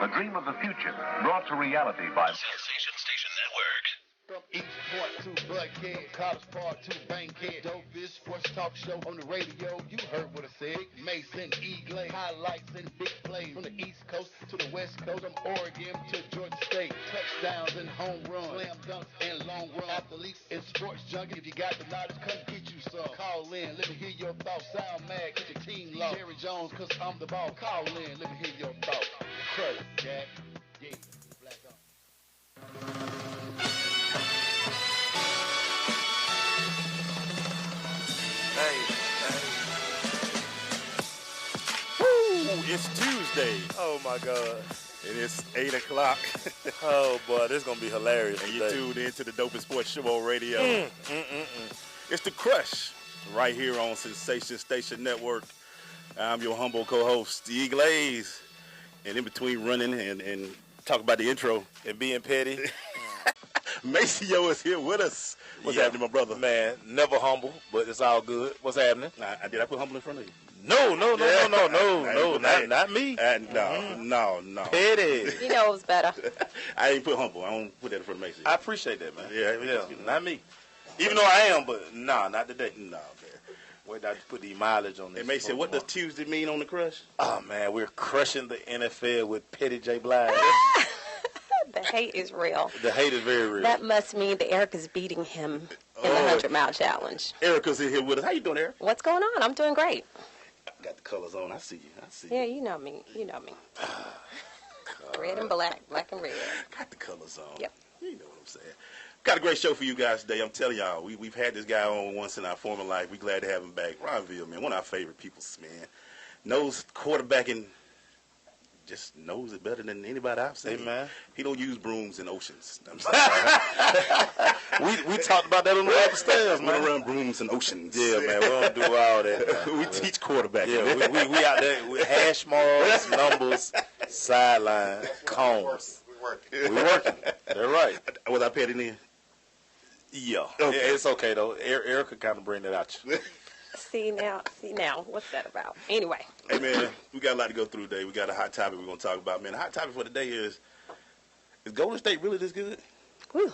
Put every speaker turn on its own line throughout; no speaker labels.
A dream of the future brought to reality by
Sensation Station Network.
From Eastport to Buckhead, College Park to Bankhead, dopest sports talk show on the radio. You heard what I said. Mason, Eagle, highlights and big plays from the East Coast to the West Coast, from Oregon to Georgia State. Touchdowns and home runs, slam dunks and long run athletes and sports junkie. If you got the knowledge, come get you some. Call in, let me hear your thoughts. Sound mad, get your team lost. Jerry Jones, cause I'm the ball. Call in, let me hear your thoughts. Crush, Jack. Yeah, black on.
Woo! It's Tuesday.
Oh my God.
It is 8 o'clock.
Oh boy, this is gonna be hilarious.
And
today.
you tuned into the Dopest Sports Show on radio. It's the Crush right here on Sensation Station Network. I'm your humble co-host, Steve Glaze. And in between running and talk about the intro
And being petty.
Maceo is here with us. What's happening, my brother?
Man, never humble, but it's all good. What's happening?
Did I put humble in front of you?
No, not me.
No.
Petty.
He knows better.
I ain't put humble. I don't put that in front of Maceo.
I appreciate that, man.
Yeah,
not me. Even though I am, but not today.
No, man.
Wait, I put the mileage on this.
Hey, Maceo, what does Tuesday mean on the Crush?
Oh man, we're crushing the NFL with Petty J. Blige.
The hate is real.
The hate is very real.
That must mean that Eric is beating him in the 100-mile challenge.
Erica's in here with us. How you doing, Eric?
What's going on? I'm doing great.
I got the colors on. I see you.
Yeah, you know me. Red and black, black and red.
Got the colors on.
Yep.
You know what I'm saying. Got a great show for you guys today. I'm telling y'all, we've had this guy on once in our former life. We're glad to have him back. Ron Veal, man, one of our favorite people, man. Knows quarterbacking, just knows it better than anybody I've seen.
Hey, man.
He don't use brooms in oceans. I'm
we talked about that on the way upstairs,
We
man.
don't run brooms in oceans.
Yeah, man, we don't do all that.
We teach quarterbacking.
Yeah, we out there with hash marks, numbers, sidelines, cones. We working. They're right.
Was I petting in?
Yeah.
Okay.
Yeah, it's okay, though. Erica kind of bring that out you.
See now, what's that about? Anyway.
Hey, man, we got a lot to go through today. We got a hot topic we're going to talk about. Man, the hot topic for today is Golden State really this good?
Whew.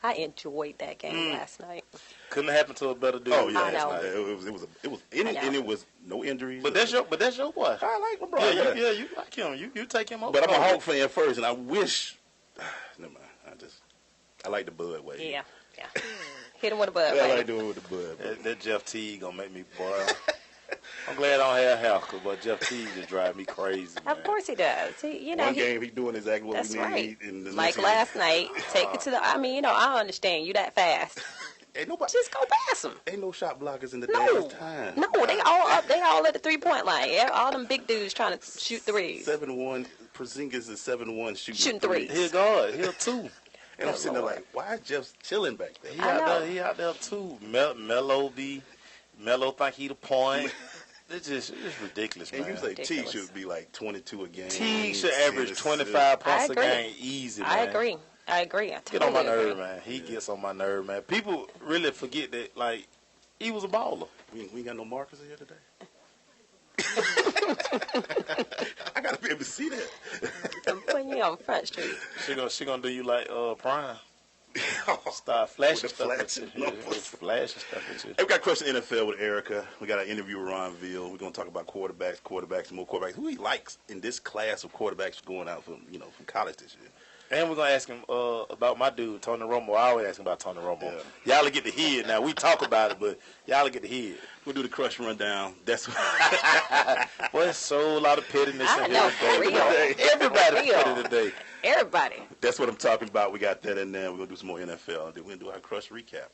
I enjoyed that game last night.
Couldn't happen to a better dude.
Oh, yeah.
I know.
And it was no injuries.
But that's your boy.
I like LeBron.
Yeah, you like him. You take him over.
But I'm a Hawk fan first, and I wish. Never mind. I like the Bud way.
Yeah. Hit him with a bud.
I
baby.
like doing it with the Bud.
That Jeff T gonna make me boy. I'm glad I don't have health, but Jeff T just drive me crazy. Man.
Of course he does.
One game he doing exactly what
That's
we
right.
need. In the
Like
next
last night, take it to the. I mean, I understand you that fast.
Ain't nobody.
Just go past him.
Ain't no shot blockers in the
No,
damn time.
no, they all up. They all at the 3-point line. Yeah, all them big dudes trying to shoot threes.
7-1. Porzingis is 7-1
Shooting threes.
Here God, here too.
And I'm sitting there like, why is Jeff chilling back there?
He out there too. Melo think he the point. It's ridiculous, man.
And you say
Ridiculous.
T should be like 22 a game.
T should average 25 points a
agree.
game easy, man.
I agree. I
Get
totally
on my
agree.
nerve, man. He gets on my nerve, man. People really forget that, like, he was a baller.
We ain't got no markers in here today. I gotta be able to see that.
I'm putting you on Front Street.
She gonna do you like Prime. Start flashing stuff at
flashing
you.
numbers.
Flashing stuff at you.
Hey, we got Crush the NFL with Erica. We got an interview with Ron Veal. We're gonna talk about quarterbacks, and more quarterbacks. Who he likes in this class of quarterbacks going out from college this year.
And we're gonna ask him about my dude, Tony Romo. I always ask him about Tony Romo. Y'all will get to hear it now. We talk about it, but y'all will get to hear it.
We'll do the Crush rundown. That's
Boy, it's so a lot of pettiness
I
in
know,
here
for
today.
real.
Everybody
For real.
petty today.
Everybody.
That's what I'm talking about. We got that in there. We're going to do some more NFL. Then we're going to do our Crush recap.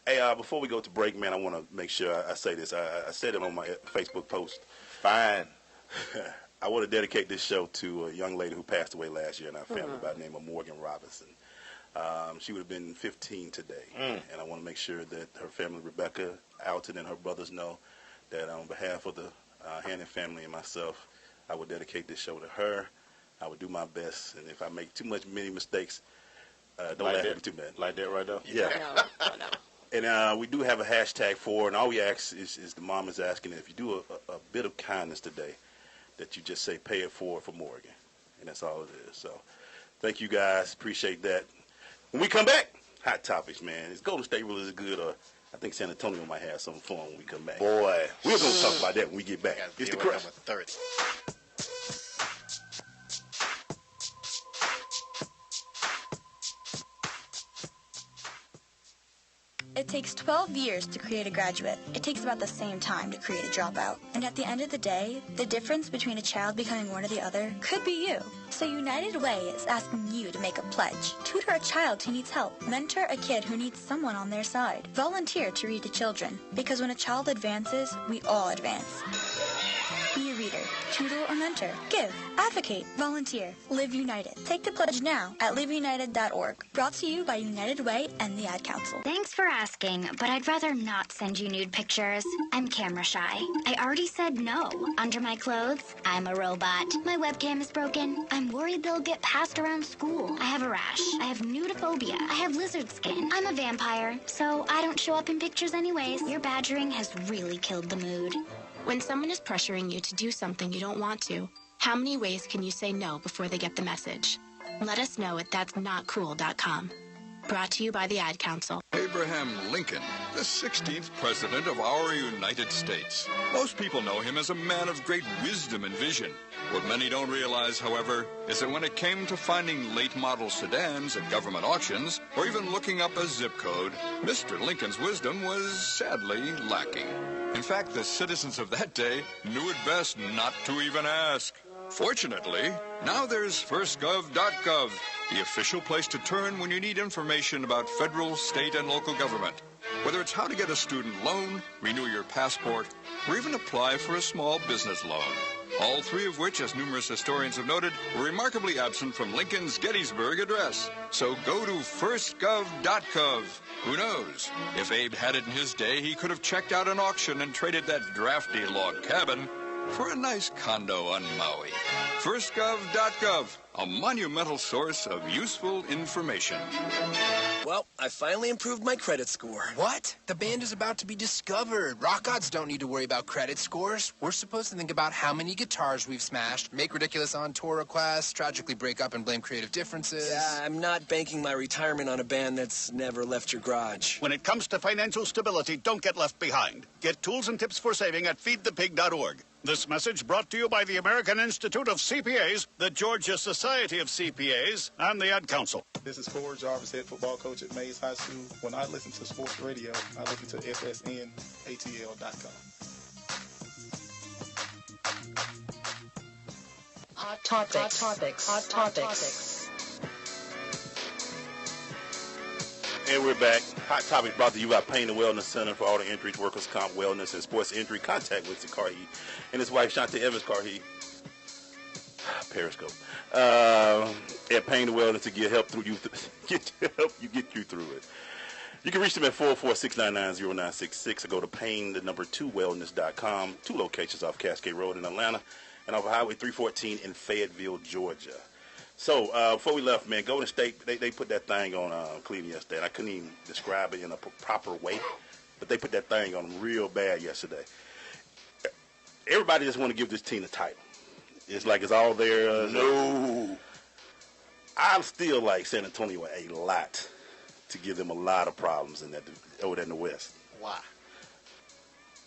Hey, before we go to break, man, I want to make sure I say this. I said it on my Facebook post.
Fine.
I want to dedicate this show to a young lady who passed away last year in our family by the name of Morgan Robinson. She would have been 15 today. And I want to make sure that her family, Rebecca, Alton, and her brothers know that on behalf of the Hannon family and myself, I would dedicate this show to her. I would do my best, and if I make many mistakes, don't laugh at me too bad.
Like that right there?
Yeah.
No.
And we do have a hashtag for it, and all we ask is the mom is asking if you do a bit of kindness today, that you just say pay it forward for Morgan. and that's all it is. So thank you guys. Appreciate that. When we come back, hot topics, man. Is Golden State really as good, or I think San Antonio might have some fun when we come back.
Boy,
we're going to talk about that when we get back. It's the Crush.
Number 30.
It takes 12 years to create a graduate. It takes about the same time to create a dropout. And at the end of the day, the difference between a child becoming one or the other could be you. So United Way is asking you to make a pledge. Tutor a child who needs help. Mentor a kid who needs someone on their side. Volunteer to read to children. Because when a child advances, we all advance. Be a reader, tutor or mentor, give, advocate, volunteer, live united. Take the pledge now at liveunited.org. Brought to you by United Way and the Ad Council.
Thanks for asking, but I'd rather not send you nude pictures. I'm camera shy. I already said no. Under my clothes, I'm a robot. My webcam is broken. I'm worried they'll get passed around school. I have a rash. I have nudophobia. I have lizard skin. I'm a vampire, so I don't show up in pictures anyways. Your badgering has really killed the mood.
When someone is pressuring you to do something you don't want to, how many ways can you say no before they get the message? Let us know at that'snotcool.com. Brought to you by the Ad Council.
Abraham Lincoln, the 16th President of our United States. Most people know him as a man of great wisdom and vision. What many don't realize, however, is that when it came to finding late-model sedans at government auctions, or even looking up a zip code, Mr. Lincoln's wisdom was sadly lacking. In fact, the citizens of that day knew it best not to even ask. Fortunately, now there's firstgov.gov, the official place to turn when you need information about federal, state, and local government. Whether it's how to get a student loan, renew your passport, or even apply for a small business loan. All three of which, as numerous historians have noted, were remarkably absent from Lincoln's Gettysburg Address. So go to firstgov.gov. Who knows? If Abe had it in his day, he could have checked out an auction and traded that drafty log cabin for a nice condo on Maui. Firstgov.gov, a monumental source of useful information.
Well, I finally improved my credit score.
What? The band is about to be discovered. Rock gods don't need to worry about credit scores. We're supposed to think about how many guitars we've smashed, make ridiculous on-tour requests, tragically break up and blame creative differences.
Yeah, I'm not banking my retirement on a band that's never left your garage.
When it comes to financial stability, don't get left behind. Get tools and tips for saving at feedthepig.org. This message brought to you by the American Institute of CPAs, the Georgia Society of CPAs, and the Ad Council.
This is Ford Jarvis, head football coach at Mays High School. When I listen to sports radio, I listen to FSNATL.com.
Hot topics.
And we're back. Hot Topics brought to you by Pain and Wellness Center for all the injuries, workers' comp, wellness, and sports injury. Contact Winston Carhe and his wife, Shantae Evans Carhe. Periscope. At Pain and Wellness to get help you get you through it. You can reach them at 446-999-0966 or go to pain2wellness.com. 2 locations off Cascade Road in Atlanta and off Highway 314 in Fayetteville, Georgia. So, before we left, man, Golden State, they put that thing on Cleveland yesterday. And I couldn't even describe it in a proper way, but they put that thing on them real bad yesterday. Everybody just want to give this team a title. It's like it's all there. No. I still like San Antonio a lot to give them a lot of problems over there in the West.
Why?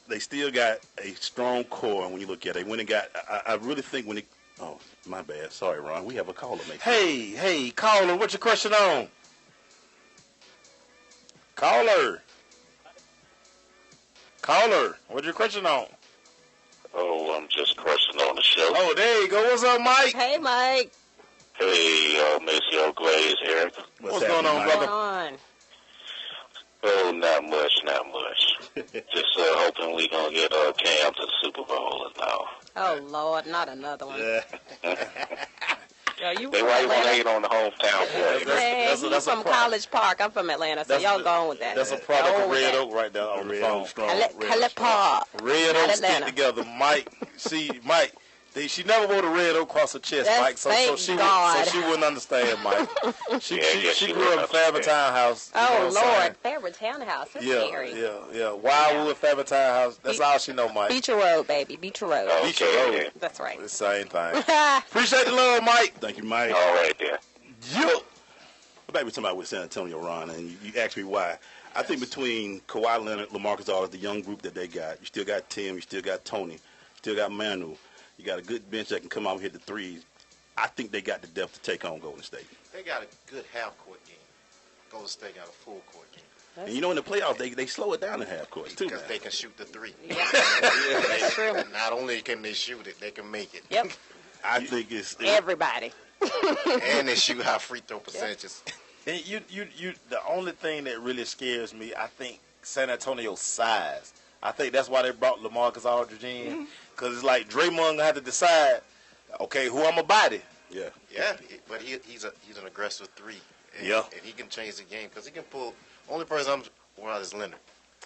They still got a strong core when you look at it. When it got, I really think when it, oh, my bad. Sorry, Ron. We have a caller.
Hey, caller, what's your question on? Caller, what's your question on?
Oh, I'm just crushing on the show.
Oh, there you go. What's up, Mike?
Hey, Mike.
Hey, Maceo Glaze here.
What's going on, brother?
Oh, not much. Just hoping we gonna get Cam to the Super Bowl now.
Oh, Lord, not another one.
Yeah.
Yo, you
why you want to hate on the hometown boy?
Man, he's from College Park. I'm from Atlanta, so y'all going with that.
That's a product of Red Oak right there on the phone.
College Park.
Red Oak stick together. Mike, She never wore the red across her chest, Mike, so she wouldn't understand, Mike. She grew up in Fairwood Townhouse.
Oh, Lord, Fairwood Townhouse. That's scary.
Yeah. Wildwood, Fairwood Townhouse. That's all she know, Mike.
Beecher Road, baby. Beecher Road.
Beecher Road.
That's right.
The same thing. Appreciate the love, Mike.
Thank you, Mike.
All right, there.
Back with somebody with San Antonio, Ron, and you asked me why. I think between Kawhi Leonard, LaMarcus Aldridge, the young group that they got, you still got Tim, you still got Tony, you still got Manu. You got a good bench that can come out and hit the threes. I think they got the depth to take on Golden State.
They got a good half-court game. Golden State got a full-court game.
And you know, in the playoffs, they slow it down in half court, too.
Because they can shoot the three.
Yeah. That's true.
Not only can they shoot it, they can make it.
Yep.
I think it's...
Everybody.
And they shoot high free throw percentages.
And the only thing that really scares me, I think, San Antonio's size. I think that's why they brought LaMarcus Aldridge in. Because it's like Draymond going to have to decide, okay, who I'm a body.
Yeah.
Yeah, but he's an aggressive three. And,
and
he can change the game because he can pull. Only person I'm worried is Leonard.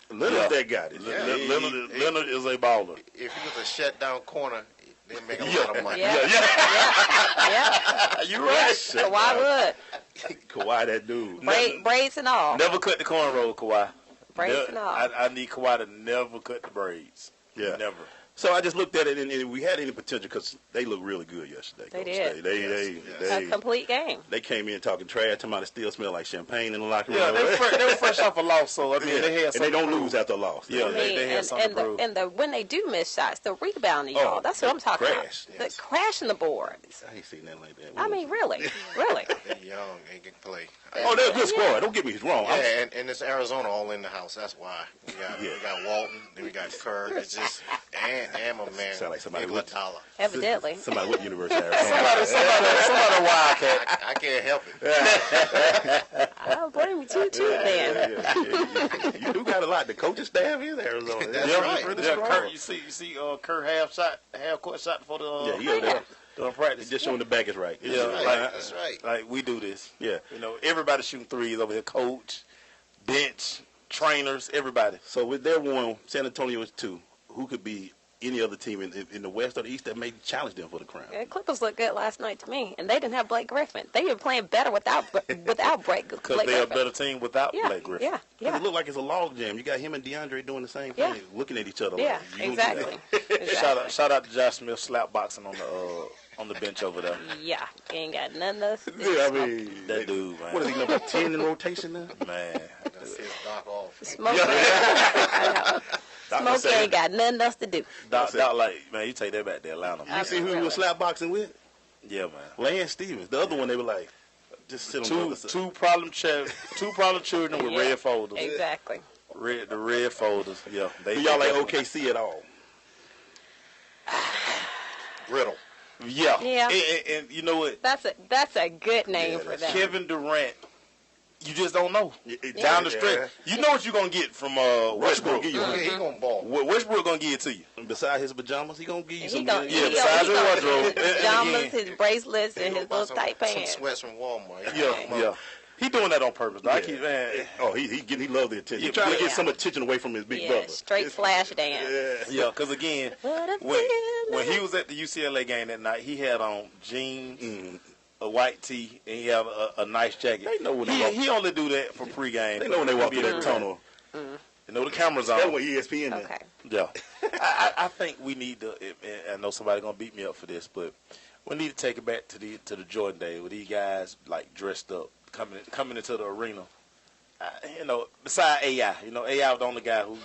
Leonard's that guy.
Leonard is a baller.
If he was a shut-down corner, they'd make a lot of money.
Yeah.
You're right.
Kawhi would.
Kawhi, that dude.
Braids and all.
Never cut the cornrow, Kawhi.
Braids and all.
I need Kawhi to never cut the braids.
Yeah.
Never.
So I just looked at it, and we had any potential because they looked really good yesterday.
They did.
They
a complete game.
They came in talking trash, talking about it still smelled like champagne in the locker room.
Yeah, they were fresh off a loss, so I mean, they had something.
And they don't lose after a loss.
Yeah, they had something to prove.
And when they do miss shots, the rebounding, y'all. That's what I'm talking about. The crashing the boards.
I ain't seen that like that.
I mean, really.
They're young. They can play.
They're a good scorer. Don't get me wrong.
Yeah, and it's Arizona all in the house. That's why. We got Walton, then we got Kerr. It's just, and my man.
Sound like somebody with
Evidently.
Somebody with University of Arizona.
somebody Wildcat.
I can't help it.
I'll blame you too, then.
You do got a lot. The coaching staff is Arizona.
That's right.
Kerr, you see, Kerr half court shot for the. Doing practice.
Just showing the back is right.
That's right.
Like we do this.
Yeah.
You know, everybody shooting threes over here. Coach, bench, trainers, everybody.
So with their 1, San Antonio is 2. Who could be any other team in the West or the East that may challenge them for the crown?
Yeah, Clippers looked good last night to me, and they didn't have Blake Griffin. They were playing better without Blake Griffin.
Because they're a better team without Blake Griffin.
Yeah.
It looked like it's a log jam. You got him and DeAndre doing the same thing, looking at each other.
Yeah,
like,
exactly.
Shout out to Josh Smith slap boxing on the bench over there.
Yeah, he ain't got none of this.
Yeah, I mean,
that dude, man.
What is he, number 10 in rotation now?
Man.
That's his Doc off.
Smokey. Smokey ain't got nothing else to do.
Doc, like, man, you take that back to Atlanta.
You see who he was slap boxing with?
Yeah, man.
Lance Stevens. The other one, they were like, just sit on
two problem children with red folders.
Exactly.
The red folders. Yeah.
Do y'all like OKC at all?
Riddle.
Yeah. And you know what?
That's a good name for them.
Kevin Durant. You just don't know. Down the stretch. You know what you're going to get from Westbrook.
He going to ball.
Westbrook going to give it to you.
And besides his pajamas, he going to give you some.
Besides his wardrobe.
His pajamas, his bracelets, and his little tight pants.
Some sweats from Walmart.
Yeah. He doing that on purpose. Though.
He loves the attention. He's trying to get some attention away from his big brother.
Straight flash dance.
Yeah, because again, when he was at the UCLA game that night, he had on jeans, a white tee, and he had a nice jacket.
They know when
he only do that for pregame.
They know when they walk in that tunnel.
You know the camera's on.
That's what ESPN is.
Okay.
Yeah. I think we need to. I know somebody's gonna beat me up for this, but we need to take it back to the Jordan day where these guys like dressed up. Coming into the arena, beside AI, AI was the only guy who,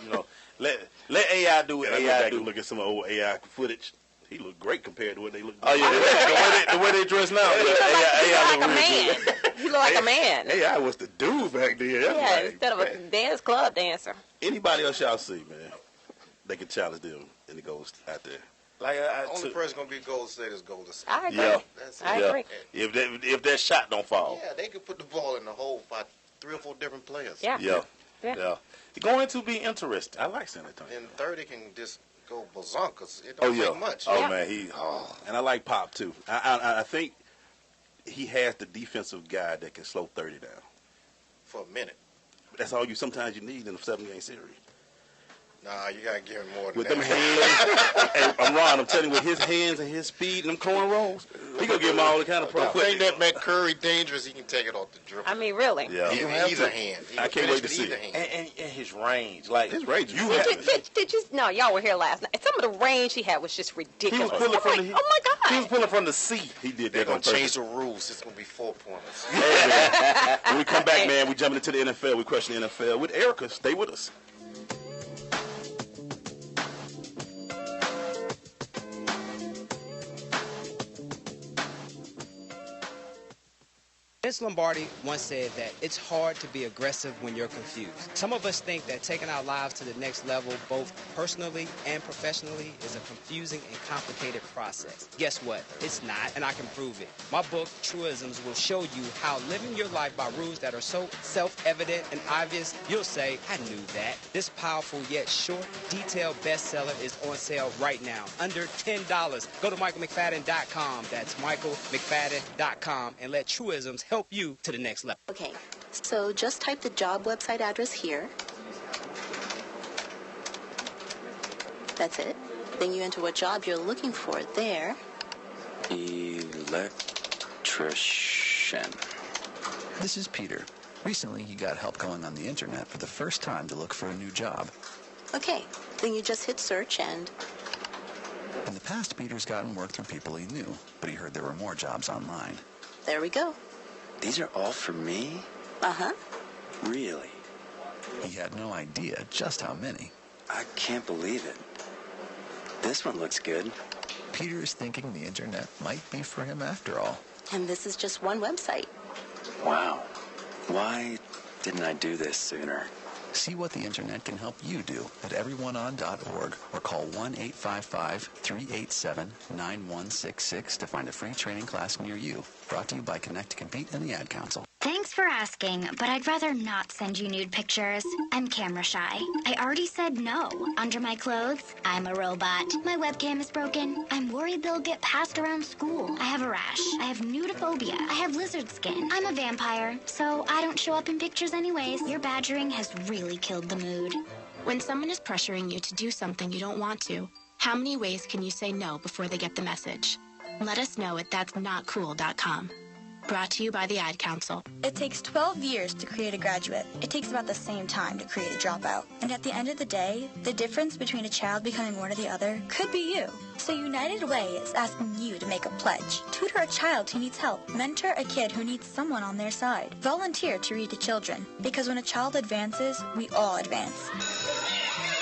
let AI do what AI do.
Look at some old AI footage. He looked great compared to what they look.
Oh yeah, the way they dress now.
AI look real good. He look like a man.
AI was the dude back then.
Instead of a dance club dancer.
Anybody else y'all see, man, they can challenge them and it goes out there.
Like only person gonna be Golden State is Golden State.
I agree.
Yeah.
I agree.
If that shot don't fall.
Yeah, they could put the ball in the hole by 3 or 4 different players.
Yeah.
It's going to be interesting.
I like San Antonio.
And 30 can just go bazonkas. It don't take much.
Oh man,
and I like Pop too. I think he has the defensive guy that can slow 30 down
for a minute.
That's all sometimes you need in a 7-game series.
Nah, you gotta give him more than
with
that.
them hands. Hey, I'm Ron. I'm telling you, with his hands and his speed and them corn rolls, he gonna give him all the kind of
The
pro.
thing that make Curry dangerous, he can take it off the dribble.
I mean, really.
Yeah.
Either hand.
I can't wait to see it.
And his range, like
his range.
Did you? No, y'all were here last night. Some of the range he had was just ridiculous.
He was pulling from
oh my God.
He was pulling from the sea.
He did
They're
that on
gonna change
purpose.
the rules. It's gonna be 4-pointers.
Hey, man. When we come back, man, we jumping into the NFL. We question the NFL with Erica. Stay with us.
Vince Lombardi once said that it's hard to be aggressive when you're confused. Some of us think that taking our lives to the next level, both personally and professionally, is a confusing and complicated process. Guess what? It's not, and I can prove it. My book, Truisms, will show you how living your life by rules that are so self-evident and obvious, you'll say, I knew that. This powerful yet short, detailed bestseller is on sale right now, under $10. Go to michaelmcfadden.com. That's michaelmcfadden.com, and let Truisms help you to the next level.
Okay, so just type the job website address here. That's it. Then you enter what job you're looking for there.
Electrician. This is Peter. Recently, he got help going on the internet for the first time to look for a new job.
Okay, then you just hit search and...
In the past, Peter's gotten work through people he knew, but he heard there were more jobs online.
There we go.
These are all for me?
Uh-huh.
Really? He had no idea just how many. I can't believe it. This one looks good. Peter is thinking the internet might be for him after all.
And this is just one website.
Wow. Why didn't I do this sooner? See what the internet can help you do at everyoneon.org or call 1-855-387-9166 to find a free training class near you. Brought to you by Connect to Compete and the Ad Council.
Thanks for asking, but I'd rather not send you nude pictures. I'm camera shy. I already said no. Under my clothes, I'm a robot. My webcam is broken. I'm worried they'll get passed around school. I have a rash. I have nudophobia. I have lizard skin. I'm a vampire, so I don't show up in pictures anyways. Your badgering has really killed the mood.
When someone is pressuring you to do something you don't want to, how many ways can you say no before they get the message? Let us know at that'snotcool.com. Brought to you by the Ad Council.
It takes 12 years to create a graduate. It takes about the same time to create a dropout. And at the end of the day, the difference between a child becoming one or the other could be you. So United Way is asking you to make a pledge. Tutor a child who needs help. Mentor a kid who needs someone on their side. Volunteer to read to children. Because when a child advances, we all advance.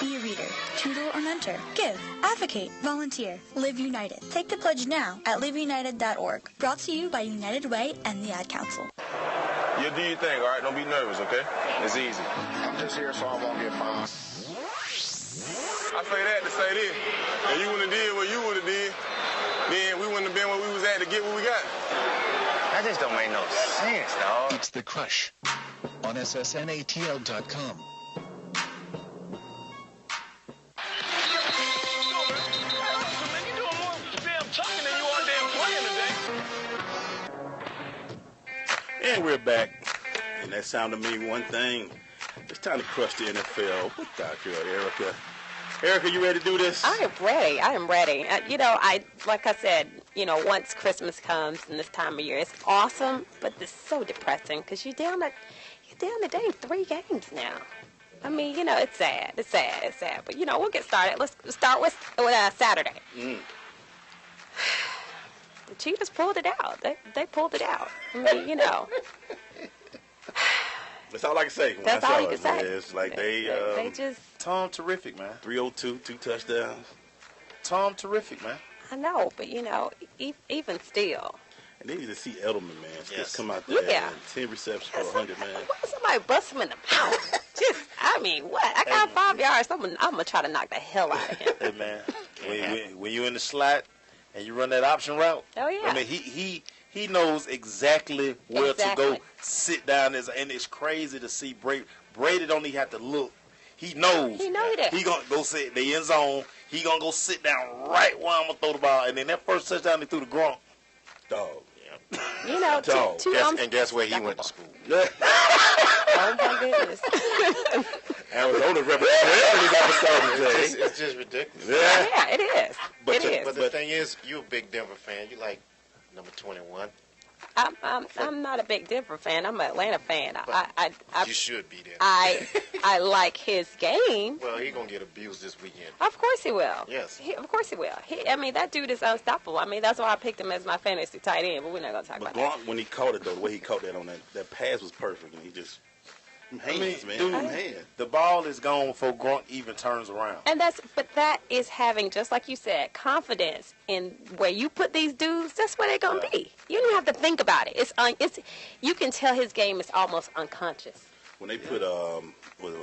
Be a reader, tutor or mentor. Give, advocate, volunteer. Live United. Take the pledge now at liveunited.org. Brought to you by United Way and the Ad Council.
You do your thing, all right? Don't be nervous, okay? It's easy.
I'm just here so I won't get fined.
I say that to say this. If you wouldn't have did what you would have did, then we wouldn't have been where we was at to get what we got.
That just don't make no sense, dog.
It's The Crush on SSNATL.com.
And we're back. And that sounded to me one thing. It's time to crush the NFL with Dr. Erica. Erica, you ready to do this?
I am ready. I am ready. Like I said, once Christmas comes and this time of year, it's awesome, but it's so depressing because you're down to dang 3 games now. I mean, it's sad. It's sad. But, we'll get started. Let's start with Saturday. The Chiefs pulled it out. They pulled it out. I mean,
That's all I can say.
That's all you can say.
It's like they
just... Tom terrific, man.
302, 2 touchdowns.
Tom terrific, man.
I know, but, even still.
And they need to see Edelman, man. Just come out there and 10 receptions for 100, man.
Why somebody bust him in the mouth? What? I got 5 yards. I'm going to try to knock the hell out of him.
Hey, man. When you in the slot and you run that option route,
oh, yeah.
I mean, he knows exactly where to go sit down. And it's crazy to see Brady. Brady don't even have to look. He knows.
He knows that.
He going to go sit. They end zone. He going to go sit down right where I'm going to throw the ball. And then that first touchdown, they threw the Gronk.
Dog.
Yeah.
You know,
and guess where he went to school?
Oh my goodness.
Arizona representative.
It's just ridiculous.
Yeah, it is.
But the thing is, you're a big Denver fan. You like number 21.
I'm not a big Denver fan. I'm an Atlanta fan.
You should be there.
I like his game.
Well, he's gonna get abused this weekend.
Of course he will.
Yes.
Of course he will. That dude is unstoppable. I mean, that's why I picked him as my fantasy tight end. But we're not gonna talk about that.
Gronk, when he caught it though, the way he caught that on that pass was perfect, and he just hands, man.
The ball is gone before Gronk even turns around.
And that is having, just like you said, confidence in where you put these dudes. That's where they're gonna be. You don't have to think about it. You can tell his game is almost unconscious.
When they put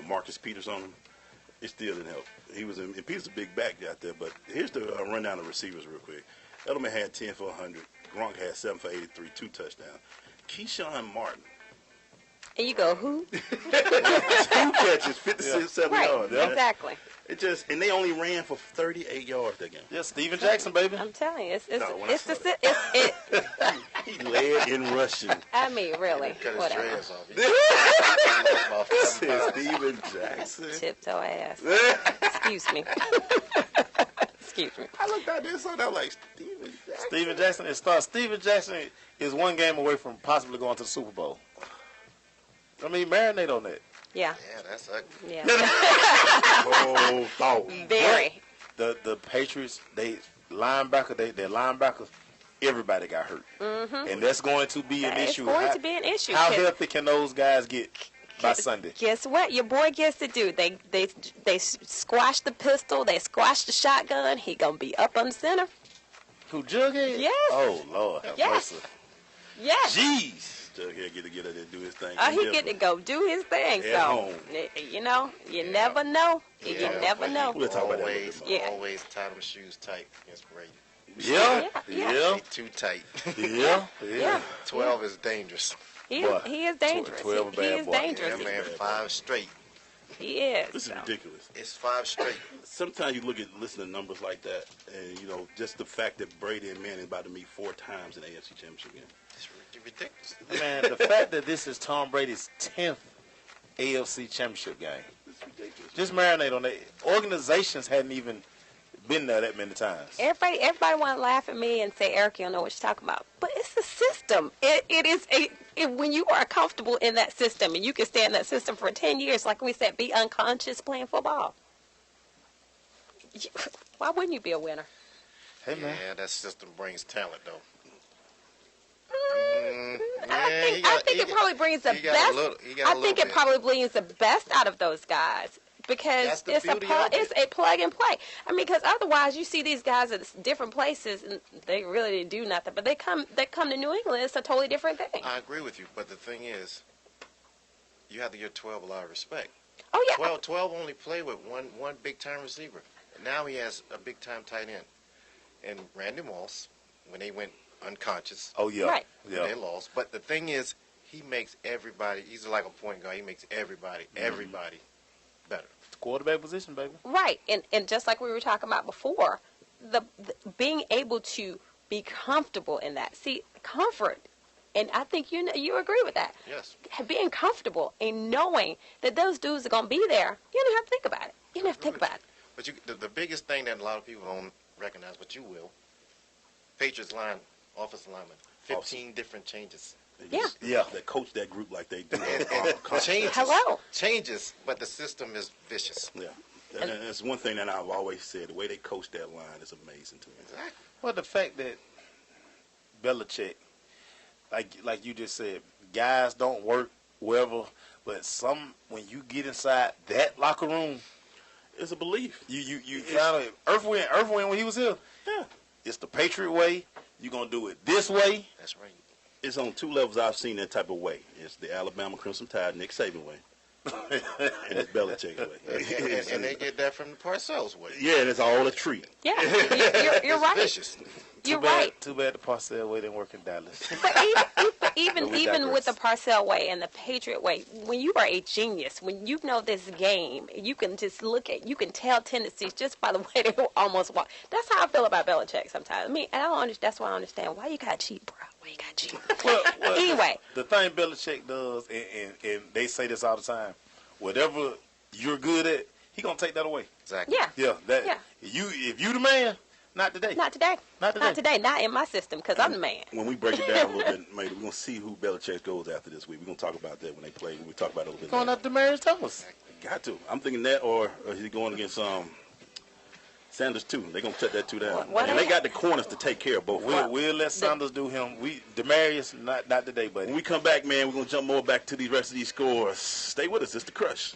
Marcus Peters on him, it still didn't help. He was and Peters a big back out there. But here's the rundown of receivers real quick. Edelman had 10 for 100. Gronk had 7 for 83, 2 touchdowns. Keyshawn Martin.
And you go, who?
2 catches, 57 yards.
Yeah. Exactly.
And they only ran for 38 yards that game.
Yeah, Steven Jackson, baby.
I'm telling you,
he led in rushing.
I mean, really.
Cut his
Whatever.
dreads off.
Steven Jackson.
Tiptoe ass. Excuse me. Excuse me.
I looked out there and saw that like
Steven Jackson. Steven Jackson is one game away from possibly going to the Super Bowl. I mean, marinate on that.
Yeah.
Yeah, that's ugly.
Yeah.
thought.
Very.
The Patriots, their linebackers, everybody got hurt.
Mm-hmm.
And that's going to be an issue.
It's going to be an issue.
How healthy can those guys get by Sunday?
Guess what? Your boy gets to do. They squash the pistol. They squash the shotgun. He going to be up on center.
Who, Jughead?
Yes.
Oh, Lord. Have
Yes.
mercy.
Yes.
Jeez.
Jughead get to get out there and do his thing.
He get to go do his thing.
At home.
You know, you never know.
Yeah,
you never know.
We'll talk about that.
Always tie them shoes tight against Brady.
Yeah.
Too tight.
Yeah.
12 is dangerous.
He is dangerous.
12
he is dangerous.
Yeah, man, 5 straight.
He is.
This is ridiculous.
It's 5 straight.
Sometimes you listen to numbers like that, and just the fact that Brady and Manning about to meet 4 times in the AFC Championship game.
It's ridiculous.
Man, the fact that this is Tom Brady's 10th AFC Championship game.
It's ridiculous.
Just marinate on that. Organizations hadn't even been there that many times.
Everybody want to laugh at me and say, Eric, you don't know what you're talking about. But it's a system. It is when you are comfortable in that system and you can stay in that system for 10 years, like we said, be unconscious playing football. Why wouldn't you be a winner?
Hey, man.
Yeah, that system brings talent, though.
I think it probably brings the best. I think it probably brings the best out of those guys because it's a plug and play. I mean, because otherwise you see these guys at different places and they really didn't do nothing. But they come to New England. It's a totally different thing.
I agree with you, but the thing is, you have to give 12 a lot of respect.
Oh yeah.
12 only played with one big time receiver. Now he has a big time tight end, and Randy Moss when they went unconscious.
Oh yeah.
Right.
Yeah.
They lost. But the thing is, he makes everybody. He's like a point guard. He makes everybody better.
It's the quarterback position, baby.
Right, and just like we were talking about before, the being able to be comfortable in that. See, comfort, and I think you agree with that.
Yes.
Being comfortable and knowing that those dudes are gonna be there, you don't have to think about it. You don't have to think about it.
But the biggest thing that a lot of people don't recognize, but you will, Patriots line, offensive lineman, 15 different changes.
Yeah.
They coach that group like they do.
Changes.
Hello.
Changes, but the system is vicious.
Yeah. And that's one thing that I've always said. The way they coach that line is amazing to me.
Exactly.
Well, the fact that Belichick, like you just said, guys don't work wherever, but when you get inside that locker room,
it's a belief.
You kind of Earthwind when he was here.
Yeah.
It's the Patriot way. You're gonna do it this way.
That's right.
It's on 2 levels I've seen that type of way. It's the Alabama Crimson Tide, Nick Saban way. And it's Belichick way.
and they get that from the Parcells way.
Yeah, and it's all a treat.
Yeah, you're right.
Vicious.
You're right.
Too bad the Parcell way didn't work in Dallas.
But even with the Parcell way and the Patriot way, when you are a genius, when you know this game, you can just you can tell tendencies just by the way they almost walk. That's how I feel about Belichick sometimes. I mean, that's why I understand why you got cheap, bro. We got you.
Well,
anyway.
The thing Belichick does, and they say this all the time, whatever you're good at, he going to take that away.
Exactly.
Yeah.
Yeah. If you the man, not today.
Not today.
Not today.
Not today. Not in my system, because I'm the man.
When we break it down a little bit, maybe we're going to see who Belichick goes after this week. We're going to talk about that when they play. When we talk about it a little bit
Going
later.
after Demarius Thomas.
Got to. I'm thinking that, or is he going against Sanders too? They're going to shut that two down. And they got the corners to take care of both.
We'll let Sanders do him. Demarius, not today, buddy.
When we come back, man, we're going to jump more back to the rest of these scores. Stay with us. It's The Crush.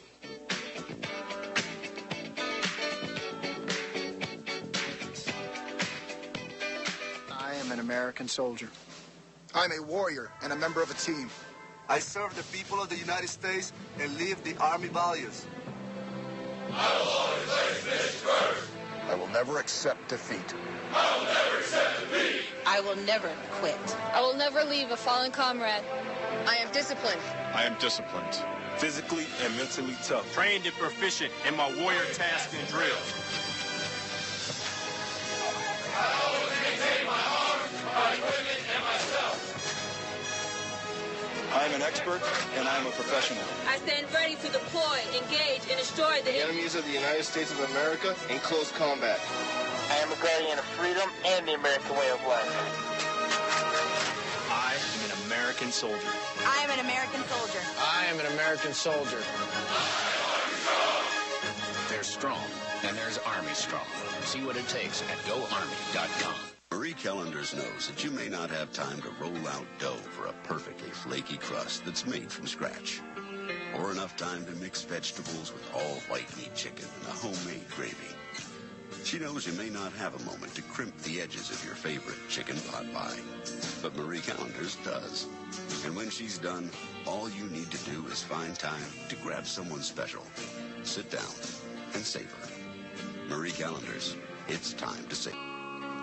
I am an American soldier. I'm a warrior and a member of a team.
I serve the people of the United States and live the Army values.
I will always place finish first. I will never accept defeat.
I will never accept defeat.
I will never quit.
I will never leave a fallen comrade.
I am disciplined.
I am disciplined.
Physically and mentally tough.
Trained and proficient in my warrior tasks and drills.
I always maintain my arms, my equipment, and myself.
I am an expert and I am a professional.
I stand ready to deploy, engage, and destroy the
enemies of the United States of America in close combat.
I am a guardian of freedom and the American way of life.
I am an American soldier.
I am an American soldier.
I am an American soldier.
There's strong, and there's Army strong. See what it takes at GoArmy.com.
Marie Callender's knows that you may not have time to roll out dough for a perfectly flaky crust that's made from scratch, or enough time to mix vegetables with all white meat chicken and a homemade gravy. She knows you may not have a moment to crimp the edges of your favorite chicken pot pie, but Marie Callender's does. And when she's done, all you need to do is find time to grab someone special, sit down, and savor. Marie Callender's, it's time to savor.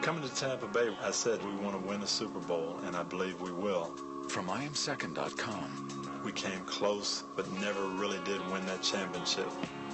Coming to Tampa Bay, I said we want to win a Super Bowl, and I believe we will.
From IamSecond.com.
We came close, but never really did win that championship.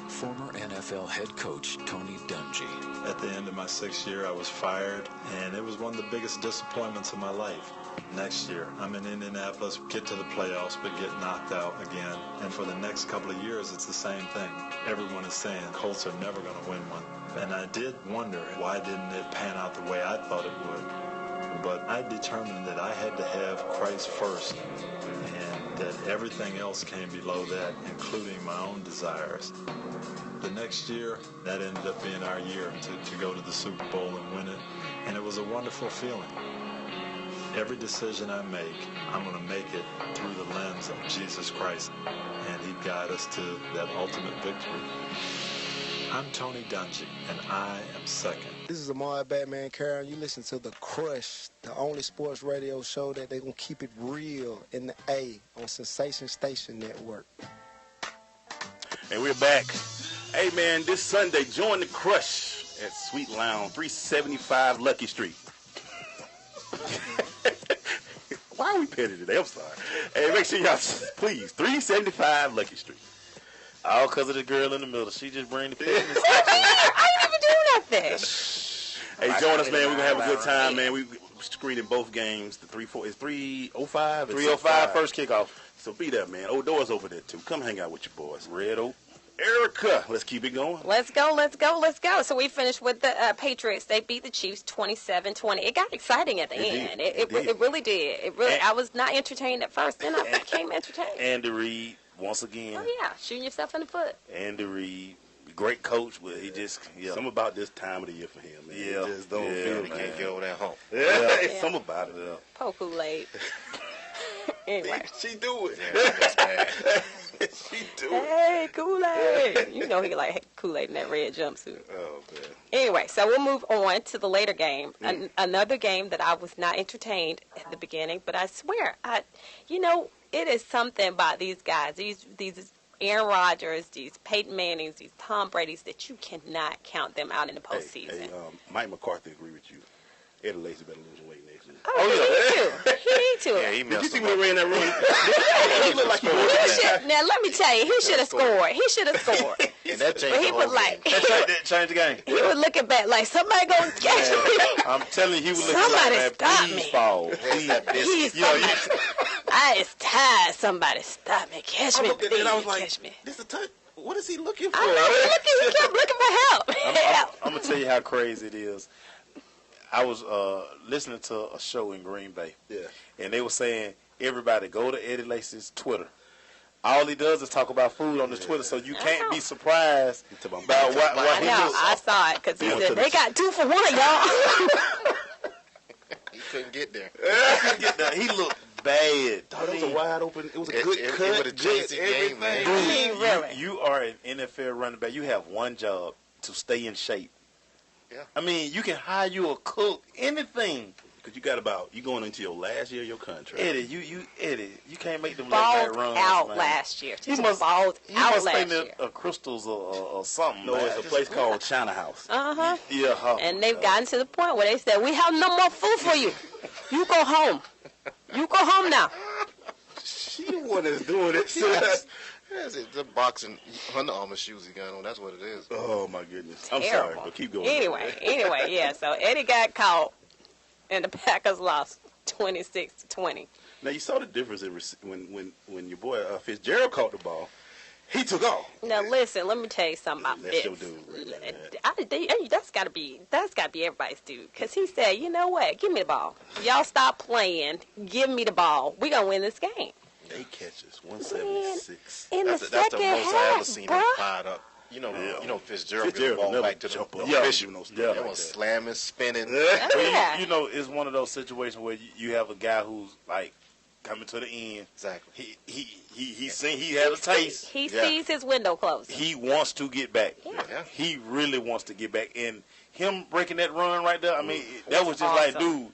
Former NFL head coach Tony Dungy.
At the end of my 6th year, I was fired, and it was one of the biggest disappointments of my life. Next year, I'm in Indianapolis, get to the playoffs, but get knocked out again. And for the next couple of years, it's the same thing. Everyone is saying Colts are never going to win one. And I did wonder, why didn't it pan out the way I thought it would? But I determined that I had to have Christ first, and that everything else came below that, including my own desires. The next year, that ended up being our year to go to the Super Bowl and win it, and it was a wonderful feeling. Every decision I make, I'm going to make it through the lens of Jesus Christ, and He'd guide us to that ultimate victory. I'm Tony Dungy, and I am second.
This is Amar Batman Karen. You listen to The Crush, the only sports radio show that they're going to keep it real in the A on Sensation Station Network.
And we're back. Hey, man, this Sunday, join The Crush at Sweet Lounge, 375 Lucky Street. Why are we petty today? I'm sorry. Hey, make sure y'all, please, 375 Lucky Street.
All because of the girl in the middle. She just bring the petty.
I didn't even do nothing.
Hey, join us, man. We're going to have a good time, man. We're screening both games. The 3-4 is 3:05.
3:05 first kickoff.
So be there, man. Old doors over there, too. Come hang out with your boys.
Red Oak.
Erica, let's keep it going.
Let's go. So we finished with the Patriots. They beat the Chiefs 27-20. It got exciting at the end. It really did. It really. I was not entertained at first, then I became entertained.
Andy Reid, once again.
Oh, yeah. Shooting yourself in the foot.
Andy Reid, great coach, but he just,
Something about this time of the year for him, man.
Yeah.
He just don't feel
He can't get over that hump.
It's something about it.
Poor Kool-Aid. Anyway.
She do it. She do it.
Hey, Kool-Aid. You know he like Kool-Aid in that red jumpsuit.
Oh, man.
Anyway, so we'll move on to the later game. Another game that I was not entertained at the beginning, but I swear, it is something about these guys, these Aaron Rodgers, these Peyton Mannings, these Tom Brady's, that you cannot count them out in the postseason.
Mike McCarthy agree with you. Eddie Lacy better lose some weight next year.
Oh, yeah. He need to.
Yeah, he
Did you
messed
see
him
when
up.
he ran that run? He looked like he was.
Now, let me tell you, he should have scored. He should have scored.
And that changed
But he
the
was
whole
like,
game.
That changed the game.
he was looking back like, somebody gonna catch me.
I'm telling you, he was looking
Somebody
like,
stop
man, please
me.
fall.
Here's that biscuit.
Please, I is tired. Somebody stop me. Catch me,
I looked at it
please.
and I was like,
Catch me.
this is touch. What is he looking for?
I know, he kept looking for help.
I'm going to tell you how crazy it is. I was listening to a show in Green Bay.
Yeah.
And they were saying, everybody go to Eddie Lacy's Twitter. All he does is talk about food on his Twitter, so you can't be surprised about what
I
he
know,
looks.
I saw it, because he said, they got 2 for 1, y'all.
He couldn't get there.
He looked bad.
It was a wide open. It was a good
It
cut.
would have changed the game, man.
Really?
You are an NFL running back. You have one job, to stay in shape.
Yeah.
I mean, you can hire you a cook, anything.
Because you going into your last year of your contract.
Eddie, you can't make them
Balled
late night runs,
out
man.
last year.
He must
balled out
must
last
stay near
year.
Crystals or something.
No,
man.
it's a place called China House.
Uh-huh.
Yeah,
And they've gotten to the point where they said, we have no more food for you. You go home. You go home now.
She the one that's doing this.
That's it. The boxing Under Armour shoes he got on. That's what it is.
Oh, my goodness. I'm
Terrible.
sorry, but keep going.
Anyway, yeah. So Eddie got caught, and the Packers lost 26-20.
Now, you saw the difference when your boy Fitzgerald caught the ball. He took off.
Now listen, let me tell you something about
That's
Fitz.
your dude. Right?
That's gotta be everybody's dude. Cause he said, you know what? Give me the ball. Y'all stop playing. Give me the ball. We gonna win this game.
8 catches, 176.
In the
That's the
second
most I ever
half,
seen
bro.
him fired up. You know, Fitzgerald get the ball
never
back to
jump
the
up.
official.
No stuff
They
like
was
that.
slamming, spinning.
Yeah.
You know, it's one of those situations where you have a guy who's like coming to the end.
Exactly.
He seen he had a taste.
He sees his window closed.
He wants to get back.
Yeah.
He really wants to get back. And him breaking that run right there, I mean, that was just like, dude,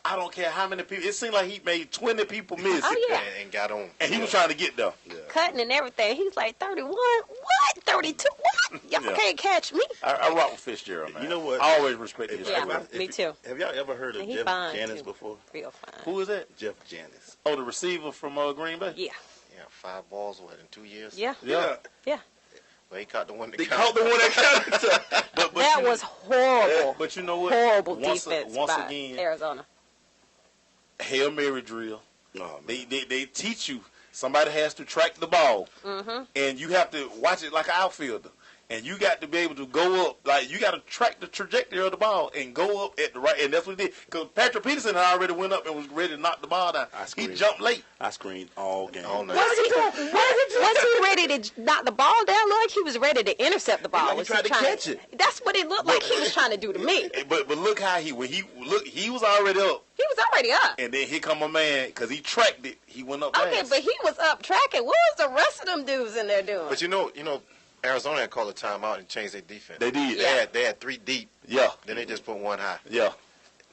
I don't care how many people. It seemed like he made 20 people miss.
Oh, yeah.
And got on.
And he was trying to get there.
Cutting and everything. He's like 31. What? 32? What? Y'all can't catch me.
I rock with Fitzgerald, man.
You know what?
I always respect his
Yeah,
respect.
me too.
Have y'all ever heard of
And he
Jeff
fine,
Janis
too.
before?
Real fine.
Who is that?
Jeff Janis.
Oh, the receiver from Green Bay?
Yeah.
Yeah, 5 balls, what, in 2 years?
Yeah.
Yeah.
Well, he caught the one that
They caught the one that counted.
But
That was horrible.
But you know what?
Horrible
Once
defense by
again,
Arizona.
Hail Mary drill.
Oh,
They teach you. Somebody has to track the ball.
Mm-hmm.
And you have to watch it like an outfielder. And you got to be able to go up, like you got to track the trajectory of the ball and go up at the right. And that's what he did. Because Patrick Peterson had already went up and was ready to knock the ball down. He jumped late.
I screamed all game.
All night.
Was he ready to knock the ball down? Looked like he was ready to intercept the ball.
He
Was
tried to catch it.
That's what it looked like he was trying to do to me.
But look how he was already up.
He was already up.
And then here come a man, because he tracked it. He went up
Okay,
fast.
but he was up tracking. What was the rest of them dudes in there doing?
But you know, Arizona had called a timeout and changed their defense.
They did.
They had 3 deep.
Yeah.
Then they just put 1 high.
Yeah.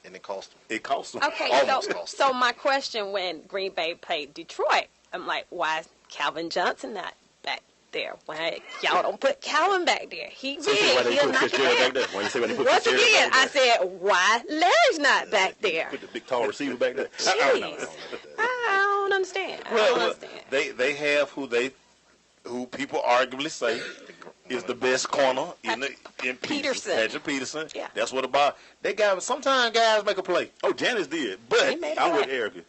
And it cost them.
It cost them.
Okay,
Almost cost
so my question when Green Bay played Detroit, I'm like, why is Calvin Johnson not back there? Why y'all don't put Calvin back there? He did. He'll knock it down. Once again, I said, why Larry's not back there?
Put the big tall receiver back there.
Jeez. I don't understand. I don't understand.
They have who people arguably say is the best corner in
Peterson.
Patrick Peterson.
Yeah.
That's what about. Sometimes guys make a play.
Oh, Janis did. But
He made a
I'm with
play.
Erica.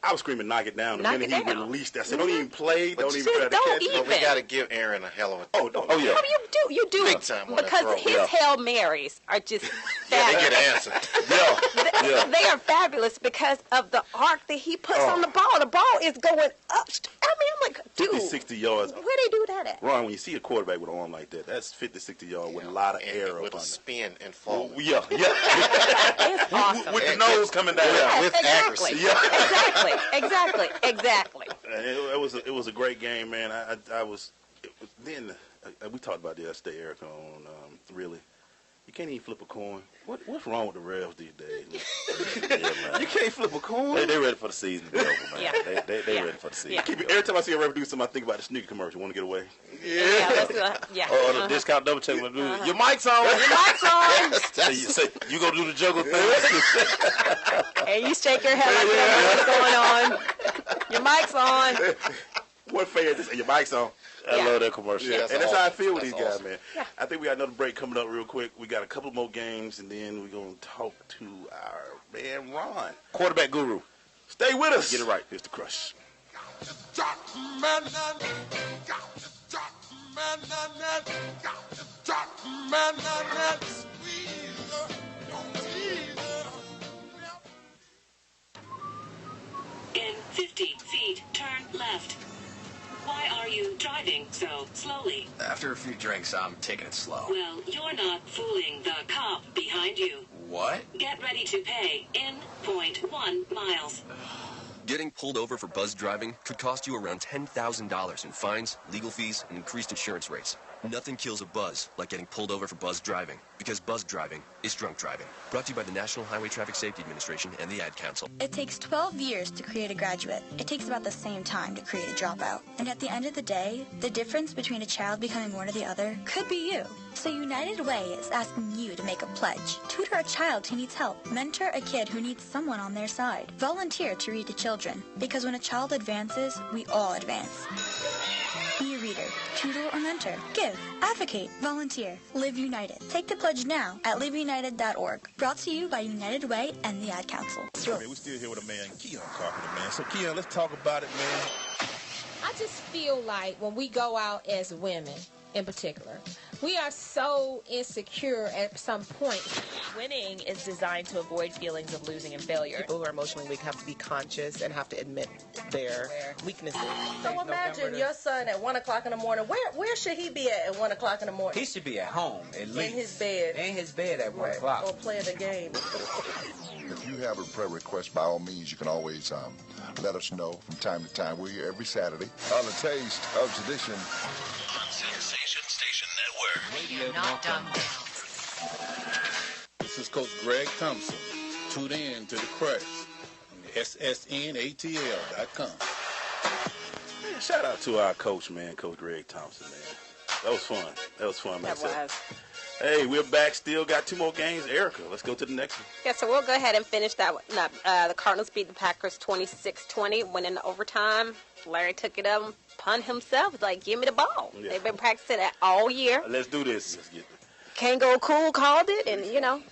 I was screaming, knock it down. The
Knock
minute
it
he
down.
released that, I said, don't even play.
But
Don't
you
even try to
don't
catch
even.
it.
But we got to give Aaron a hell of a.
Oh, yeah.
No, you do.
Big time on that
because
throw.
his
Yeah.
Hail Marys are just
Yeah, they
fabulous.
get an answer.
They are fabulous because of the arc that he puts on the ball. The ball is going up. I mean, I'm like, dude,
50, 60 yards.
where they do that at?
Ron, when you see a quarterback with an arm like that, that's 50, 60 yards with a lot of air up
with a
under.
spin and fall.
Yeah.
It's awesome.
With the nose coming down.
Yeah, with
exactly.
accuracy.
Exactly.
It was a great game, man. Then we talked about this yesterday, Erica, on really You can't even flip a coin. What's wrong with the refs these days? You can't flip a coin.
They ready for the season to be over, man.
Yeah.
They ready for the season.
Yeah.
Every time I see a ref do something, I think about the sneaker commercial. Want to get away?
Yeah.
Or the discount double check. Your mic's on.
Your mic's on.
So you go do the juggle thing.
And you shake your head like what's going on. Your mic's on.
What fair is this? And your mic's on.
I love that commercial.
Yeah, and that's how I feel with these guys,
awesome.
man.
Yeah.
I think we got another break coming up real quick. We got a couple more games, and then we're going to talk to our man, Ron.
Quarterback guru.
Stay with us.
Get it right.
Here's the Crush.
In 50 feet, turn left. Why are you driving so slowly?
After a few drinks, I'm taking it slow.
Well, you're not fooling the cop behind you.
What?
Get ready to pay in 0.1 miles.
Getting pulled over for buzz driving could cost you around $10,000 in fines, legal fees, and increased insurance rates. Nothing kills a buzz like getting pulled over for buzz driving, because buzz driving is drunk driving. Brought to you by the National Highway Traffic Safety Administration and the Ad Council.
It takes 12 years to create a graduate. It takes about the same time to create a dropout. And at the end of the day, the difference between a child becoming one or the other could be you. So United Way is asking you to make a pledge. Tutor a child who needs help. Mentor a kid who needs someone on their side. Volunteer to read to children. Because when a child advances, we all advance. Be a reader, tutor or mentor. Give, advocate, volunteer. Live United. Take the pledge now at liveunited.org. Brought to you by United Way and the Ad Council.
Man, we're still here with a man, Keon Carpenter, man. So, Keon, let's talk about it, man.
I just feel like when we go out as women, in particular, we are so insecure at some point.
Winning is designed to avoid feelings of losing and failure.
People who are emotionally weak have to be conscious and have to admit their weaknesses.
So imagine your son at 1 o'clock in the morning. Where should he be at 1 o'clock in the morning?
He should be at home, at least.
In his bed.
In his bed at 1 o'clock.
Or playing the game.
If you have a prayer request, by all means, you can always let us know from time to time. We're here every Saturday on the Taste of Tradition.
On Sensation Station Network.
Radio not dumb down.
This is Coach Greg Thompson. Tune in to the Crush on the SSNATL.com.
Man, shout out to our coach, man, Coach Greg Thompson, man. That was fun.
That was.
Hey, we're back. Still got 2 more games. Erica, let's go to the next one.
Yeah, so we'll go ahead and finish that one up. The Cardinals beat the Packers 26-20, went into overtime. Larry took it up, punt himself, like, give me the ball. Yeah. They've been practicing that all year.
Let's do this. Let's get it.
Kango Cool called it, and, you know.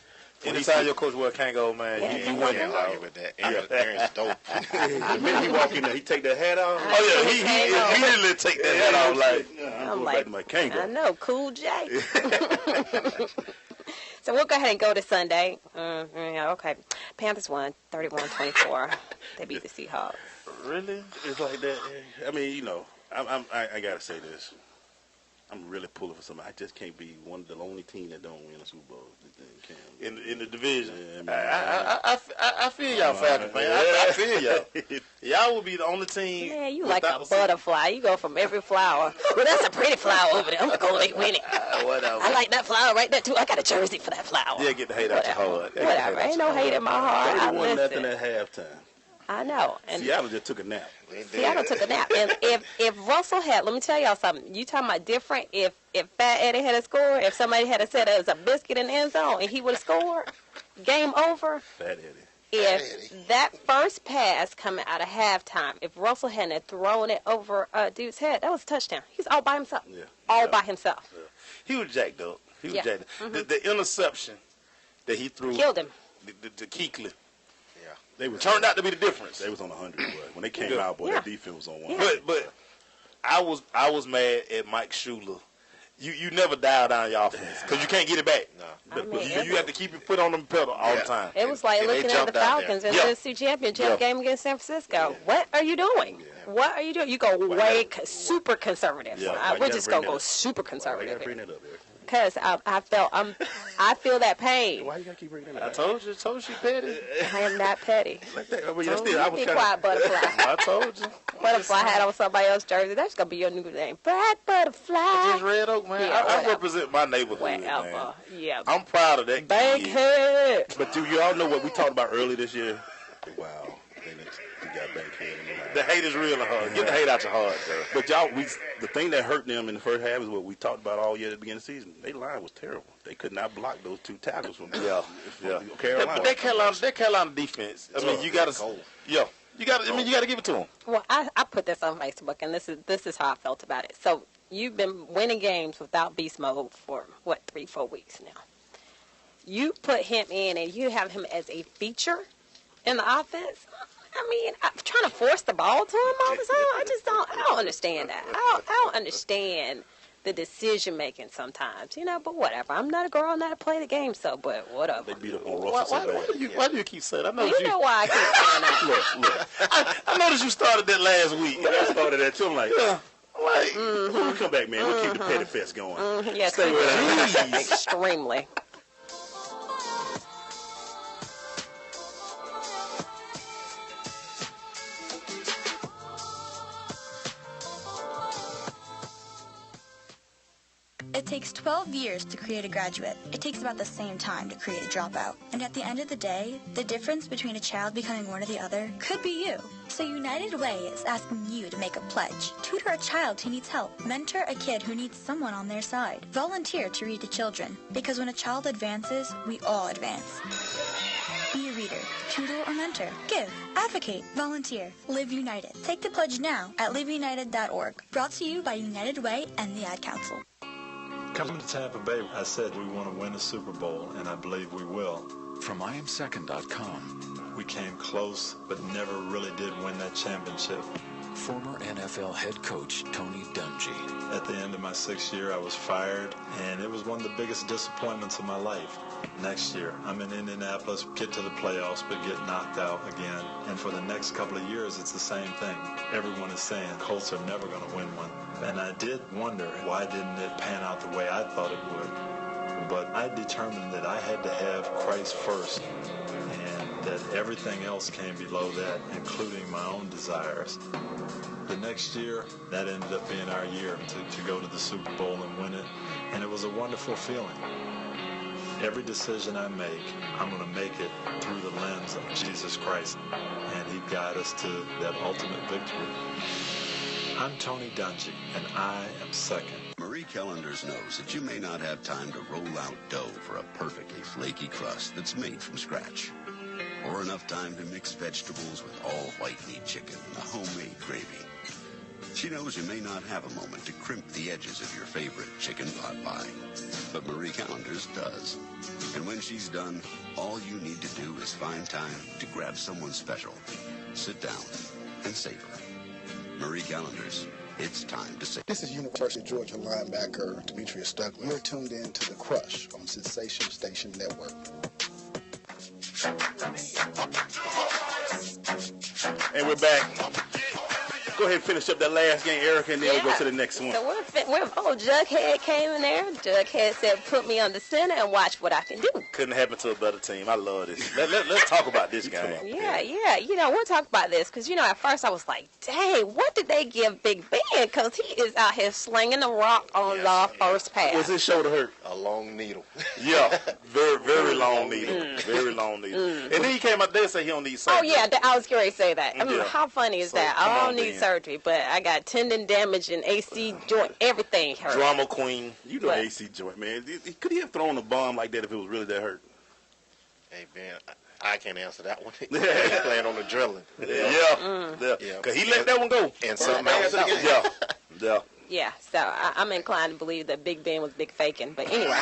Anytime your coach wear Kango, man, you win
Can't argue with that. Aaron's dope.
The minute he walk in there, he take that hat off.
Oh, yeah, he immediately take that hat off. Like,
I'm like,
my Kango.
I know, Cool J. So we'll go ahead and go to Sunday. Yeah, okay. Panthers won 31-24. They beat the Seahawks.
Really? It's like that? I mean, you know, I got to say this. I'm really pulling for something. I just can't be one of the only team that don't win a Super Bowl.
In the division.
Yeah,
I feel y'all, Falcons, man. I feel y'all. Y'all will be the only team.
Yeah, you like a butterfly. You go from every flower. Well, that's a pretty flower over there. I'm going to go make winning.
Whatever.
I like that flower right there, too. I got a jersey for that flower.
Yeah, get the hate out your heart.
Whatever. Ain't no hate in my heart.
31 nothing at halftime.
I know. And
Seattle just took a nap.
Seattle took a nap. And if Russell had, let me tell y'all something. You talking about different? If Fat Eddie had a score, if somebody had said it was a biscuit in the end zone and he would have scored, game over.
Fat Eddie.
If that first pass coming out of halftime, if Russell hadn't thrown it over dude's head, that was a touchdown. He's all by himself.
Yeah.
All by himself.
Yeah. He was jacked up.
Yeah.
Mm-hmm. The interception that he threw
killed him.
The Keekly.
They was
turned out to be the difference.
They was on 100. Boy. When they came out, boy, that defense was on 100.
Yeah. But I was mad at Mike Shula. You never dial down your offense because you can't get it back. No. You have to keep your foot on the pedal all the time.
It was like looking at the Falcons in the NFC Championship game against San Francisco. Yeah. What are you doing? Yeah. What are you doing? You go super conservative. Yeah, we're just going to go super conservative.
Bring it up,
because I feel that pain.
Why you gotta keep bringing that?
I told you she petty.
I am not petty.
Be
quiet, Butterfly.
I told you.
Butterfly had on somebody else's jersey. That's gonna be your new name, Black Butterfly.
Just Red Oak, man.
Yeah,
I represent my neighborhood,
whatever.
man.
Yeah.
I'm proud of that.
Bankhead.
But do you all know what we talked about earlier this year? Wow, we got Bankhead in the line.
The hate is real hard. Get the hate out your heart, bro.
But the thing that hurt them in the first half is what we talked about all year at the beginning of the season. Their line was terrible. They could not block those two tackles from Carolina.
That Carolina defense. I mean, you got to give it to them.
Well, I put this on Facebook, and this is how I felt about it. So you've been winning games without beast mode for 3-4 weeks now. You put him in, and you have him as a feature in the offense. I mean, I'm trying to force the ball to him all the time. I don't understand that. I don't understand the decision making sometimes, but whatever. I'm not a girl, I'm not to play the game, but whatever.
They beat up on Russell so bad.
Why do you keep saying that?
You know why I keep saying that.
Look. I noticed you started that last week.
I started that too. I'm like, when we come back, man, we'll keep the petty fest going.
Yes,
Stay with us.
Extremely.
It takes 12 years to create a graduate. It takes about the same time to create a dropout. And at the end of the day, the difference between a child becoming one or the other could be you. So United Way is asking you to make a pledge. Tutor a child who needs help. Mentor a kid who needs someone on their side. Volunteer to read to children. Because when a child advances, we all advance. Be a reader, tutor, or mentor. Give, advocate, volunteer. Live United. Take the pledge now at liveunited.org. Brought to you by United Way and the Ad Council.
Coming to Tampa Bay, I said we want to win a Super Bowl, and I believe we will.
From IamSecond.com.
We came close, but never really did win that championship.
Former NFL head coach Tony Dungy.
At the end of my 6th year, I was fired, and it was one of the biggest disappointments of my life. Next year, I'm in Indianapolis, get to the playoffs, but get knocked out again. And for the next couple of years, it's the same thing. Everyone is saying Colts are never going to win one. And I did wonder, why didn't it pan out the way I thought it would? But I determined that I had to have Christ first, and that everything else came below that, including my own desires. The next year, that ended up being our year to go to the Super Bowl and win it, and it was a wonderful feeling. Every decision I make, I'm going to make it through the lens of Jesus Christ, and He guide us to that ultimate victory. I'm Tony Dungy, and I am second.
Marie Callender's knows that you may not have time to roll out dough for a perfectly flaky crust that's made from scratch, or enough time to mix vegetables with all white meat chicken and a homemade gravy. She knows you may not have a moment to crimp the edges of your favorite chicken pot pie, but Marie Callender's does. And when she's done, all you need to do is find time to grab someone special, sit down, and savor. Marie Callender's, it's time to save.
This is University of Georgia linebacker Demetrius Douglas. You're tuned in to The Crush on Sensation Station Network.
And we're back. Go ahead and finish up that last game, Erica, and then we'll go to the next one.
So Jughead came in there. Jughead said, put me on the center and watch what I can do.
Couldn't happen to a better team. I love this. Let's talk about this game.
Yeah. We'll talk about this because, at first I was like, dang, what did they give Big Ben? Because he is out here slinging the rock on the first pass.
Was his shoulder hurt?
A long needle.
Yeah, very, very long needle. Very long needle. And then he came out there and said he don't need surgery.
Oh, yeah, I was going to say that. I mean,
Yeah.
how funny is that? I don't need surgery, but I got tendon damage and AC joint, everything hurt.
Drama queen.
You know AC joint, man. Could he have thrown a bomb like that if it was really that hurt?
Hey, Ben, I can't answer that one. He's playing on the drilling.
Yeah. Because he let that one go.
And something else.
Yeah.
Yeah, so I'm inclined to believe that Big Ben was big faking. But anyway.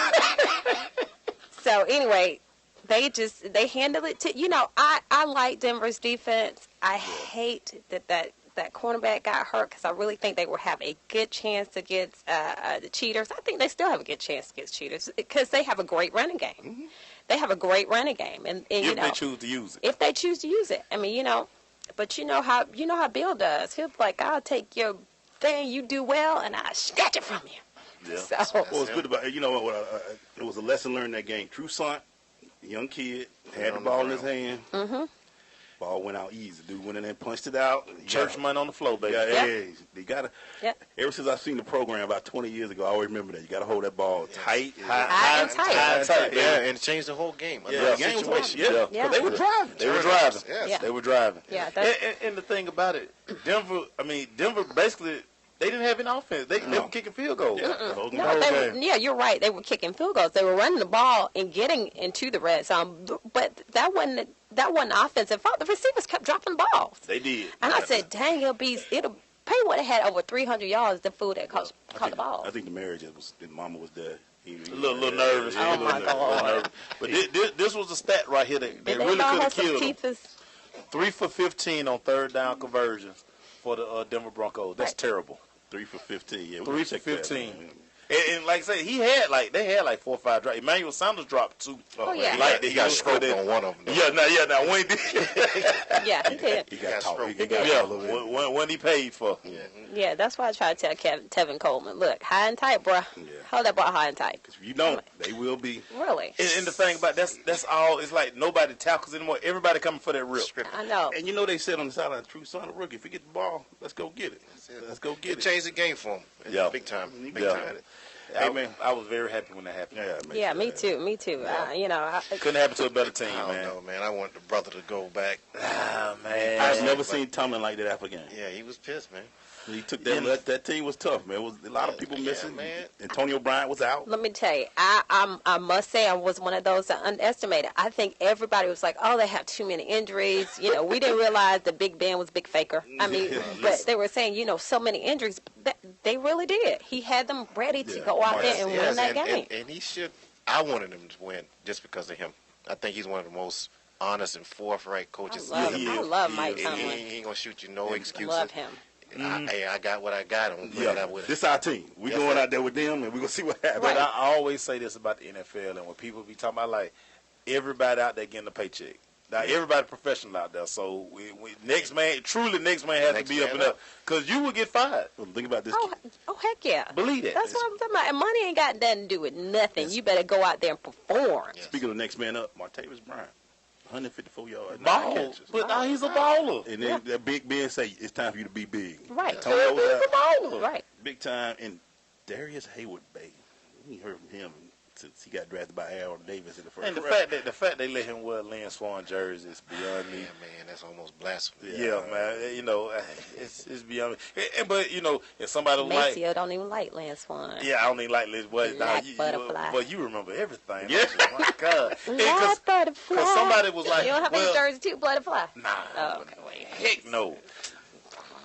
They handle it to, I like Denver's defense. I hate that cornerback got hurt because I really think they will have a good chance against the Cheaters. I think they still have a good chance against Cheaters because they have a great running game. Mm-hmm. They have a great running game, and
if they choose to use it.
If they choose to use it, I mean, but you know how Bill does. He'll be like, I'll take your thing you do well, and I'll snatch it from you.
Yeah.
So
What was good about it, it was a lesson learned in that game. True son, young kid, had the ball in his hand.
Mm-hmm.
Ball went out easy. Dude went in there and punched it out.
Church money on the floor, baby.
They gotta. Yep. Ever since I've seen the program about 20 years ago, I always remember that. You gotta hold that ball tight.
High and tight.
Yeah, and it changed the whole game.
Yeah, the game was they were driving.
They were driving.
Yes.
They were driving.
Yeah.
And the thing about it, Denver basically, they didn't have any offense. They were kicking field goals.
You're right. They were kicking field goals. They were running the ball and getting into the red zone. But that wasn't offensive fault. The receivers kept dropping balls.
They did.
And I said, dang, it'll pay would have had over 300 yards. The fool that caught the ball.
I think the marriage the mama was there.
A little nervous.
Oh my God!
But this was a stat right here that they really could have killed them. 3 for 15 on third down conversions for the Denver Broncos. That's terrible.
3 for 15. Yeah,
3 for 15. And like I said, they had 4 or 5 drops. Emmanuel Sanders dropped 2.
Oh yeah,
he got stroked on one of them.
Now Wayne did.
Yeah, he did.
He got stroked.
When he paid for.
Yeah, that's why I try to tell Tevin Coleman, look, high and tight, bro. Yeah. Hold that ball high and tight.
Because if you don't, they will be.
Really.
And the thing about that's all. It's like nobody tackles anymore. Everybody coming for that rip.
I know.
And they said on the sideline, true son of rookie. If you get the ball, let's go get it. Let's go get it.
Changed the game for him.
Yeah,
big time.
Hey man, I was very happy when that happened.
Yeah, me too.
Yeah. Couldn't happen to a better team,
I don't know, man. I want the brother to go back.
Man,
I've never seen Tomlin like that after a game.
Yeah, he was pissed, man.
He took that team was tough, man. It was a lot of people missing. Man. Antonio Bryant was out.
Let me tell you, I must say I was one of those that underestimated. I think everybody was like, oh, they have too many injuries. We didn't realize that Big Ben was Big Faker. I mean, but they were saying, so many injuries. They really did. He had them ready to go out there and win that game.
And he should. I wanted him to win just because of him. I think he's one of the most honest and forthright coaches.
I love Mike Tomlin.
He ain't gonna shoot you no excuses.
I love him.
I got what I got. I'm put it out with him.
This is our team. We're going out there with them, and we're going to see what happens.
But I always say this about the NFL, and when people be talking about, everybody out there getting a paycheck. Now, everybody professional out there. So, next man has to be up and up. Because you will get fired.
Well, think about this.
Oh, heck yeah.
Believe that.
That's what I'm talking about. And money ain't got nothing to do with nothing. You better go out there and perform.
Yes. Speaking of next man up, Martavis Bryant. 154 yards.
Ball. But now he's a baller.
And then that Big Ben say, it's time for you to be big.
Right.
He's a baller.
Right.
Big time. And Darius Hayward, baby. We heard from him since he got drafted by Aaron Davis in the first
round. And the fact they let him wear Lynn Swann jerseys is beyond me.
Yeah, man, that's almost blasphemy.
Yeah, man. It's beyond me. But if somebody was like,
Maceo don't even like Lance Swann.
Yeah, I don't even like Liz.
Butterfly.
But you remember everything.
Yeah.
Oh my God.
Black Butterfly.
Because somebody was like,
you don't have any jersey too, Butterfly?
Nah.
Oh, okay, wait.
Heck no.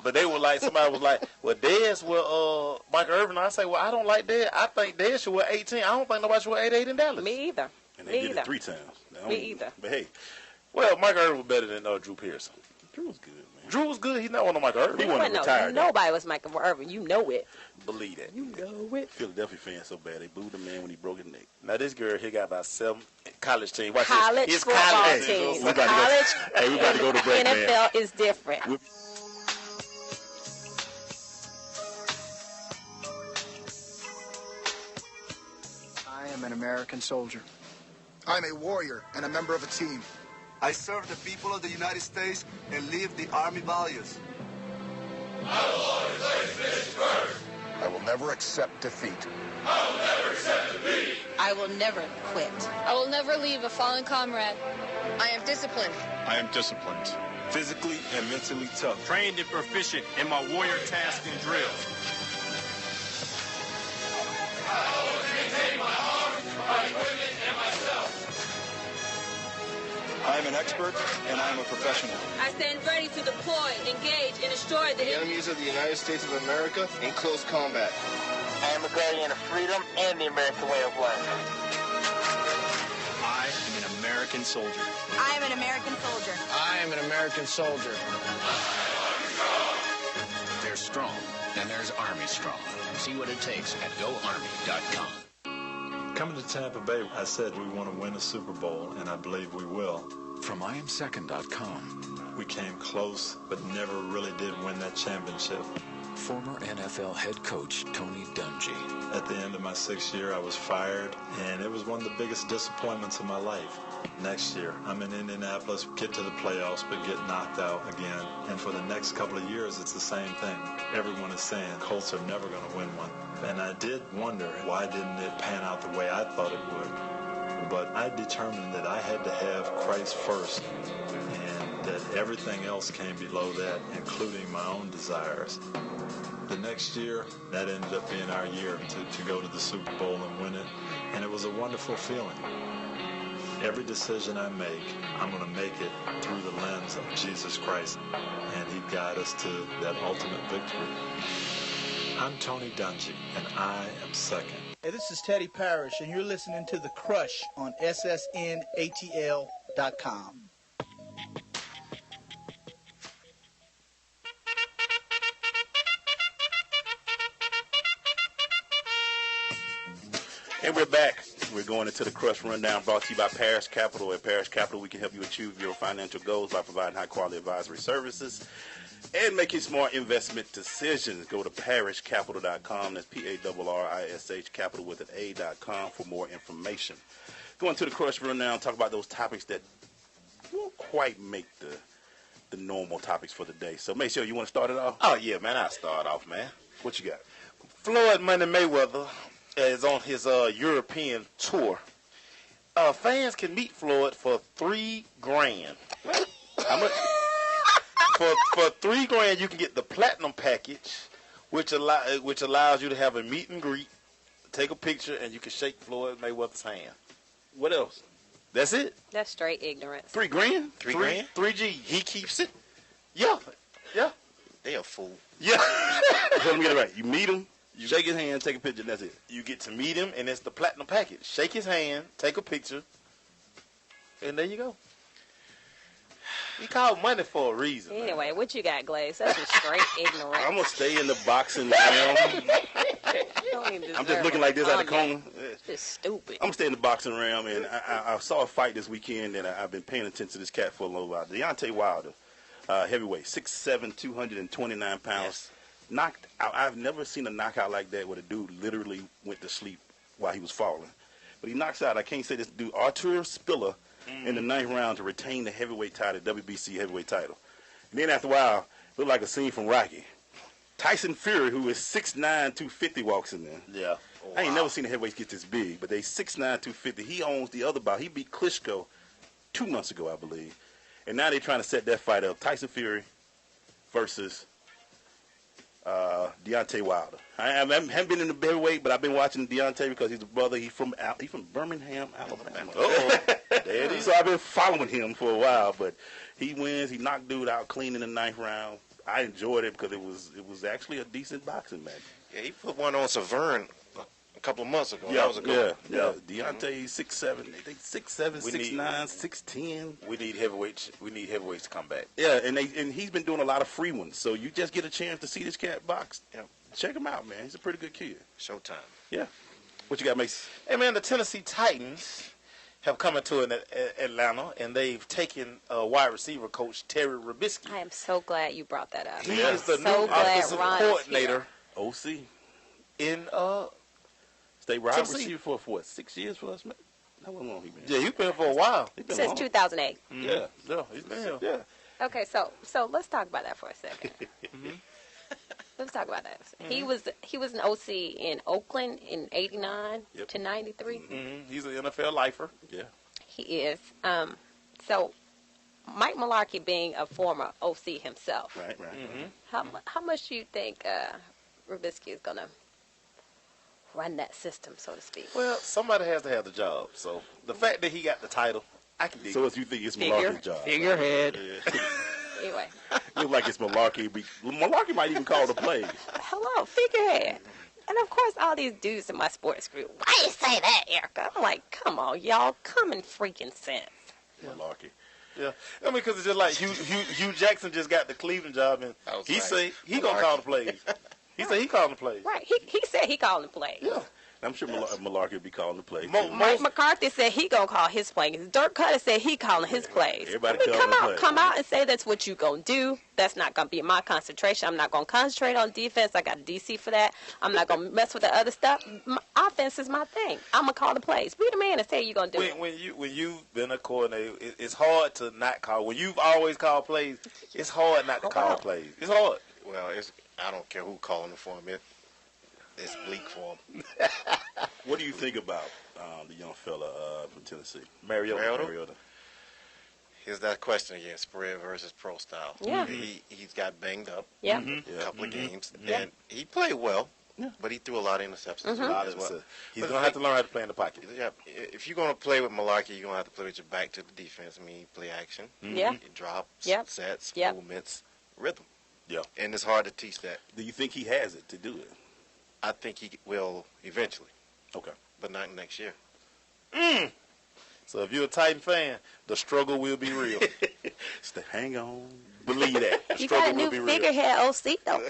But they were like, somebody was like, well, Dez will, Michael Irvin. I say, well, I don't like Dez. I think Dez should wear 18. I don't think nobody should wear 88 in Dallas.
Me either.
And they did it 3 times.
Me either.
But hey.
Well, Michael Irvin was better than Drew Pearson.
Drew was good, man.
Drew was good. He's not one of Michael Irvin.
He wasn't retired.
Nobody was Michael Irvin. You know it.
Believe that.
You know it.
Philadelphia fans so bad. They booed the man when he broke his neck.
Now, this girl here got about 7 college teams. Watch
college
this.
Football teams.
We about to go to break, man.
NFL is different.
I am an American soldier. I'm a warrior and a member of a team.
I serve the people of the United States and live the Army values.
I will always place finish first.
I will never accept defeat.
I will never accept defeat.
I will never quit.
I will never leave a fallen comrade. I am disciplined.
I am disciplined. Physically and mentally tough.
Trained and proficient in my warrior tasks and drills.
I always maintain my arms, my equipment, and myself.
I am an expert and I am a professional.
I stand ready to deploy, engage, and destroy the
enemies of the United States of America in close combat.
I am a guardian of freedom and the American way of life.
I am an American soldier.
I am an American soldier.
I am an American soldier.
There's strong, and there's Army strong. See what it takes at GoArmy.com.
Coming to Tampa Bay, I said we want to win a Super Bowl, and I believe we will.
From IamSecond.com.
We came close, but never really did win that championship.
former NFL head coach Tony Dungy.
At the end of my 6th year, I was fired, and it was one of the biggest disappointments of my life. Next year, I'm in Indianapolis, get to the playoffs, but get knocked out again. And for the next couple of years, it's the same thing. Everyone is saying Colts are never going to win one. And I did wonder, why didn't it pan out the way I thought it would? But I determined that I had to have Christ first, and that everything else came below that, including my own desires. The next year, that ended up being our year to go to the Super Bowl and win it, and it was a wonderful feeling. Every decision I make, I'm going to make it through the lens of Jesus Christ, and He'd guide us to that ultimate victory. I'm Tony Dungy, and I am second.
Hey, this is Teddy Parrish, and you're listening to The Crush on SSNATL.com.
And we're back. We're going into the Crush Rundown, brought to you by Parish Capital. At Parish Capital, we can help you achieve your financial goals by providing high-quality advisory services and making smart investment decisions. Go to parishcapital.com. That's P-A-R-R-I-S-H, capital with an A.com for more information. Going to the Crush Rundown, talk about those topics that won't quite make the normal topics for the day. So, make sure you want to start it off?
Oh, yeah, man. I'll start off, man.
What you got?
Floyd Money Mayweather is on his European tour. Fans can meet Floyd for $3,000. How much? For $3,000, you can get the platinum package, which allows you to have a meet and greet, take a picture, and you can shake Floyd Mayweather's hand. What else? That's it.
That's straight ignorance.
$3,000?
$3,000? $3G. He keeps it. Yeah.
They a fool.
Yeah.
So let me get it right. You meet him. You shake his hand, take a picture, and that's it.
You get to meet him, and it's the platinum package. Shake his hand, take a picture, and there you go. He called money for a reason.
Anyway, what you got, Glaze? That's just straight ignorance.
I'm going to stay in the boxing realm. I'm just looking like this out of the corner.
It's just stupid.
I'm going to stay in the boxing realm, and I saw a fight this weekend, and I've been paying attention to this cat for a little while. Deontay Wilder, heavyweight, 6'7", 229 pounds. Yes. Knocked out. I've never seen a knockout like that where the dude literally went to sleep while he was falling. But he knocks out, I can't say this dude, Artur Spiller, in the 9th round to retain the heavyweight title, WBC heavyweight title. And then after a while, it looked like a scene from Rocky. Tyson Fury, who is 6'9", 250, walks in there.
Yeah.
Oh, I ain't never seen a heavyweight get this big, but they 6'9", 250. He owns the other bout. He beat Klitschko 2 months ago, I believe. And now they're trying to set that fight up. Tyson Fury versus Deontay Wilder. I haven't been in the heavyweight, but I've been watching Deontay because he's a brother. He's from Birmingham, Alabama. There it is. So I've been following him for a while, but he wins. He knocked dude out clean in the 9th round. I enjoyed it because it was actually a decent boxing match.
Yeah, he put one on Severn a couple of months ago.
Yeah,
that was a good one.
Yeah. Deontay 6'7", they 6'7", 6'9", 6'10".
We need heavyweights. We need heavyweights to come back.
Yeah, and he's been doing a lot of free ones. So you just get a chance to see this cat box. Yeah. Check him out, man. He's a pretty good kid.
Showtime.
Yeah. What you got, Mace?
Hey, man, the Tennessee Titans have come into Atlanta, and they've taken wide receiver coach Terry Robisky.
I am so glad you brought that up.
He is the new offensive coordinator.
OC.
In
State wide receiver for what, 6 years for us, man? How long he been?
Yeah, he's been for a while.
Since 2008.
Yeah, he's been here. Yeah.
Okay, so let's talk about that for a second. Let's talk about that. He was an OC in Oakland in '89 to '93.
He's an NFL lifer.
Yeah,
he is. So Mike Mularkey being a former OC himself,
right.
How much do you think Robisky is gonna run that system, so to speak?
Well, somebody has to have the job. So the fact that he got the title, I can dig.
So you think it's Mularkey's job?
Figurehead.
Yeah.
Anyway.
Look like it's Mularkey. Mularkey might even call the plays.
Hello, figurehead. And of course, all these dudes in my sports group, why you say that, Erica? I'm like, come on, y'all, common freaking sense.
Mularkey.
Yeah, I mean, because it's just like Hugh Jackson just got the Cleveland job, and he say he gonna call the plays. He said he called the plays.
Right. He said he called the plays.
Yeah. I'm sure Malarkey will be calling the play.
Mike McCarthy said he gonna call his plays. Dirk Cutter said he calling his plays.
Everybody
come out and say that's what you gonna do. That's not gonna be my concentration. I'm not gonna concentrate on defense. I got DC for that. I'm not gonna mess with the other stuff. My offense is my thing. I'm gonna call the plays. Be the man and say you're gonna do it.
When you've been a coordinator, it's hard to not call. When you've always called plays, it's hard not to call plays. It's hard.
Well, I don't care who calling it for him. It's bleak for him.
What do you think about the young fella from Tennessee,
Mariota? Here's that question again: spread versus pro style.
Yeah.
He's got banged up.
Yeah.
A couple of games, and he played well. Yeah. But he threw a lot of interceptions.
He's going to have to learn how to play in the pocket.
Yeah. If you're going to play with Malarkey, you're going to have to play with your back to the defense. I mean, play action.
Yeah.
Drops, sets, movements, rhythm.
Yeah.
And it's hard to teach that.
Do you think he has it to do it?
I think he will eventually.
Okay.
But not next year.
So if you're a Titan fan, the struggle will be real.
Hang on. Believe that. The
You
struggle
got a new
will be real.
figurehead OC, though.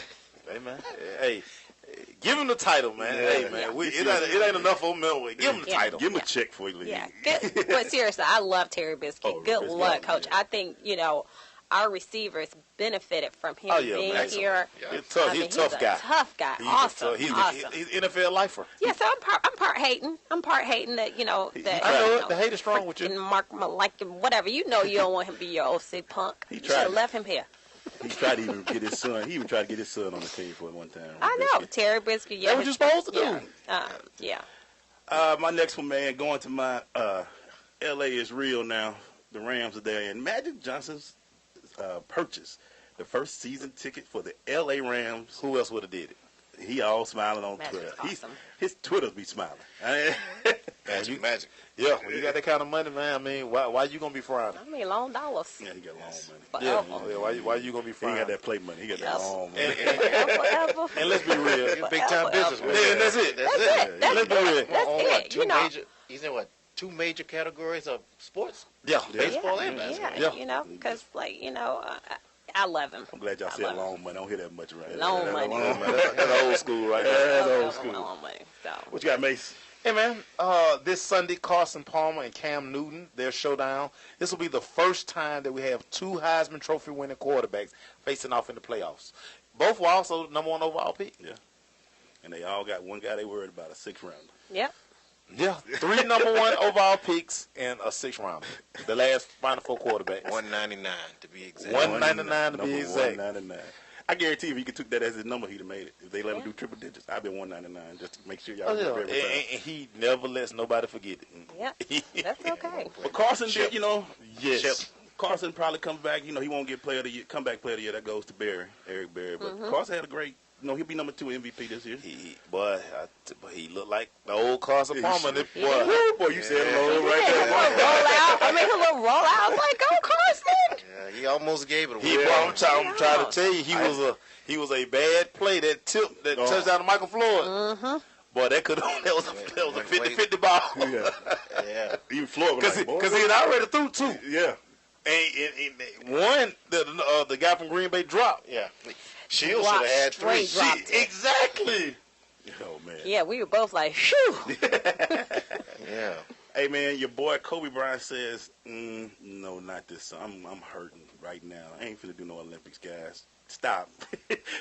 Hey, man. Hey, give him the title, man. Hey, man. It ain't enough for him. Give him the title.
Give him a check for you leave.
Yeah. Good. But seriously, I love Terry Biscuit. Good luck, Coach. I think, our receivers benefited from him being here.
He's tough. He's a tough guy.
Tough guy. Awesome.
He's NFL lifer.
Yeah, so I'm part hating. I'm part hating that
I know it. The hate is strong with you.
Mark whatever. You don't want him to be your OC punk. You should have left him here.
He tried to even get his son. He even tried to get his son on the team for it one time.
I know. Terry Biscuit. Yeah.
That's what you're supposed to do.
Yeah.
My next one, man, going to my L.A. is real now. The Rams are there, and Magic Johnson's purchased the first season ticket for the L.A. Rams.
Who else would have did it?
He all smiling on Twitter.
Awesome.
His Twitter's be smiling.
Magic.
Yeah, when you got that kind of money, man, I mean, why you going to be frowning?
I mean, long dollars.
Yeah, he got long money.
Forever.
Why you going to be frowning?
He got that play money. He got that long money.
Forever.
And let's be real.
He's a big-time businessman.
Yeah, and that's it. Let's be real.
That's it.
He's in what? 2 major categories of sports?
Yeah.
Baseball and basketball.
Yeah, because, I love him.
I'm glad y'all said long money. I don't hear that much around here.
Long money.
That's old school right there.
That's old school.
Long money. So.
What you got, Mace?
Hey, man, this Sunday, Carson Palmer and Cam Newton, their showdown. This will be the first time that we have 2 Heisman Trophy winning quarterbacks facing off in the playoffs. Both were also number 1 overall pick.
Yeah. And they all got one guy they worried about, a 6th rounder.
Yep.
Yeah, 3 number 1 overall picks and a 6th rounder. The last Final Four quarterbacks.
199 to be exact.
199 to be exact.
199. I guarantee if he could took that as his number, he'd have made it. If they let him do triple digits, I'd been 199 just to make sure y'all remember every time.
And he never lets nobody forget it.
Yep, that's okay.
But Carson did,
Yes.
Carson probably comes back. He won't get player of the year, comeback player of the year. That goes to Eric Berry. But Carson had a great. He'll be number 2 MVP this year.
But he looked like the old Carson Palmer.
Boy, you said it right there.
Roll out. I mean, a little roll out. I was like, go Carson.
Yeah, he almost gave it away.
I'm trying to tell you, he was a bad play that tipped that touchdown to Michael Floyd. Boy, that was a 50-50 ball.
Yeah.
Even Floyd was
because he had already threw 2.
Yeah.
And one, the guy from Green Bay dropped.
Yeah. Shields should have had 3.
Exactly.
Oh, man.
Yeah, we were both like, phew.
Yeah.
Hey, man, your boy Kobe Bryant says, no, not this. I'm hurting right now. I ain't finna do no Olympics, guys. Stop.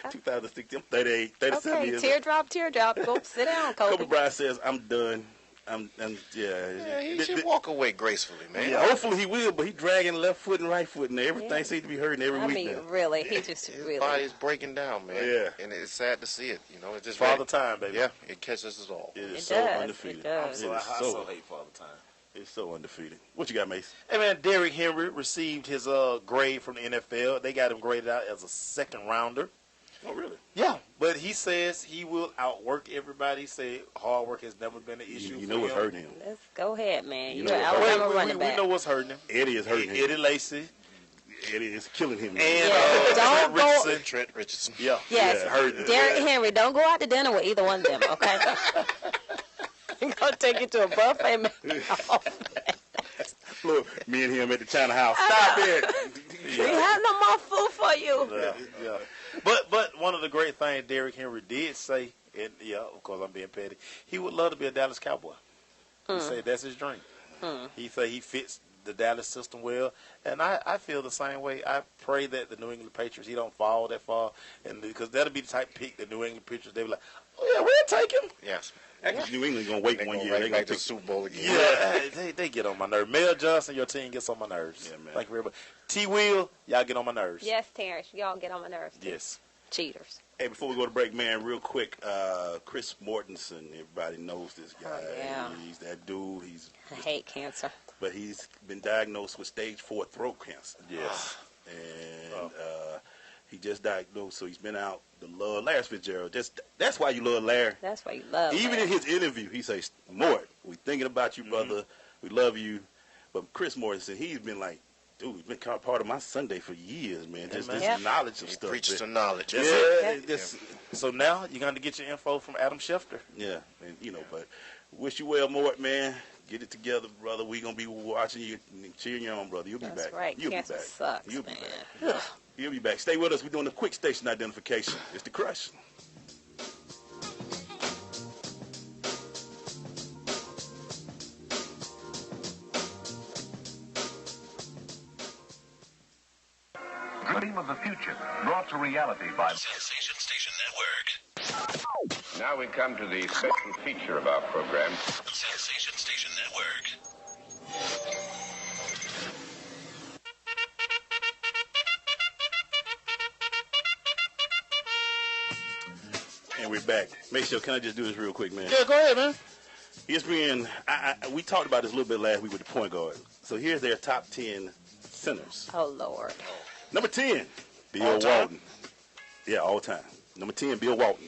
2016, I'm 38, 37 years old.
Teardrop. Go sit down, Kobe.
Kobe Bryant says, I'm done.
He should walk away gracefully, man.
Yeah, hopefully he will, but he dragging left foot and right foot, and everything seems to be hurting every week.
I mean, really, he just
His body's breaking down, man.
Yeah.
And it's sad to see it. It's just
Father Time, baby.
Yeah, it catches us all.
It is
It
so
does.
undefeated.
It does.
I so hate Father Time.
It's so undefeated. What you got, Mace?
Hey, man, Derrick Henry received his grade from the NFL. They got him graded out as a 2nd rounder.
Oh, really?
Yeah, but he says he will outwork everybody. He said hard work has never been an issue
You know what's hurting him.
Let's go ahead, man.
You
You're
know
an
what's
Alabama running back.
We know what's hurting him.
Eddie is hurting him.
Eddie Lacy.
Eddie is killing him.
And
Trent Richardson.
Yeah.
Yes,
hurting.
Derrick Henry, don't go out to dinner with either one of them, okay? I'm going to take you to a buffet, man.
Look, me and him at the China house. Stop it.
We have no more food for you.
Yeah. But one of the great things Derrick Henry did say And yeah, of course I'm being petty. He would love to be a Dallas Cowboy. He said that's his dream. He say he fits the Dallas system well, and I feel the same way. I pray that the New England Patriots, he don't fall that far, and because that'll be the type of pick the New England Patriots, they be like, oh yeah, we'll take him.
Yes.
New England gonna wait 1 year. They're gonna take
the Super Bowl again.
Yeah, they get on my nerves. Mel Johnson, your team gets on my nerves. Yeah, man. Thank you very much. T. Will, y'all get on my nerves.
Yes, Terrence, y'all get on my nerves. Too.
Yes.
Cheaters.
Hey, before we go to break, man, real quick, Chris Mortensen, everybody knows this guy.
Oh, yeah.
He's that dude.
I hate cancer.
But he's been diagnosed with stage 4 throat cancer.
Yes.
And he just diagnosed, so he's been out. Larry Fitzgerald, that's why you love Larry.
That's why you love
Even
Larry.
in his interview, he says, Mort, we thinking about you, brother. We love you. But Chris Mortensen, he's been like, dude, he's been part of my Sunday for years, man. Just this knowledge of stuff.
Preaches some knowledge.
So now you're going to get your info from Adam Schefter.
Yeah, and but wish you well, Mort, man. Get it together, brother. We're going to be watching you and cheering you on, brother. You'll be back.
That's right.
You'll
Cancer
be back.
sucks,
You'll
man.
be back. You'll be back. Stay with us. We're doing a quick station identification. It's the Crush.
Dream of the future, brought to reality by
Sensation Station Network.
Now we come to the special feature of our program.
Sensation Station Network.
And we're back. Maceo, can I just do this real quick, man?
Yeah, go ahead, man.
ESPN, we talked about this a little bit last week with the point guard. So here's their top 10 centers.
Oh, Lord.
Number 10, Bill Walton. Yeah, all time. Number 10, Bill Walton.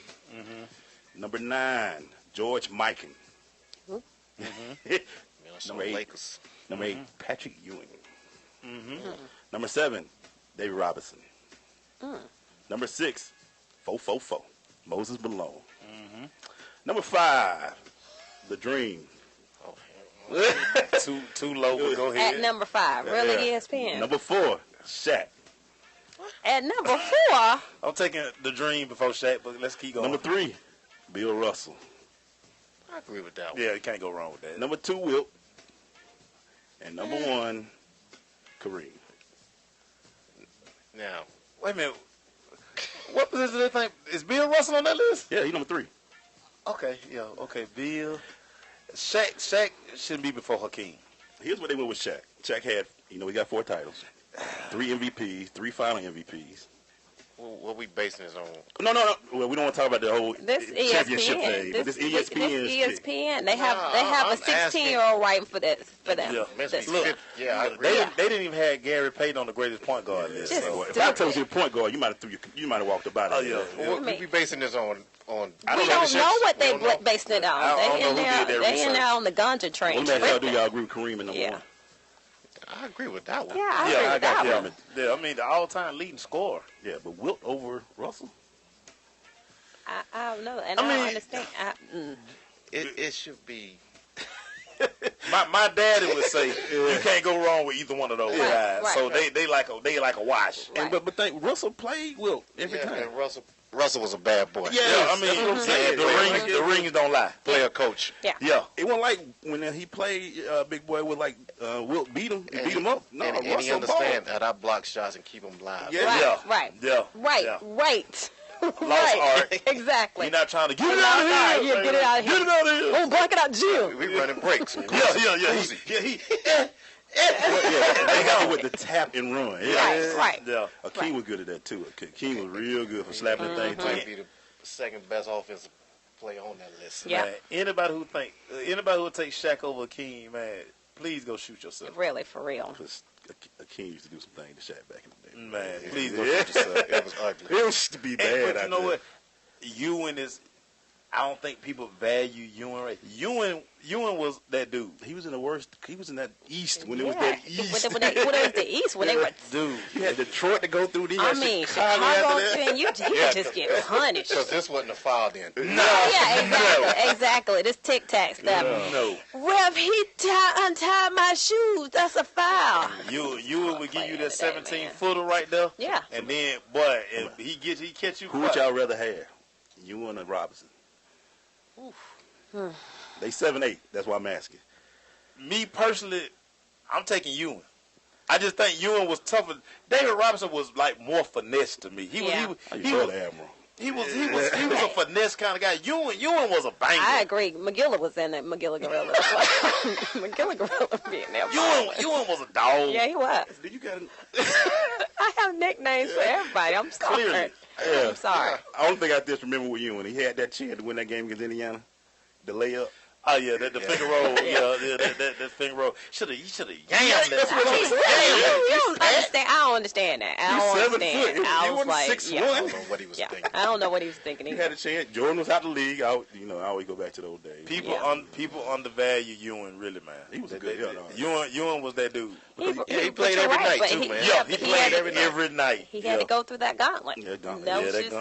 Number 9, George Mikan. Number 8, Number 8, Patrick Ewing. Number 7, David Robinson. Number 6, 444, Moses Malone. Number 5, The Dream.
Too low, but go ahead.
At number 5, really, ESPN.
Number 4, Shaq.
At number 4,
I'm taking The Dream before Shaq, but let's keep going.
Number 3, Bill Russell.
I agree with that one.
Yeah, you can't go wrong with that.
Number 2, Wilt. And number 1, Kareem.
Now,
wait a minute. What position do they think? Is Bill Russell on that list?
Yeah, he's number 3.
Okay, yeah, okay. Bill. Shaq shouldn't be before Hakeem.
Here's what they went with Shaq. Shaq had, he got 4 titles, 3 MVPs, 3 final MVPs.
What we basing this on?
No. Well, we don't want to talk about the whole championship thing.
This
ESPN.
ESPN. They have a 16-year-old writing for them.
Yeah, I agree.
They didn't even have Gary Payton on the greatest point guard list.
So if I told you the point guard, you might have walked about it.
Well, we basing this on.
We don't know what they based it on. They in there on the ganja train.
Well, let me ask y'all, do y'all agree with Kareem in number 1?
I agree with that one.
Yeah, I agree with that one.
Yeah, I mean, the all-time leading scorer.
Yeah, but Wilt over Russell?
I don't know, and I don't understand.
It should be.
My daddy would say you can't go wrong with either one of those guys. So they like a wash.
Right. But think Russell played Wilt every time.
And Russell was a bad boy.
Yeah, I mean, the rings don't lie.
Player coach.
Yeah.
It wasn't like when he played Big Boy with Wilt beat him up. No,
and he understand that I block shots and keep them live.
Right.
Lost art.
Exactly.
You're not trying to get it out of here.
Yeah, get it out of here.
Get it out of here.
Oh, block it out, Jim.
We running breaks.
Yeah.
They got him with the tap and run.
Right.
Yeah.
Akeem was good at that too. Akeem was real good for slapping the thing.
Might be the second best offensive player on that list.
Yeah.
Man, anybody who would take Shaq over Akeem, man, please go shoot yourself.
Really, for real.
Because Akeem used to do some things to Shaq back in the day.
Man, please go shoot yourself.
It was ugly.
It used to be bad.
But you know what? Ewing is. I don't think people value Ewing. Right? Ewing was that dude.
He was in the worst. He was in that East when it
Yeah.
was that East.
When it was the East, when they were.
Dude,
you had Detroit to go through.
I mean, Chicago, and you just get punished.
Because this wasn't a foul then.
No. Yeah, exactly. This tic-tac stuff.
No.
Ref, he untied my shoes. That's a foul.
Ewing would give you that 17-footer right there.
Yeah.
And then, boy, if he catch you.
Who would y'all rather have? Ewing or Robinson? They 7'8". That's why I'm asking.
Me personally, I'm taking Ewing. I just think Ewing was tougher. David Robinson was like more finesse to me. He was
Admiral.
He was a finesse kind of guy. Ewing was a banger.
I agree. McGilla was in it. McGilla Gorilla. McGilla Gorilla being there.
Ewing was a dog.
Yeah, he was.
Did you got?
I have nicknames for everybody. I'm sorry.
Clearly. Yeah.
I'm sorry.
I only thing I just remember with Ewing, he had that chance to win that game against Indiana, the layup.
Oh yeah, the finger roll. That finger roll. You should have yammed that.
You don't understand. I don't understand that. I don't understand. I was like,
I don't know what he was thinking.
I don't know what he was thinking.
He had a chance. Jordan was out the league. I always go back to those days.
People undervalue Ewing, really, man.
He was a good.
Ewing was that dude.
He
played every night too, man. Yeah, he played every night.
He had to go through that gauntlet.
Yeah, gauntlet.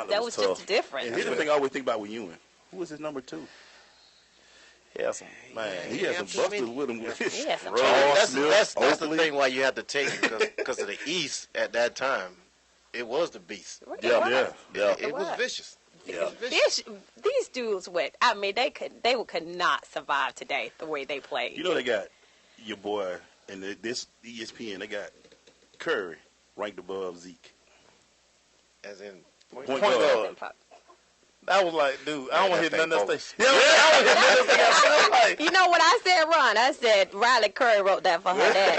That was just different.
And here's the thing I always think about with Ewing. Who was his number 2?
He had some
busters with him.
That's the thing why you have to take it because of the East at that time. It was the beast. It was vicious.
Yeah. These dudes they could not survive today the way they played.
You know they got your boy and this ESPN. They got Curry ranked above Zeke.
As in
point guard.
I was like, dude, I don't want to hear nothing else.
You know what I said, Ron? I said Riley Curry wrote that for her dad.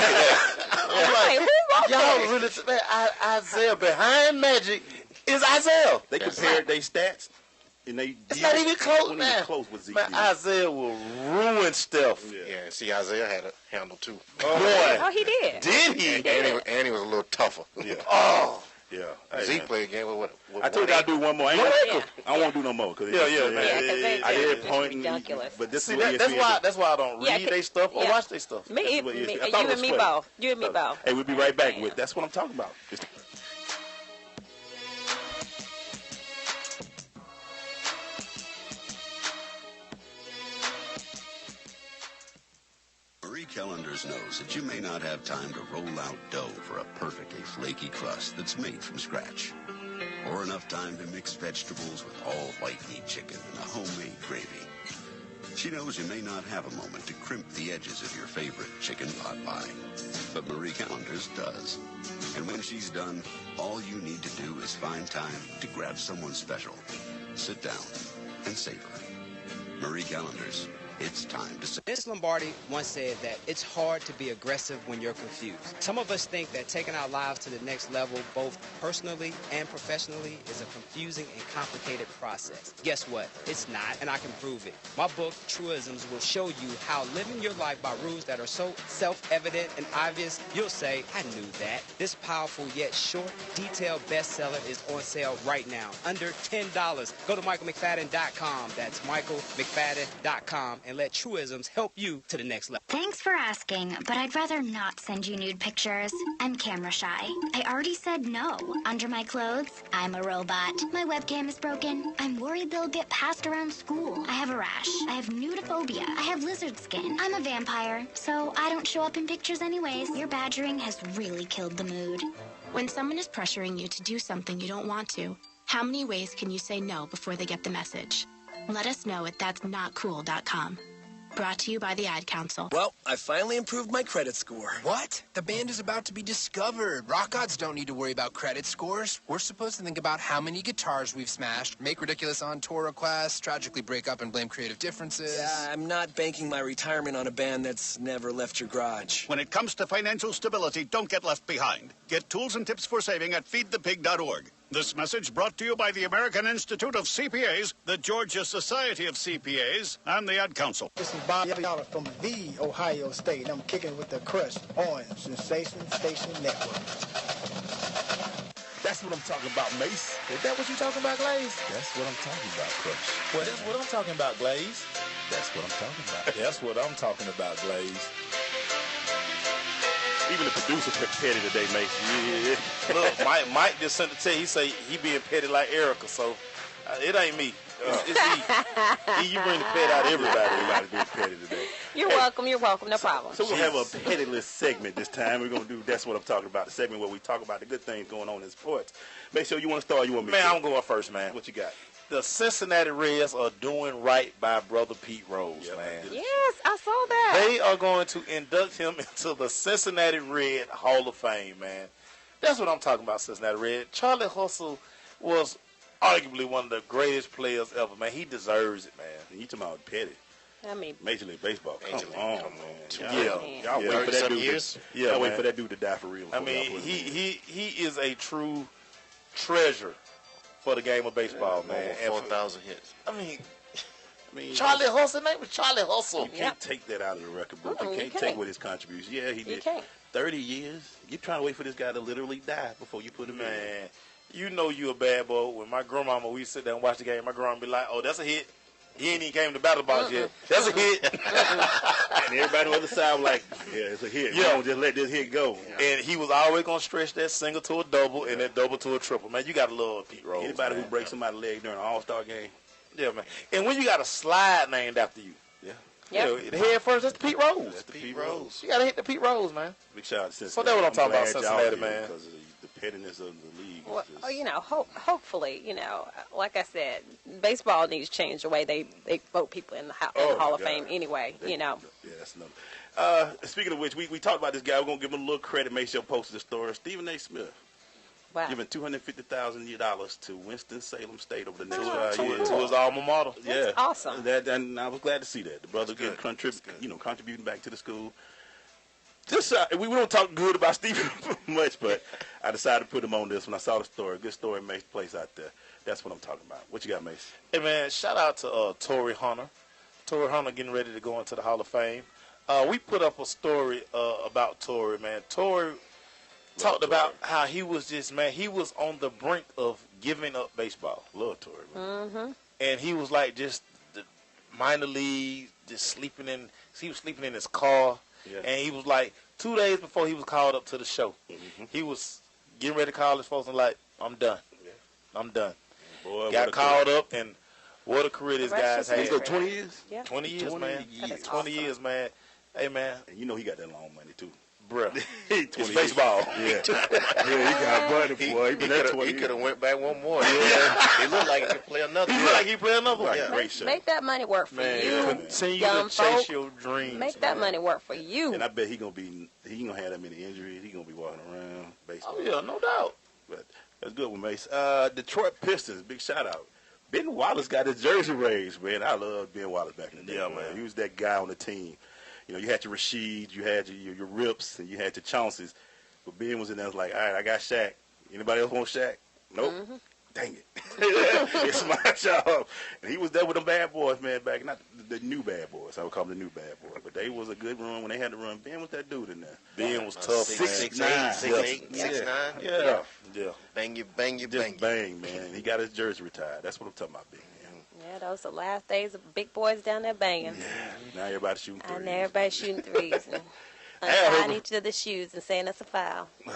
I'm like, who wrote y'all really? Isaiah behind Magic is Isaiah.
They compared their stats, and
it's not even close, man.
Close with Zeke.
Man, Isaiah will ruin stuff.
Yeah, see, Isaiah had a handle too.
Oh, he did.
Did he?
And he was a little tougher.
Yeah.
Oh.
Yeah.
Zeke played a game with
I told you I'd do one more. I won't do no more.
Man.
I
did point.
Ridiculous.
But this is
that's why I don't read their stuff or watch their stuff.
You and me both.
Hey, we'll be right back with That's What I'm Talking About.
Marie Callender's knows that you may not have time to roll out dough for a perfectly flaky crust that's made from scratch, or enough time to mix vegetables with all white meat chicken and a homemade gravy. She knows you may not have a moment to crimp the edges of your favorite chicken pot pie, but Marie Callender's does. And when she's done, all you need to do is find time to grab someone special, sit down, and savor. Marie Callender's. It's time to say.
Vince Lombardi once said that it's hard to be aggressive when you're confused. Some of us think that taking our lives to the next level, both personally and professionally, is a confusing and complicated process. Guess what? It's not, and I can prove it. My book, Truisms, will show you how living your life by rules that are so self-evident and obvious, you'll say, I knew that. This powerful yet short, detailed bestseller is on sale right now, under $10. Go to MichaelMcFadden.com. That's MichaelMcFadden.com. And let Truisms help you to the next level.
Thanks for asking, but I'd rather not send you nude pictures. I'm camera shy. I already said no. Under my clothes, I'm a robot. My webcam is broken. I'm worried they'll get passed around school. I have a rash. I have nudophobia. I have lizard skin. I'm a vampire, so I don't show up in pictures anyways. Your badgering has really killed the mood.
When someone is pressuring you to do something you don't want to, how many ways can you say no before they get the message? Let us know at that'snotcool.com. Brought to you by the Ad Council.
Well, I finally improved my credit score. What? The band is about to be discovered. Rock gods don't need to worry about credit scores. We're supposed to think about how many guitars we've smashed, make ridiculous on-tour requests, tragically break up and blame creative differences.
Yeah, I'm not banking my retirement on a band that's never left your garage.
When it comes to financial stability, don't get left behind. Get tools and tips for saving at feedthepig.org. This message brought to you by the American Institute of CPAs, the Georgia Society of CPAs, and the Ad Council.
This is Bob Yala from the Ohio State, and I'm kicking with the Crush on Sensation Station Network.
That's what I'm talking about, Mace.
Is that what you talking about, Glaze?
That's what I'm talking about, Crush.
Well, that's what I'm talking about, Glaze.
That's what I'm talking about.
That's what I'm talking about, Glaze.
Even the producer petty today, Mace. Yeah.
Look, Mike just sent a text. He say he being petty like Erica, so it ain't me. It's he. You bring the pet out of everybody.
Everybody's being petty today.
You're welcome. You're welcome. No problem.
So we'll have a pettyless segment this time. We're going to do That's What I'm Talking About, the segment where we talk about the good things going on in sports. Make sure you want to start. You want me to?
Man, I'm going first, man.
What you got?
the Cincinnati Reds are doing right by brother Pete Rose, man.
Yes, I saw that.
They are going to induct him into the Cincinnati Red Hall of Fame, man. That's what I'm talking about, Cincinnati Red. Charlie Hustle was arguably one of the greatest players ever, man. He deserves it, man.
And you talking about Petty.
I mean,
Major League Baseball. Come on, man.
Y'all
wait for that dude.
Years?
Y'all wait for that dude to die for real.
I mean, he is a true treasure for the game of baseball, man.
And 4,000 hits.
I mean, Charlie Hustle, name was Charlie Hustle.
You can't take that out of the record book. You can't take with his contribution. Yeah, he did. 30 years. You're trying to wait for this guy to literally die before you put him in.
Man, you know you a bad boy. When my grandmama, we sit there and watch the game, my grandma be like, oh, that's a hit. He ain't even came to battle box yet. That's a hit.
And everybody on the other side was like, yeah, it's a hit. Yeah. Don't just let this hit go.
And he was always going to stretch that single to a double and that double to a triple. Man, you got to love Pete Rose.
Anybody who breaks somebody's leg during an all-star game.
Yeah, man. And when you got a slide named after you.
Yeah.
You know, the head first, that's Pete Rose.
That's the Pete Rose.
You got to hit the Pete Rose, man.
Big shout out to Cincinnati.
So that's what I'm talking about, Cincinnati,
man.
man.
Because of the pettiness of the league.
Well, you know, hopefully, you know, like I said, baseball needs to change the way they vote people in the Hall of Fame anyway, you know.
Yeah, that's another. Speaking of which, we talked about this guy. We're going to give him a little credit. Make sure post the story. Stephen A. Smith.
Wow.
Giving $250,000 to Winston-Salem State over the next 5 years.
To his alma mater.
That's awesome.
And I was glad to see that. The brother contributing back to the school. Just we don't talk good about Stephen much, but I decided to put him on this when I saw the story. Good story makes place out there. That's what I'm talking about. What you got, Mace?
Hey, man, shout out to Torrey Hunter. Torrey Hunter getting ready to go into the Hall of Fame. We put up a story about Torrey, man. Torrey talked about how he was just, man, he was on the brink of giving up baseball.
Love Torrey, man.
Mm-hmm.
And he was like just the minor league, just sleeping in, he was sleeping in his car. Yeah. And he was like, 2 days before he was called up to the show, he was getting ready to call his folks and like, I'm done. Yeah. I'm done.
Boy,
got called up, and what a career this guy's had.
He's got 20 years?
Yeah.
20 years, man. 20 years, man. Hey, man.
And you know he got that long money, too.
Bruh. It's baseball.
Yeah. Yeah, he got money, boy.
He could have went back one more. He looked like he could play another one.
He looked like he could play another one.
Yeah. Great show.
Make that money work for you,
continue
young
to chase
folk.
your dreams.
Make that money work for you.
And I bet he gonna have that many injuries. He gonna be walking around baseball.
Oh yeah, no doubt.
But that's good with Mace. Detroit Pistons, big shout out. Ben Wallace got his jersey raised, man. I loved Ben Wallace back in the day.
Yeah, man.
He was that guy on the team. You know, you had your Rasheed, you had your Rips, and you had your Chaunceys. But Ben was in there, was like, all right, I got Shaq. Anybody else want Shaq? Nope.
Mm-hmm.
Dang it. It's my job. And he was there with them bad boys, man, back, not the new bad boys. I would call them the new bad boys. But they was a good run when they had to run. Ben was that dude in there.
Ben was tough,
6'9", 6'9".
Yeah.
Bang you, bang you, bang you.
Bang, man. He got his jersey retired. That's what I'm talking about, Ben.
Yeah, those are the last days of big boys down there banging.
Yeah, now everybody's shooting threes.
And everybody's shooting threes. And untying each other's shoes and saying that's a foul. Yeah.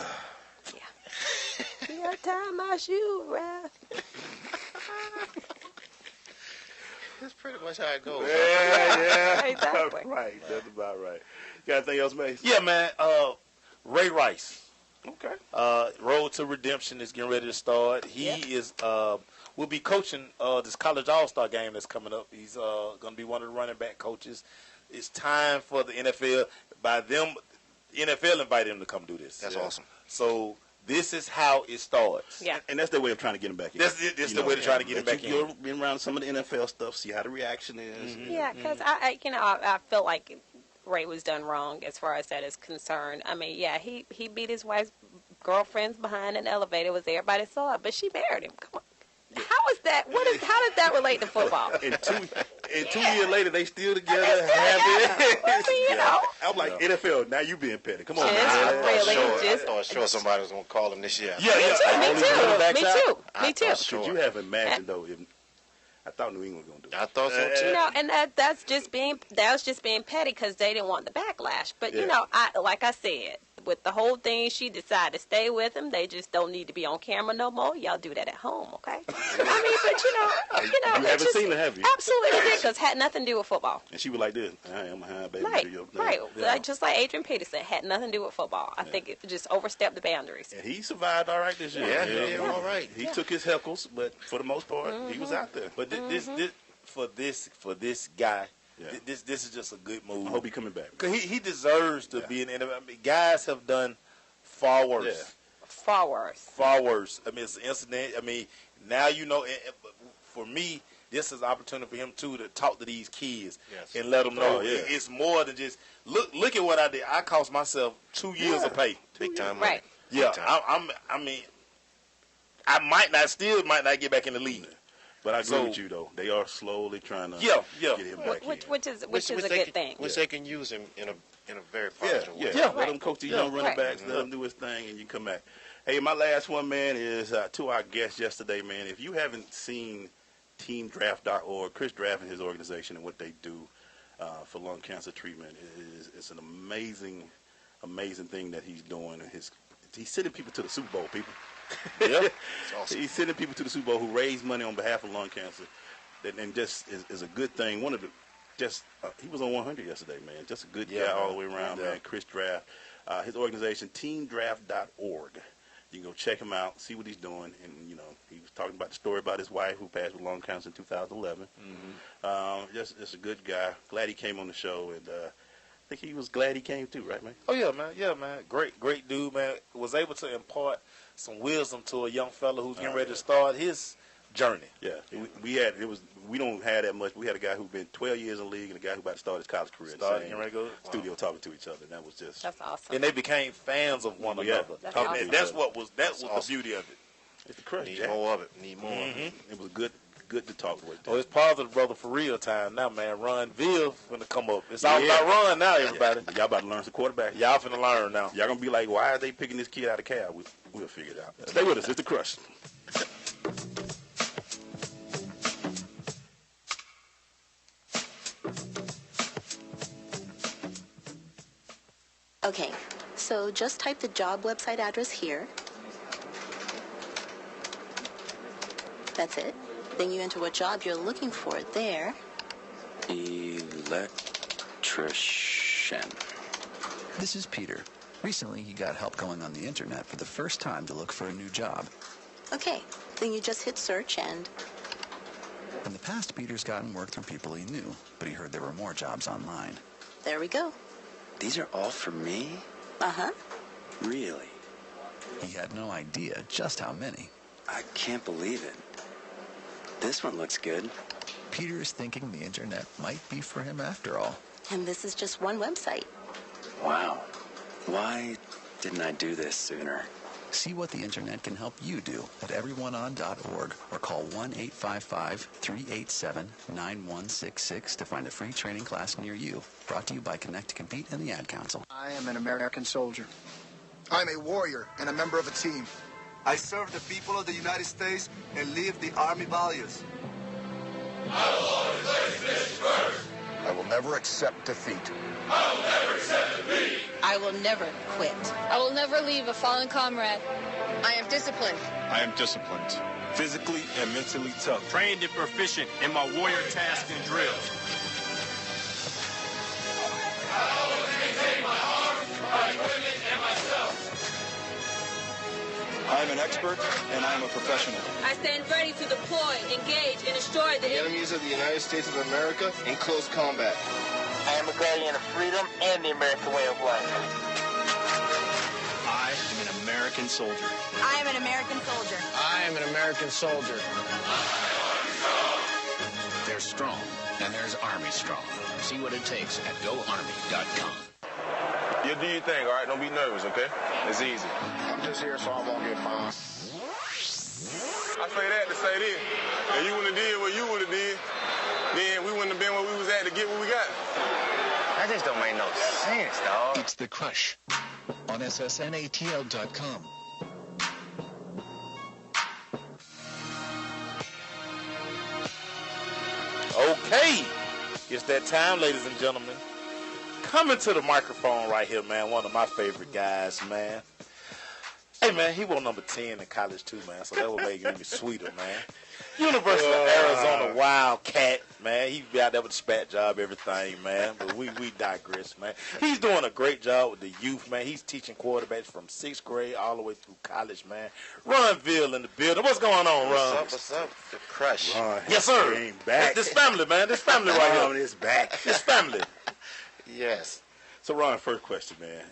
You gotta tie my shoe, Ralph.
That's pretty much how it goes.
Yeah.
Exactly.
Right, that's about right. You got anything else, Mace?
Yeah, man. Ray Rice.
Okay.
Road to Redemption is getting ready to start. He is will be coaching this college all-star game that's coming up. He's going to be one of the running back coaches. It's time for the NFL. NFL invited him to come do this.
That's awesome.
So this is how it starts.
Yeah.
And that's their way of trying to get him back in.
This the way to try to get him back in.
You've been around some of the NFL stuff, see how the reaction is.
Mm-hmm. Yeah, because I feel like Ray was done wrong as far as that is concerned. I mean, yeah, he beat his wife's girlfriends behind an elevator. Was everybody saw it, but she married him. Come on. How is that? How does that relate to football?
And 2 years later, they still together.
I mean, you know.
I'm like, NFL, now you being petty. Come on,
man.
I thought sure somebody was going to call him this year.
Yeah.
Me too.
Could you have imagined, though, if I thought New England was going to do it.
I thought so, too.
You know, and that was just being petty because they didn't want the backlash. But, you know, like I said, with the whole thing, she decided to stay with him. They just don't need to be on camera no more. Y'all do that at home, okay? I mean, but
you haven't seen her, have you?
Absolutely ridiculous. Had nothing to do with football.
And she was like this. I am a baby.
Right. Like, just like Adrian Peterson, had nothing to do with football. I think it just overstepped the boundaries.
And he survived all right this year.
Yeah, he did all right.
He took his heckles, but for the most part, he was out there.
But this for this guy, this is just a good move.
I hope he's coming back.
Cause he deserves to be in the NFL. I mean, guys have done far worse.
Yeah.
Far worse.
Far worse. I mean, it's an incident. I mean, now you know. For me, this is an opportunity for him too to talk to these kids and let them know it's more than just look at what I did. I cost myself 2 years of pay.
Big time.
Right.
Yeah. I mean, I might not get back in the league.
But I agree with you though. They are slowly trying to get him back
which is a good thing.
Which they can use him in a very positive way.
Yeah. Let him coach the young running backs. Let him do his thing, and you come back. Hey, my last one, man, is to our guest yesterday, man. If you haven't seen TeamDraft.org, Chris Draft and his organization and what they do for lung cancer treatment, it's an amazing thing that he's doing. He's sending people to the Super Bowl, people.
Yeah,
awesome. He's sending people to the Super Bowl who raise money on behalf of lung cancer, and just is a good thing. He was on 100 yesterday, man. Just a good guy all the way around, man. Chris Draft, his organization, TeamDraft.org. You can go check him out, see what he's doing, and he was talking about the story about his wife who passed with lung cancer in 2011. Just a good guy. Glad he came on the show, and I think he was glad he came too, right, man?
Oh yeah, man. Great dude, man. Was able to impart some wisdom to a young fella who's getting ready to start his journey.
Yeah, we don't have that much. We had a guy who's been 12 years in the league and a guy who about to start his college career. Studio talking to each other, and that was just
that's awesome.
And they became fans of one another.
That's awesome.
And that's what was the beauty of it.
It's the crush.
Need more of it. Need more.
It was good to talk with.
Oh, it's positive, brother, for real time now, man. Ron Veal finna come up. It's all about Ron now, everybody.
Y'all about to learn some quarterback.
Y'all finna learn now.
Y'all gonna be like, why are they picking this kid out of cab? We'll figure it out. Stay with us. It's the Crush.
Okay, so just type the job website address here. That's it. Then you enter what job you're looking for there.
Electrician. This is Peter. Recently, he got help going on the internet for the first time to look for a new job.
Okay, then you just hit search and...
In the past, Peter's gotten work from people he knew, but he heard there were more jobs online.
There we go.
These are all for me?
Uh-huh.
Really? He had no idea just how many. I can't believe it. This one looks good. Peter is thinking the internet might be for him after all.
And this is just one website.
Wow. Why didn't I do this sooner? See what the internet can help you do at everyoneon.org or call 1-855-387-9166 to find a free training class near you. Brought to you by Connect to Compete and the Ad Council.
I am an American soldier. I'm a warrior and a member of a team.
I serve the people of the United States and live the Army values.
I will always place this first.
I will never accept defeat.
I will never accept defeat.
I will never quit.
I will never leave a fallen comrade. I am disciplined.
I am disciplined.
Physically and mentally tough.
Trained and proficient in my warrior tasks and drills. I always maintain my arms, my equipment, and myself.
I am an expert and I am a professional.
I stand ready to deploy, engage, and destroy the
enemies of the United States of America in close combat.
I am a guardian of freedom and the American way of life.
I am an American soldier.
I am an American soldier.
I am an American soldier.
There's strong, and there's Army strong. See what it takes at GoArmy.com.
You do your thing, all right? Don't be nervous, okay? It's easy.
I'm just here so I won't get fined.
I say that to say this. If you wouldn't have did what you would have did, then we wouldn't have been where we was at to get what we got.
That just don't make no sense, dog.
It's The Crush on SSNATL.com.
Okay. It's that time, ladies and gentlemen. Coming to the microphone right here, man, one of my favorite guys, man. Hey, man, he won number 10 in college, too, man, so that would make it even sweeter, man. University of Arizona Wildcat, man. He be out there with the spat job, everything, man, but we digress, man. He's doing a great job with the youth, man. He's teaching quarterbacks from 6th grade all the way through college, man. Ron Veal in the building. What's going on, Ron?
What's up? The Crush.
Ron,
Yes, sir.
ain't back.
This family, man. This family right here.
Ron is back.
This family.
Yes.
So, Ron, first question, man.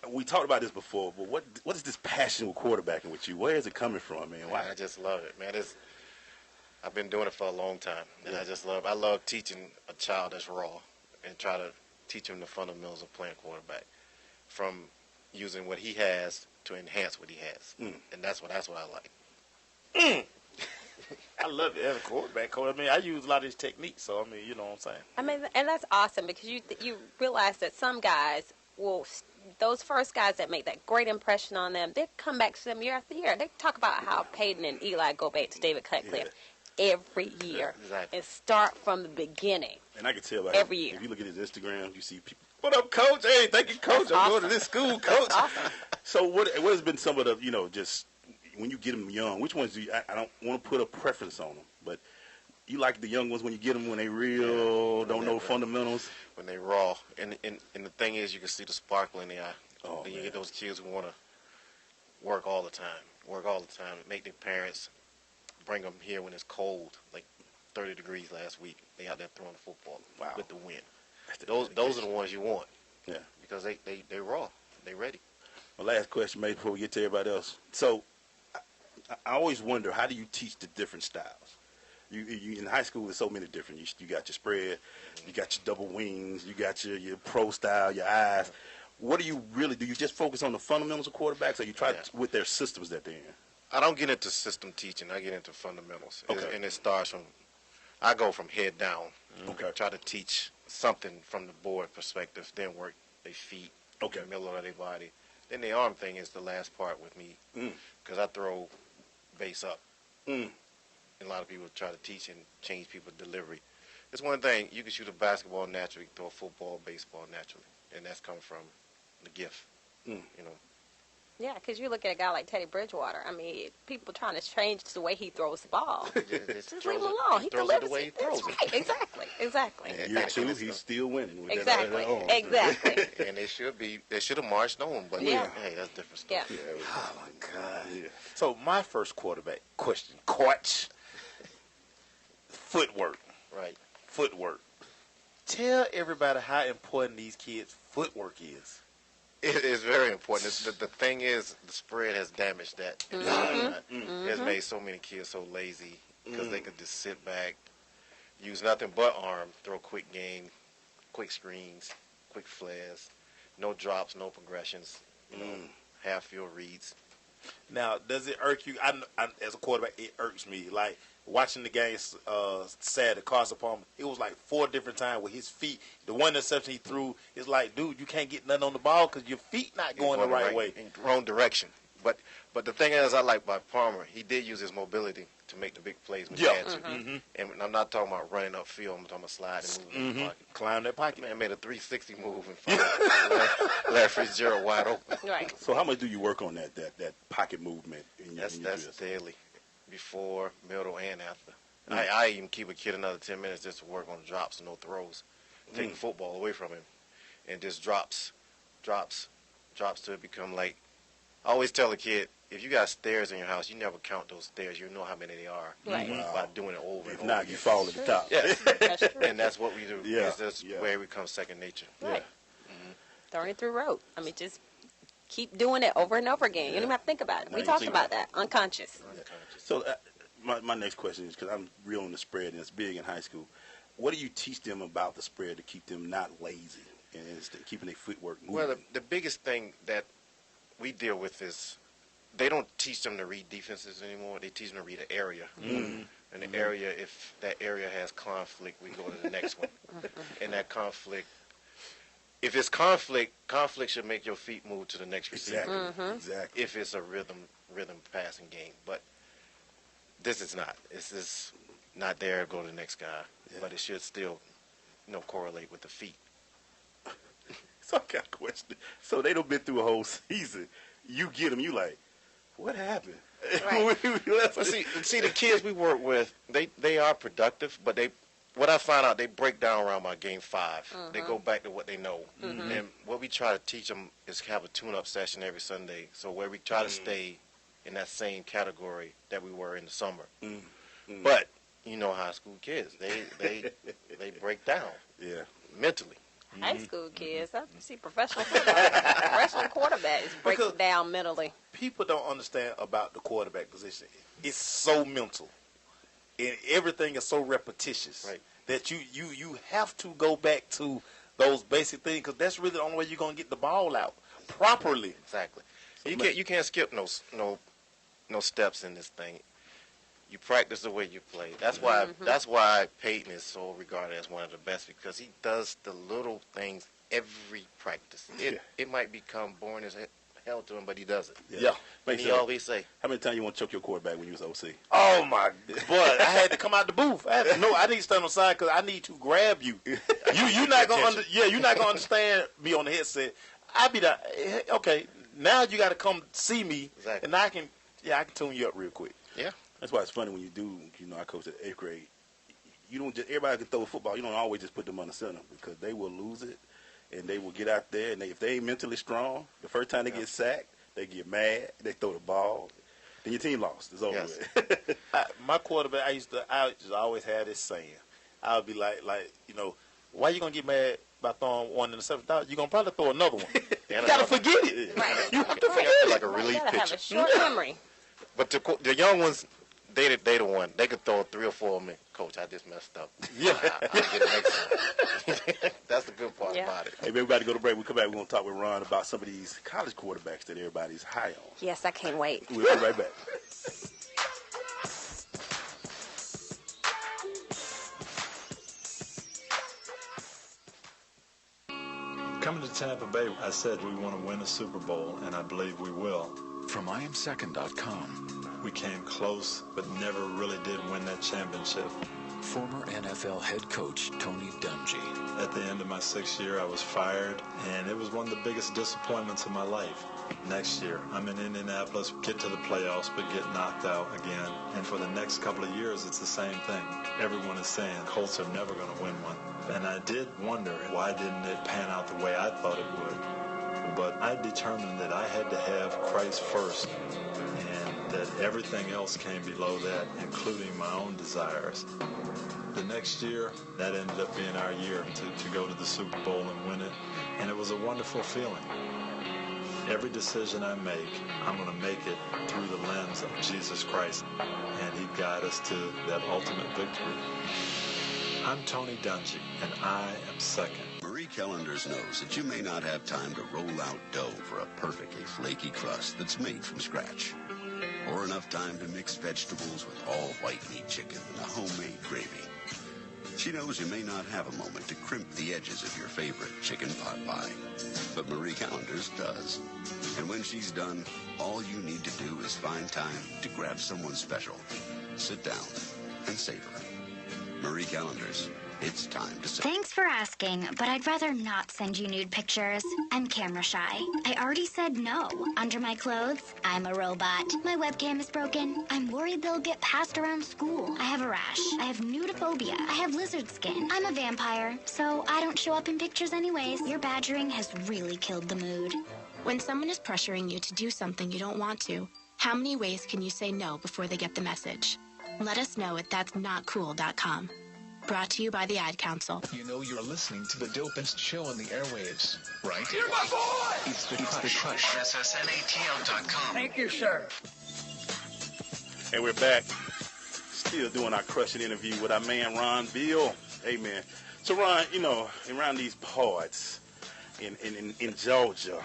We talked about this before, but what is this passion with quarterbacking with you? Where is it coming from, man? Why?
Man, I just love it, man. I've been doing it for a long time, and I love teaching a child that's raw and try to teach him the fundamentals of playing quarterback, from using what he has to enhance what he has, and that's what I like.
I love it as a quarterback coach. I mean, I use a lot of his techniques, so I mean, you know what I'm saying.
I mean, and that's awesome because you realize that some guys will. Those first guys that make that great impression on them, they come back to them year after year. They talk about how Peyton and Eli go back to David Cutcliffe every year and start from the beginning.
And I can tell by
every year.
If you look at his Instagram, you see people, what up, coach? Hey, thank you, coach. I'm going to this school, coach.
Awesome.
So what has been some of the, just when you get them young, which ones do you, I don't want to put a preference on them, but you like the young ones when you get them when they real, don't know fundamentals?
When they raw. And the thing is, you can see the sparkle in the eye.
Oh,
then you get those kids who want to work all the time, make their parents bring them here when it's cold, like 30 degrees last week. They out there throwing the football with the wind. Those are the ones you want.
Yeah.
Because they raw. They ready.
My last question, maybe before we get to everybody else. So I always wonder, how do you teach the different styles? You in high school, there's so many different. You got your spread, you got your double wings, you got your pro style, your eyes. What do you really do? You just focus on the fundamentals of quarterbacks, or you try with their systems that they're in?
I don't get into system teaching. I get into fundamentals.
Okay.
And it starts from, I go from head down.
Okay.
Try to teach something from the board perspective, then work their feet, the middle of their body. Then the arm thing is the last part with me, because I throw base up. And a lot of people try to teach and change people's delivery. It's one thing, you can shoot a basketball naturally, throw a football, baseball naturally, and that's come from the gift,
Yeah, because you look at a guy like Teddy Bridgewater. I mean, people trying to change the way he throws the ball. Just leave him alone. He
throws
delivers
it the way he throws it.
Right. Exactly.
And year two, he's still winning. With
Exactly.
And they should have marched on, but hey, that's a different stuff.
Yeah.
Oh my God. Yeah. So my first quarterback question, coach. Footwork.
Right.
Footwork. Tell everybody how important these kids' footwork is.
It is very important. The thing is, the spread has damaged that. It has made so many kids so lazy because they could just sit back, use nothing but arm, throw quick game, quick screens, quick flares, no drops, no progressions, half field reads.
Now, does it irk you? I, as a quarterback, it irks me. Like, watching the game Saturday, Carson Palmer, it was like 4 different times with his feet. The one interception he threw, it's like, dude, you can't get nothing on the ball because your feet not going the right way.
In the wrong direction. But the thing is, I like by Palmer, he did use his mobility to make the big plays when he had to. And I'm not talking about running upfield. I'm talking about sliding and moving in the pocket.
Climb that pocket.
Man made a 360 move and found Larry Fitzgerald wide open.
Right.
So how much do you work on that pocket movement in your
That's daily, before, middle, and after. I even keep a kid another 10 minutes just to work on drops and no throws. Take the football away from him and just drops till it become like, I always tell a kid, if you got stairs in your house, you never count those stairs. You know how many they are by doing it over and over.
If not, you fall at the top.
Yeah.
That's true.
And that's what we do.
Yeah.
It's just where it becomes second nature.
Right. Throwing it through road. I mean, just keep doing it over and over again. You don't even have to think about it. We talked about that. Unconscious.
So my next question is, because I'm real on the spread and it's big in high school, what do you teach them about the spread to keep them not lazy and keeping their footwork moving?
Well, the biggest thing that we deal with is they don't teach them to read defenses anymore. They teach them to read an area. And the area, if that area has conflict, we go to the next one. And that conflict, if it's conflict should make your feet move to the next receiver.
Exactly.
If it's a rhythm passing game. But this is not. It's just not there, go to the next guy. But it should still, correlate with the feet.
So I got a question. So they done been through a whole season. You get them, you like, what happened?
Right.
But see, the kids we work with, they are productive, but what I found out, they break down around my game 5. They go back to what they know. And what we try to teach them is have a tune-up session every Sunday, so where we try to stay in that same category that we were in the summer. But you know high school kids, they break down mentally.
High school kids, I see professional quarterbacks break down mentally.
People don't understand about the quarterback position. It's so mental, and everything is so repetitious that you have to go back to those basic things, because that's really the only way you're gonna get the ball out properly.
Exactly. You can't skip no steps in this thing. You practice the way you play. That's why Peyton is so regarded as one of the best, because he does the little things every practice. It might become boring as hell to him, but he does it.
Yeah.
And he always say,
how many times you want to choke your quarterback when you was OC?
Oh my boy! I had to come out the booth. I need to stand on the side because I need to grab you. You're not gonna you're not gonna understand me on the headset. I be like, okay, now you got to come see me, and I can tune you up real quick.
Yeah.
That's why it's funny when you do, I coached at 8th grade. You don't just, everybody can throw a football. You don't always just put them on the center, because they will lose it, and they will get out there, and if they ain't mentally strong, the first time they get sacked, they get mad, they throw the ball, then your team lost. It's over with.
My quarterback, I just always had this saying. I would be like, why you gonna get mad by throwing one in the 7th down? You're gonna probably throw another one. You gotta forget it.
Right.
You have to forget it.
Like a relief pitcher.
Have a short memory.
But the young ones, they the one. They could throw 3 or 4 of them. Coach, I just messed up.
Yeah.
I'll get it next time. That's the good part about it.
Hey, man, we got to go to break. We come back, we're going to talk with Ron about some of these college quarterbacks that everybody's high on.
Yes, I can't wait.
We'll be right back.
Coming to Tampa Bay, I said we want to win a Super Bowl, and I believe we will.
From IamSecond.com.
We came close, but never really did win that championship.
Former NFL head coach Tony Dungy.
At the end of my 6th year, I was fired, and it was one of the biggest disappointments of my life. Next year, I'm in Indianapolis, get to the playoffs, but get knocked out again. And for the next couple of years, it's the same thing. Everyone is saying Colts are never going to win one. And I did wonder, why didn't it pan out the way I thought it would? But I determined that I had to have Christ first, and that everything else came below that, including my own desires. The next year, that ended up being our year to go to the Super Bowl and win it, and it was a wonderful feeling. Every decision I make, I'm going to make it through the lens of Jesus Christ, and He'd guide us to that ultimate victory. I'm Tony Dungy, and I am second.
Marie Callender's knows that you may not have time to roll out dough for a perfectly flaky crust that's made from scratch, or enough time to mix vegetables with all white meat chicken and a homemade gravy. She knows you may not have a moment to crimp the edges of your favorite chicken pot pie, but Marie Callender's does. And when she's done, all you need to do is find time to grab someone special, sit down, and savor. Marie Callender's. It's time to say.
Thanks for asking, but I'd rather not send you nude pictures. I'm camera shy. I already said no. Under my clothes, I'm a robot. My webcam is broken. I'm worried they'll get passed around school. I have a rash. I have nudophobia. I have lizard skin. I'm a vampire, so I don't show up in pictures anyways. Your badgering has really killed the mood.
When someone is pressuring you to do something you don't want to, how many ways can you say no before they get the message? Let us know at that'snotcool.com. Brought to you by the Ad Council.
You know you're listening to the dopest show on the airwaves, right?
You're my boy!
It's the Crush.
SSNATL.com. Thank you, sir.
And we're back. Still doing our crushing interview with our man, Ron Veal. Hey, man. So, Ron, around these parts in Georgia,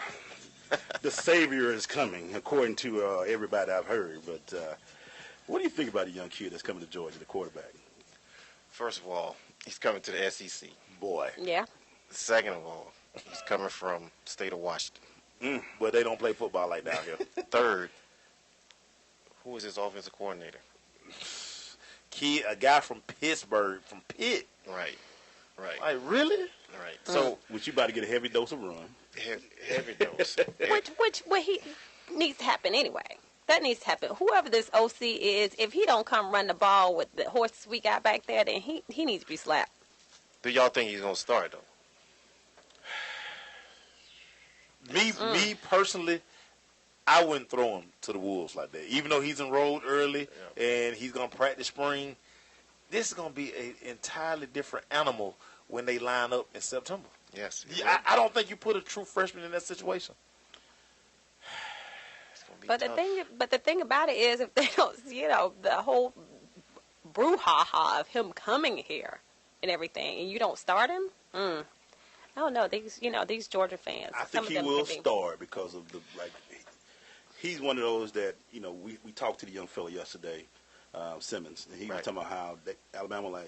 the Savior is coming, according to everybody I've heard. But what do you think about a young kid that's coming to Georgia, the quarterback?
First of all, he's coming to the SEC.
Boy.
Yeah.
Second of all, he's coming from the state of Washington.
But they don't play football like down here.
Third, who is his offensive coordinator?
A guy from Pittsburgh, from Pitt.
Right. Right.
Like, really?
Right.
So, which you about to get a heavy dose of run.
Heavy dose.
Which he needs to happen anyway. That needs to happen. Whoever this OC is, if he don't come run the ball with the horses we got back there, then he needs to be slapped.
Do y'all think he's gonna start though?
Me personally, I wouldn't throw him to the Wolves like that. Even though he's enrolled early and he's gonna practice spring, this is gonna be an entirely different animal when they line up in September.
Yes.
I don't think you put a true freshman in that situation.
But the thing about it is, if they don't, the whole brouhaha of him coming here and everything, and you don't start him, I don't know. These Georgia fans.
I think he will start because of he's one of those that we talked to the young fellow yesterday, Simmons, and he was talking about how Alabama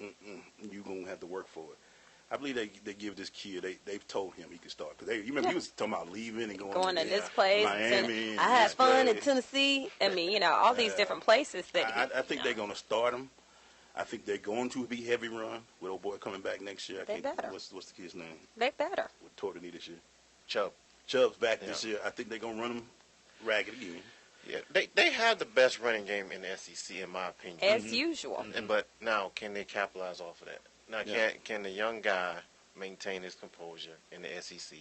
you gonna have to work for it. I believe they give this kid. They've told him he could start because you remember he was talking about leaving and going
to this place,
Miami.
I had fun in Tennessee. I mean, all these different places that
I think they're going to start him. I think they're going to be heavy run with old boy coming back next year.
They better.
What's the kid's name?
They better.
With Tortoni this year.
Chubb's
back this year. I think they're going to run him ragged again.
Yeah, they have the best running game in the SEC in my opinion.
As usual.
But now, can they capitalize off of that? Now, can the young guy maintain his composure in the SEC,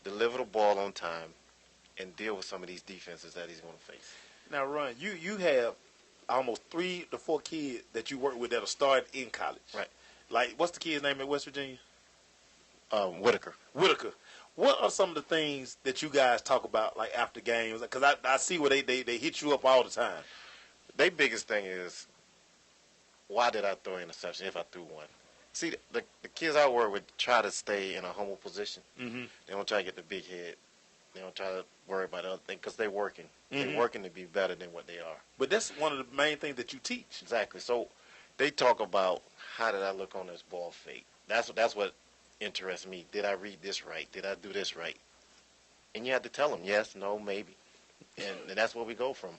deliver the ball on time, and deal with some of these defenses that he's going to face?
Now, Ron, you have almost 3 to 4 kids that you work with that are starting in college.
Right.
Like, what's the kid's name in West Virginia?
Whitaker.
What are some of the things that you guys talk about, like, after games? Because I see where they hit you up all the time.
Their biggest thing is, why did I throw an interception if I threw one? See, the kids I work with try to stay in a humble position.
Mm-hmm.
They don't try to get the big head. They don't try to worry about other things because they're working. Mm-hmm. They're working to be better than what they are.
But that's one of the main things that you teach.
Exactly. So they talk about, how did I look on this ball fake? That's what interests me. Did I read this right? Did I do this right? And you have to tell them, yes, no, maybe. And that's where we go from.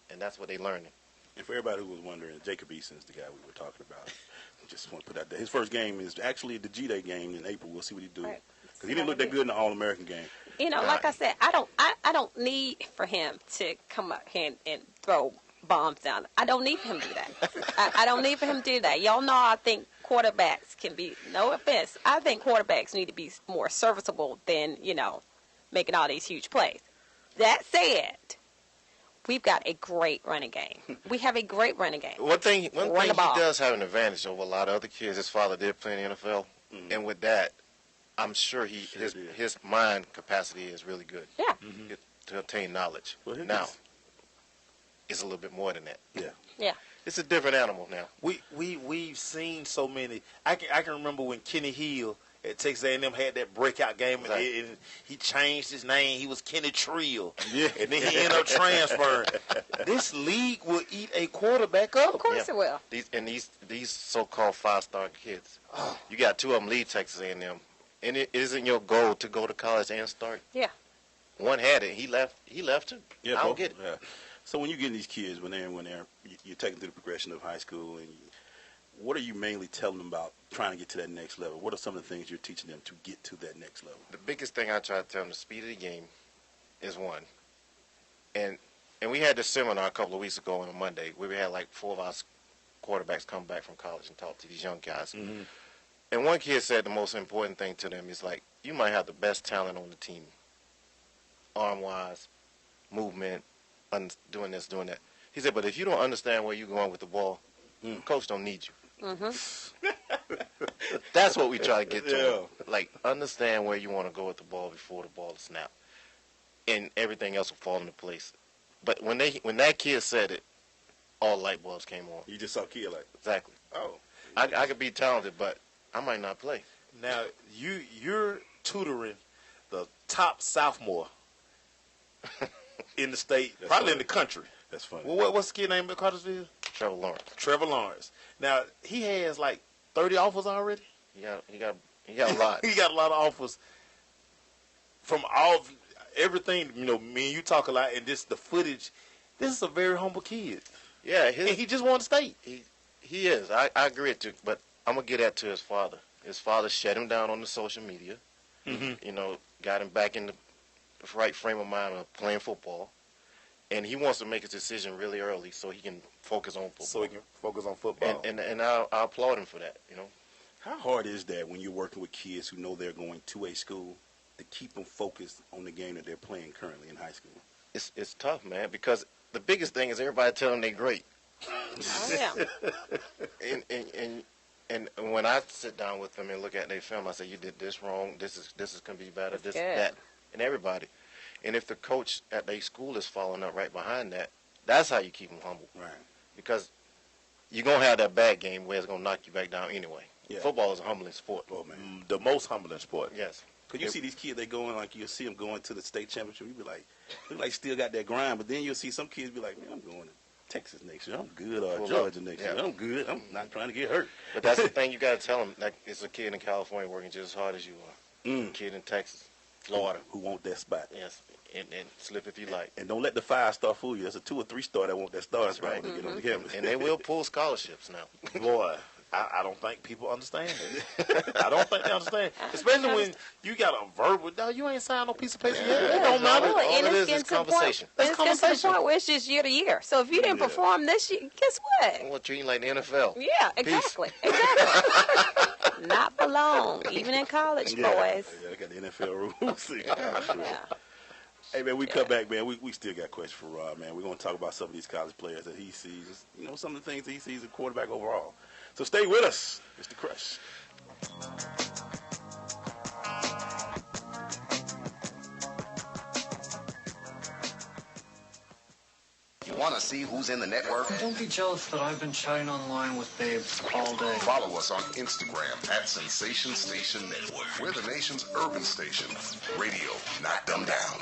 And that's what they're learning.
And for everybody who was wondering, Jacob Eason's the guy we were talking about. Just want to put out there. His first game is actually the G-Day game in April. We'll see what he do. Because he didn't look that good in the All-American game.
Like I said, I don't need for him to come up here and throw bombs down. I don't need for him to do that. I don't need for him to do that. Y'all know I think quarterbacks can be, no offense, I think quarterbacks need to be more serviceable than, making all these huge plays. That said, we've got a great running game. We have a great running game.
One thing he does have an advantage over a lot of other kids. His father did play in the NFL, and with that, I'm sure his mind capacity is really good.
Yeah.
To obtain knowledge.
Well,
now, it's a little bit more than that.
Yeah.
It's a different animal now.
We've seen so many. I can remember when Kenny Hill at Texas A&M had that breakout game, and he changed his name. He was Kenny Trill, and then he ended up transferring. This league will eat a quarterback up.
Of course it will.
These so-called 5-star kids, you got 2 of them lead Texas A&M, and it isn't your goal to go to college and start.
Yeah.
One had it. He left too.
Yeah,
I don't get it.
Yeah. So when you get these kids, when they're you take them through the progression of high school, and what are you mainly telling them about trying to get to that next level? What are some of the things you're teaching them to get to that next level?
The biggest thing I try to tell them, the speed of the game is one. And we had this seminar a couple of weeks ago on a Monday where we had like 4 of our quarterbacks come back from college and talk to these young guys. Mm-hmm. And one kid said the most important thing to them is like, you might have the best talent on the team, arm-wise, movement, doing this, doing that. He said, but if you don't understand where you're going with the ball, coach don't need you. Mm-hmm. That's what we try to get to. Yeah. Like, understand where you want to go with the ball before the ball is snapped. And everything else will fall into place. But when that kid said it, all light bulbs came on.
You just saw a kid like
exactly.
Oh.
I could be talented, but I might not play.
Now, you're tutoring the top sophomore in the state, probably in the country.
That's funny.
Well, what's the kid name at Cartersville?
Trevor Lawrence.
Trevor Lawrence. Now, he has like 30 offers already?
He got a lot.
He got a lot of offers from everything. Me and you talk a lot, and the footage. This is a very humble kid.
Yeah.
And he just won the state.
He is. I agree too, but I'm going to get that to his father. His father shut him down on the social media. You know, got him back in the right frame of mind of playing football. And he wants to make his decision really early so he can focus on football.
So he can focus on football.
And I applaud him for that, you know.
How hard is that when you're working with kids who know they're going to a school to keep them focused on the game that they're playing currently in high school?
It's tough, man, because the biggest thing is everybody tell them they're great.
Oh, yeah.
And when I sit down with them and look at their film, I say, you did this wrong, this is going to be better,
That's
that, and everybody. And if the coach at their school is following up right behind that, that's how you keep them humble.
Right.
Because you're going to have that bad game where it's going to knock you back down anyway.
Yeah.
Football is a humbling sport.
Oh, man.
The most humbling sport.
Yes.
Because you see these kids, they going, like, you'll see them going to the state championship. You be like, look like still got that grind. But then you'll see some kids be like, man, I'm going to Texas next year. I'm good. Or Georgia next year. I'm good. I'm not trying to get hurt.
But that's the thing you got to tell them. Like, it's a kid in California working just as hard as you are. A kid in Texas, Florida.
Who want that spot.
Yes. And slip if you like.
And don't let the 5-star fool you. There's a 2 or 3 star that want that star.
That's right.
To get on the campus.
And they will pull scholarships now.
Boy, I don't think people understand it. I don't think they understand. Especially when you got a verbal. No, you ain't signed no piece of paper yet. It don't matter.
All
it is conversation.
It's conversation. To the point where it's just year to year. So if you didn't perform this year, guess what?
Well, treating like the NFL.
Yeah, exactly. Exactly. Not for long, even in college, boys.
Yeah, they got the NFL rules.
Yeah.
Hey, man, we come back, man. We still got questions for Rob, man. We're going to talk about some of these college players that he sees, you know, some of the things that he sees in quarterback overall. So stay with us. It's The Crush.
You want to see who's in the network?
Don't be jealous that I've been chatting online with babes all day.
Follow us on Instagram at Sensation Station Network. We're the nation's urban station. Radio, not dumbed down.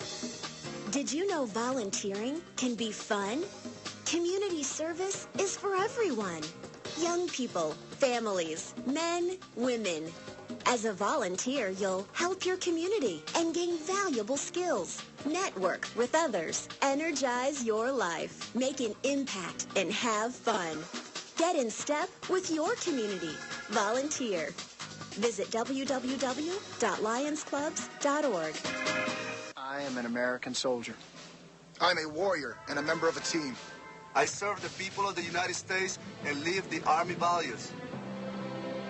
Did you know volunteering can be fun? Community service is for everyone. Young people, families, men, women. As a volunteer, you'll help your community and gain valuable skills. Network with others. Energize your life. Make an impact and have fun. Get in step with your community. Volunteer. Visit www.lionsclubs.org.
I am an American soldier. I'm a warrior and a member of a team.
I serve the people of the United States and live the Army values.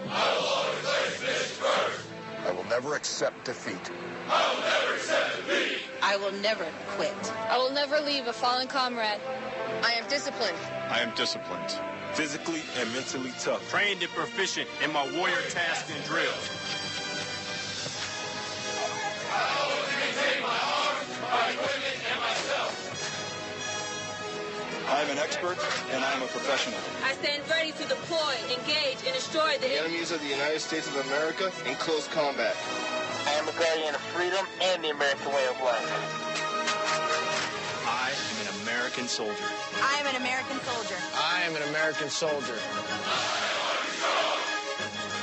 I will always place this first.
I will never accept defeat.
I will never accept defeat.
I will never quit.
I will never leave a fallen comrade. I am disciplined.
I am disciplined.
Physically and mentally tough.
Trained and proficient in my warrior tasks and drills.
I always maintain my arms, my equipment, and myself.
I am an expert, and I am a professional.
I stand ready to deploy, engage, and destroy the
enemies of the United States of America in close combat.
I am a guardian of freedom and the American way of life.
I am an American soldier.
I am an American soldier.
I am an American soldier.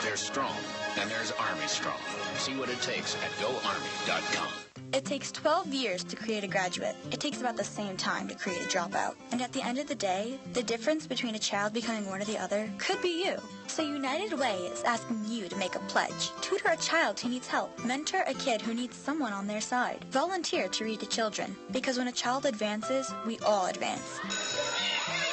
There's strong, and there's Army strong. See what it takes at GoArmy.com.
It takes 12 years to create a graduate. It takes about the same time to create a dropout. And at the end of the day, the difference between a child becoming one or the other could be you. So United Way is asking you to make a pledge. Tutor a child who needs help. Mentor a kid who needs someone on their side. Volunteer to read to children. Because when a child advances, we all advance.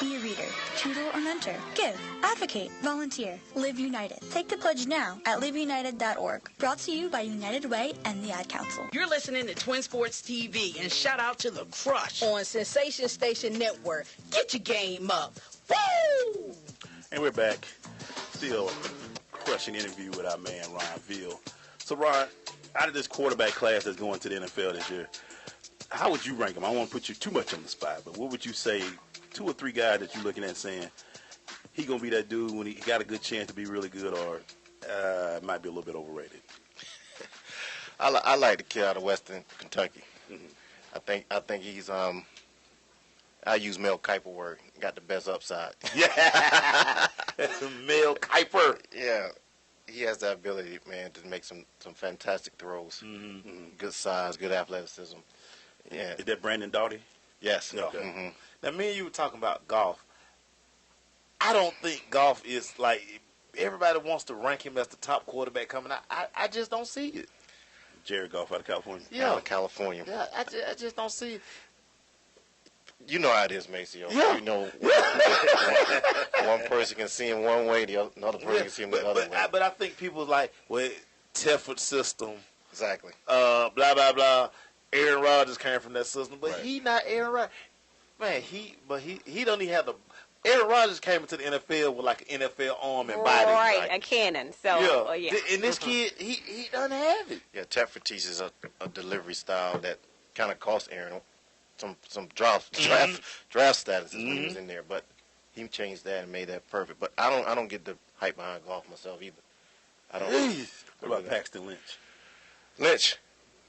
Be a reader, tutor, or mentor. Give, advocate, volunteer. Live United. Take the pledge now at liveunited.org. Brought to you by United Way and the Ad Council.
You're listening to Twin Sports TV, and shout out to The Crush on Sensation Station Network. Get your game up. Woo!
And we're back. Still crushing interview with our man, Ron Veal. So, Ron, out of this quarterback class that's going to the NFL this year, how would you rank them? I don't want to put you too much on the spot, but what would you say 2 or 3 guys that you're looking at saying he going to be that dude when he got a good chance to be really good, or it might be a little bit overrated?
I like the kid out of Western Kentucky. Mm-hmm. I think he's I use Mel Kiper word. Got the best upside.
Yeah, Mel Kiper.
Yeah, he has that ability, man, to make some fantastic throws. Mm-hmm. Good size, good athleticism. Yeah.
Is that Brandon Doughty?
Yes.
Okay.
Mm-hmm.
Now, me and you were talking about golf. I don't think golf is like everybody wants to rank him as the top quarterback coming out. I just don't see it.
Jared Goff out of California.
Yeah.
Out of California.
Yeah, I just don't see it.
You know how it is, Maceo.
Yeah.
You know, one person can see him one way, another person can see him the other way.
But I think people like, well, Tefford system.
Exactly.
Blah, blah, blah. Aaron Rodgers came from that system. But
Right.
he not Aaron Rodgers. Man, he don't even have the... Aaron Rodgers came into the NFL with like an NFL arm and body.
Right,
like,
a cannon. So,
yeah. And this kid, he doesn't have it.
Yeah, Tefford teaches a delivery style that kind of cost Aaron some draft status when he was in there, but he changed that and made that perfect. But I don't get the hype behind Goff myself either. I don't.
What about Paxton Lynch?
Lynch,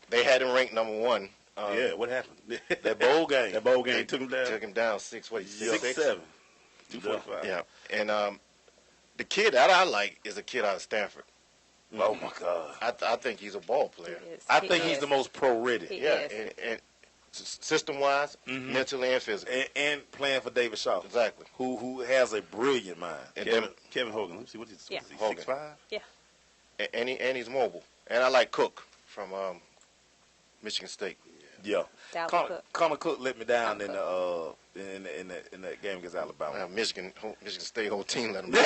they had him ranked number 1.
Yeah, what happened?
That bowl game.
They took him down.
Took him down 6'7".
245.
Yeah, and the kid that I like is a kid out of Stanford.
Oh my God!
I think he's a ball player.
I think he's the most pro-ready.
And system-wise, mentally and physically,
and playing for David Shaw.
Exactly.
Who has a brilliant mind.
And
Kevin Hogan. Let me see what is he? 6'5"?
Yeah.
And he's mobile. And I like Cook from Michigan State.
Yeah.
Cook.
Connor Cook let me down in that game against Alabama.
Michigan State whole team let him down.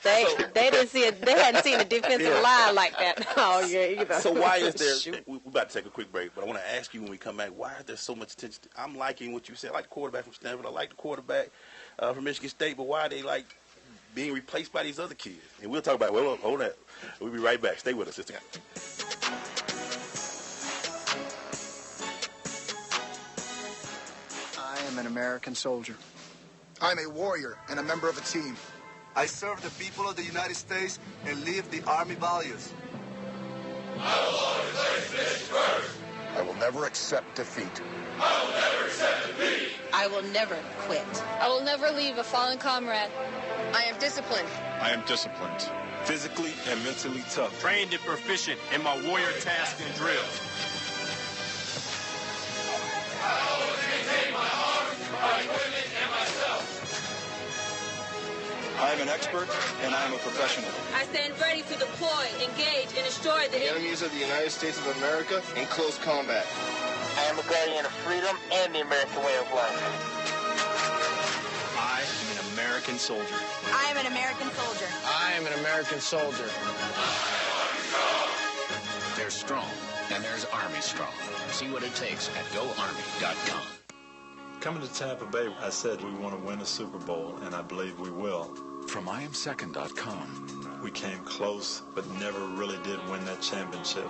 They didn't see it. They hadn't seen a defensive line like that all year either.
So why is there? We're about to take a quick break, but I want to ask you when we come back. Why is there so much attention? I'm liking what you said. I like the quarterback from Stanford. I like the quarterback from Michigan State. But why are they like being replaced by these other kids? And we'll talk about. Well, hold that. We'll be right back. Stay with us, sister.
I am an American soldier. I'm a warrior and a member of a team.
I serve the people of the United States and live the Army values.
I will always place this first.
I will never accept defeat.
I will never accept defeat.
I will never quit.
I will never leave a fallen comrade. I am disciplined.
I am disciplined. Physically and mentally tough. Trained and proficient in my warrior task and drill.
I always maintain my arms, my equipment, and myself.
I am an expert, and I am a professional.
I stand ready to deploy, engage, and destroy the
enemies of the United States of America in close combat.
I am a guardian of freedom and the American way of life.
I am an American soldier.
I am an American soldier.
I am an American soldier.
There's strong, and there's Army strong. See what it takes at GoArmy.com.
Coming to Tampa Bay, I said we want to win a Super Bowl, and I believe we will.
From IamSecond.com.
We came close, but never really did win that championship.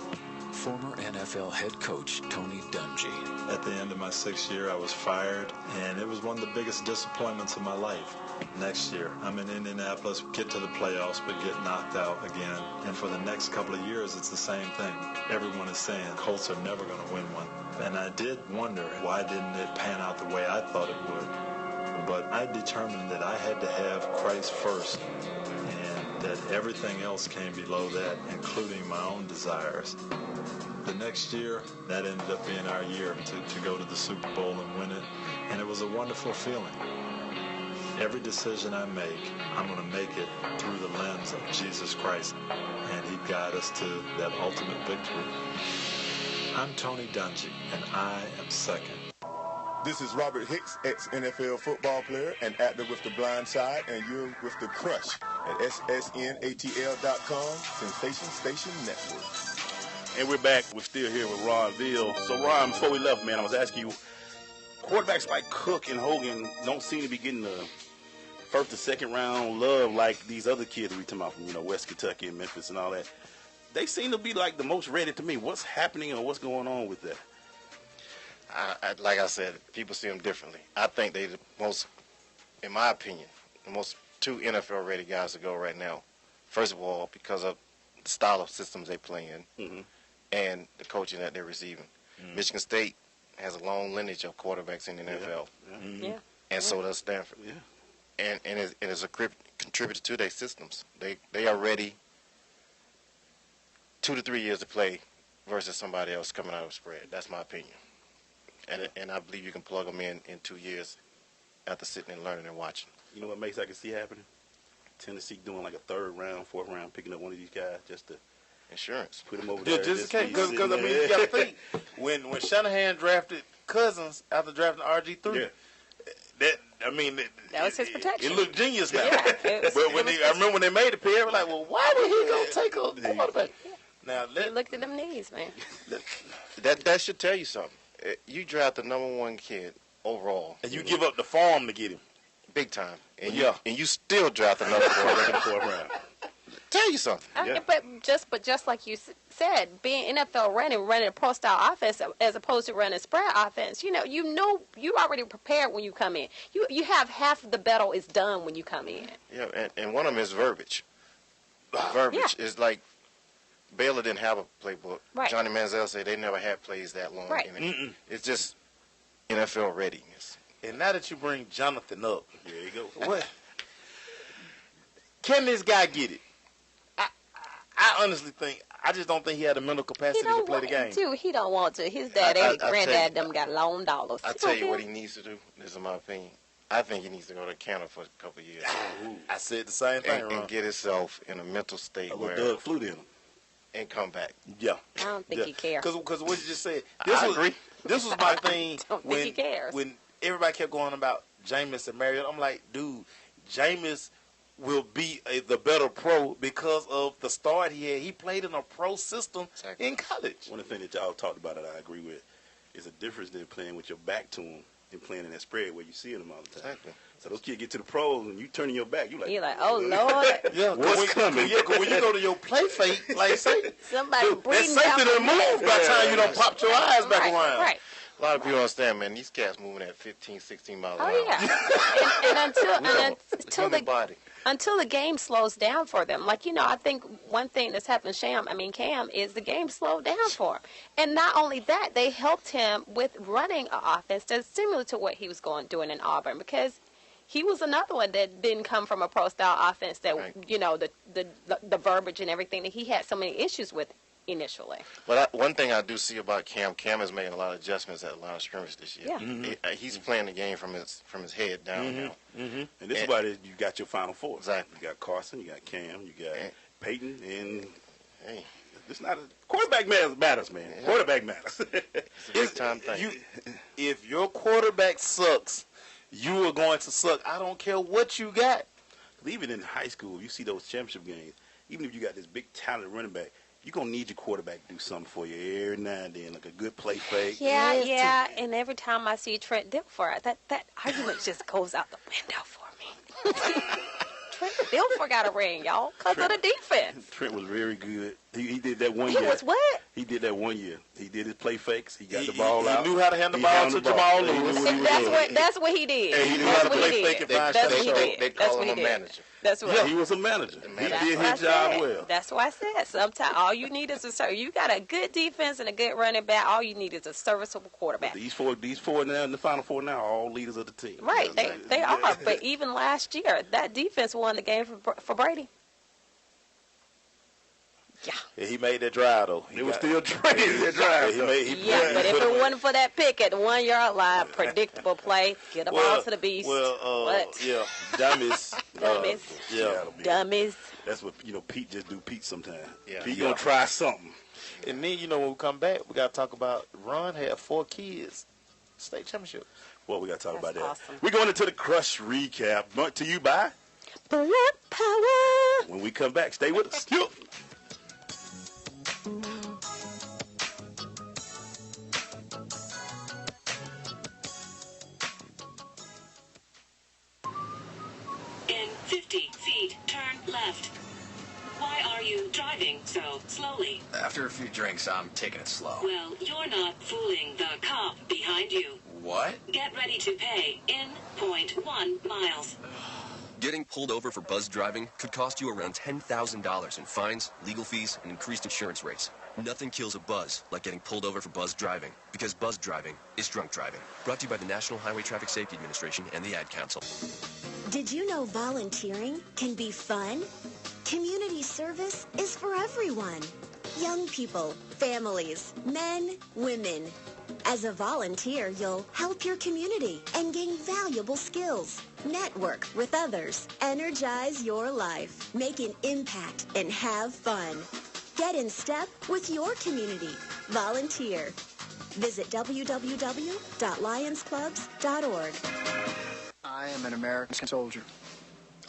Former NFL head coach Tony Dungy.
At the end of my 6th year, I was fired, and it was one of the biggest disappointments of my life. Next year, I'm in Indianapolis, get to the playoffs, but get knocked out again. And for the next couple of years, it's the same thing. Everyone is saying Colts are never going to win one. And I did wonder, why didn't it pan out the way I thought it would? But I determined that I had to have Christ first, and that everything else came below that, including my own desires. The next year, that ended up being our year to go to the Super Bowl and win it, and it was a wonderful feeling. Every decision I make, I'm going to make it through the lens of Jesus Christ, and He guide us to that ultimate victory. I'm Tony Dungy, and I am second.
This is Robert Hicks, ex-NFL football player and actor with The Blind Side, and you're with The Crush at ssnatl.com, Sensation Station Network.
And we're back. We're still here with Ron Veal. So, Ron, before we left, man, I was asking you, quarterbacks like Cook and Hogan don't seem to be getting the first or second round love like these other kids we talking about from, West Kentucky and Memphis and all that. They seem to be like the most ready to me. What's happening or what's going on with that?
Like I said, people see them differently. I think they the most, in my opinion, the most 2 NFL-ready guys to go right now. First of all, because of the style of systems they play in and the coaching that they're receiving. Michigan State has a long lineage of quarterbacks in the NFL. And so does Stanford. And it is a contributor to their systems. They are ready 2 to 3 years to play versus somebody else coming out of spread. That's my opinion. And I believe you can plug them in 2 years after sitting and learning and watching.
You know what makes I can see happening? Tennessee doing like a third round, fourth round, picking up one of these guys just to
insurance,
put him over there.
Just in case, because I mean, you got to think when Shanahan drafted Cousins after drafting RG3. That
was his protection.
It looked genius now.
Yeah,
but I remember when they made the pick, I was like, well, why did he go take a quarterback? Now
He looked at them knees, man.
That should tell you something. You draft the number 1 kid overall,
and you give up the farm to get him,
big time, and you still draft another fourth round. Tell you something.
But just like you said, being NFL running a pro style offense as opposed to running spread offense, you already prepared when you come in. You have half of the battle is done when you come in.
Yeah, and one of them is verbiage. Verbiage is like Baylor didn't have a playbook.
Right.
Johnny Manziel said they never had plays that long.
Right.
It's just NFL readiness.
And now that you bring Jonathan up,
there you go.
What? Can this guy get it? I honestly don't think he had the mental capacity to play the game.
He don't want to. His granddad them got long dollars.
I tell you what he needs to do. This is my opinion. I think he needs to go to Canada for a couple of years.
I said the same thing,
and get himself in a mental state where
Doug Flutie in him.
And come back.
Yeah.
I don't think he cares.
Because what you just said.
I agree.
This was my thing
don't think he cares.
When everybody kept going about Jameis and Mariota. I'm like, dude, Jameis will be the better pro because of the start he had. He played in a pro system in college.
One of the things that y'all talked about that I agree with is a difference than playing with your back to him and playing in that spread where you see them all the time.
Exactly.
So those kids get to the pros and you turning your back, you're like,
oh Lord.
Yeah,
what's coming?
When you go to your play fake, like say
somebody breathing
that
down
safety done moved by the time you don't pop your eyes back around.
Right.
A lot of people understand, man, these cats moving at 15, 16 miles an hour.
Yeah.
and
until the game slows down for them. I think one thing that's happened to Cam, is the game slowed down for him. And not only that, they helped him with running an offense that's similar to what he was doing in Auburn, because he was another one that didn't come from a pro-style offense that, the verbiage and everything that he had so many issues with initially.
But one thing I do see about Cam is making a lot of adjustments at the line of scrimmage this year.
Yeah.
Mm-hmm. He's playing the game from his head down now.
Mm-hmm. And this is why you got your Final Four.
Exactly.
You got Carson, you got Cam, you got Peyton, and it's not quarterback matters, man. Yeah. Quarterback matters.
It's a big time thing.
If your quarterback sucks, you are going to suck. I don't care what you got.
Even in high school, you see those championship games. Even if you got this big talented running back, you're going to need your quarterback to do something for you every now and then, like a good play fake.
Yeah. And every time I see Trent Dilfer, that argument just goes out the window for me. Trent Dilfer got a ring, y'all, because of the defense.
Trent was very good. He did that one year.
He was what?
He did that one year. He did his play fakes. He got the ball out.
He knew how to hand the ball to Jamal Lewis.
That's what he did.
And he knew how to play fake and find shots.
They call him a manager.
That's what
he was a manager. He did his job well.
That's why I said sometimes all you need is you got a good defense and a good running back. All you need is a serviceable quarterback.
These four now in the Final Four now are all leaders of the team.
Right, they are. But even last year, that defense won the game for Brady.
Yeah, he made that drive though.
It was still Brady that drive.
But if it wasn't for that pick at the 1 yard line, predictable play, get the ball to the beast.
Dummies.
Dummies.
That's what Pete just do. Pete sometimes.
Yeah.
Pete gonna try something.
And then when we come back, we gotta talk about Ron had 4 kids, state championship.
Well, we gotta talk about that.
Awesome.
We're going into the Crush recap, brought to you by
Black Power.
When we come back, stay with us.
In 50 feet, turn left. Why are you driving so slowly?
After a few drinks, I'm taking it slow.
Well, you're not fooling the cop behind you.
What?
Get ready to pay in 0.1 miles.
Getting pulled over for buzz driving could cost you around $10,000 in fines, legal fees, and increased insurance rates. Nothing kills a buzz like getting pulled over for buzz driving, because buzz driving is drunk driving. Brought to you by the National Highway Traffic Safety Administration and the Ad Council.
Did you know volunteering can be fun? Community service is for everyone. Young people, families, men, women. As a volunteer, you'll help your community and gain valuable skills. Network with others. Energize your life. Make an impact and have fun. Get in step with your community. Volunteer. Visit www.lionsclubs.org.
I am an American soldier.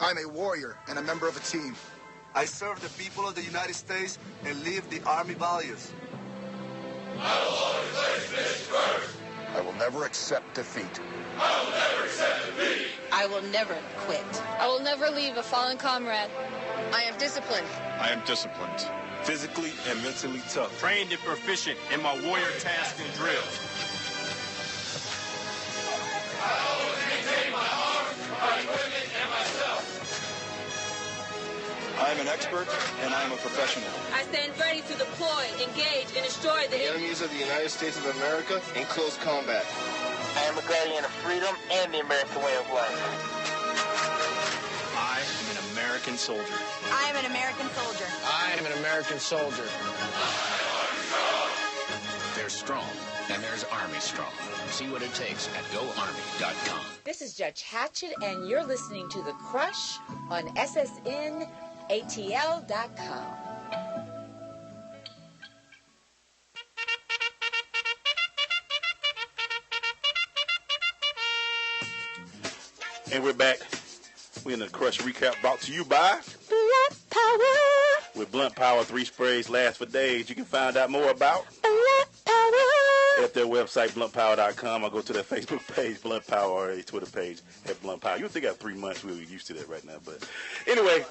I'm a warrior and a member of a team.
I serve the people of the United States and live the Army values.
I will always place mission first.
I will never accept defeat.
I will never accept defeat.
I will never quit.
I will never leave a fallen comrade. I am disciplined.
I am disciplined, physically and mentally tough, trained and proficient in my warrior tasks and drills.
I always maintain my arms, my equipment, and myself.
I am an expert, and I am a professional.
I stand ready to deploy, engage, and destroy the
enemies of the United States of America in close combat.
I am a guardian of freedom and the American way of life.
I am an American soldier.
I am an American soldier.
I am an American soldier. There's strong, and there's Army strong. See what it takes at GoArmy.com.
This is Judge Hatchett, and you're listening to The Crush on SSNATL.com.
And we're back. We're in the Crush Recap brought to you by
Blunt Power.
With Blunt Power, 3 sprays last for days. You can find out more about
Blunt Power.
at their website, bluntpower.com. I'll go to their Facebook page, Blunt Power, or a Twitter page at Blunt Power. You would think after 3 months we were used to that right now. But anyway,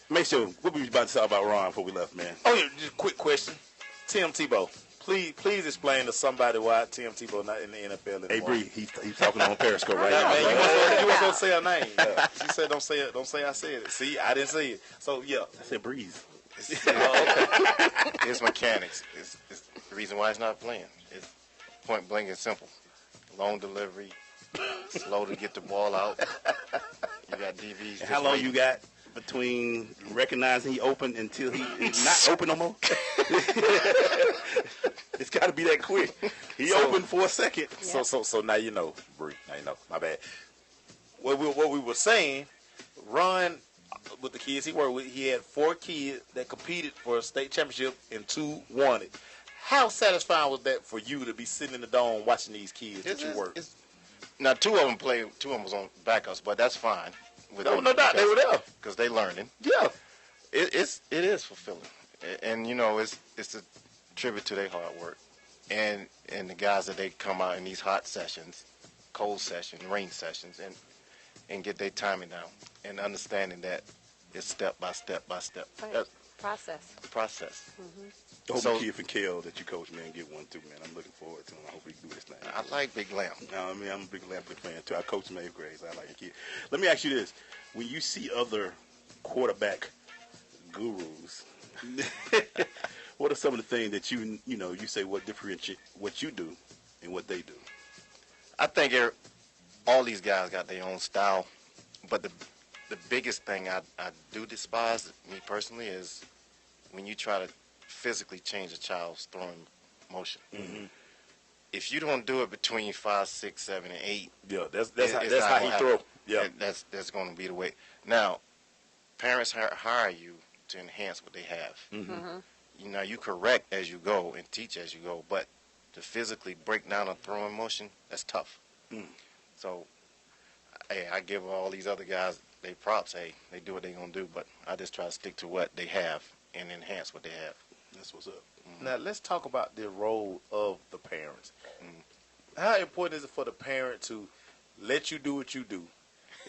make sure, what were you about to talk about Ron before we left, man?
Oh, yeah, just a quick question. Tim Tebow. Please explain to somebody why Tim Tebow not in the NFL anymore.
Hey, Bree, he's talking on Periscope right now.
Man, you weren't supposed to say her name. She said, don't say it. Don't say I said it. See, I didn't say it. So, yeah.
I said Breeze.
It's mechanics. It's the reason why he's not playing. It's point blank and simple. Long delivery, slow to get the ball out. You got DBs.
How long you got between recognizing he opened until he is not open no more? It's got to be that quick. He opened for a second.
Yeah. So now you know, Bree. Now you know. My bad. What we were saying, Ron, with the kids he worked with, he had 4 kids that competed for a state championship and 2 won it. How satisfying was that for you to be sitting in the dome watching these kids that you work?
Now 2 of them played. 2 of them was on backups, but that's fine.
No doubt they were there
because they learning.
Yeah,
it is fulfilling, and you know it's a tribute to their hard work, and the guys that they come out in these hot sessions, cold sessions, rain sessions, and get their timing down, and understanding that it's step by step by step.
Right. Process.
Mm-hmm.
I hope the kid from Kel that you coach, man, get one too, man. I'm looking forward to him. I hope he can do this thing.
I like Big Lamb.
I mean, I'm a big Lamb fan too. I coach him in 8th grade, so I like the kid. Let me ask you this: when you see other quarterback gurus, what are some of the things that you say what differentiate what you do and what they do?
I think all these guys got their own style, but the biggest thing I do despise, me personally, is when you try to physically change a child's throwing motion.
Mm-hmm.
If you don't do it between 5, 6, 7, and 8,
yeah, that's how he throw. Yeah,
that's going to be the way. Now, parents hire you to enhance what they have.
Mm-hmm.
You correct as you go and teach as you go, but to physically break down a throwing motion, that's tough.
Mm.
So, hey, I give all these other guys they props. Hey, they do what they're going to do, but I just try to stick to what they have and enhance what they have.
That's what's up.
Mm-hmm.
Now, let's talk about the role of the parents. How important is it for the parent to let you do what you do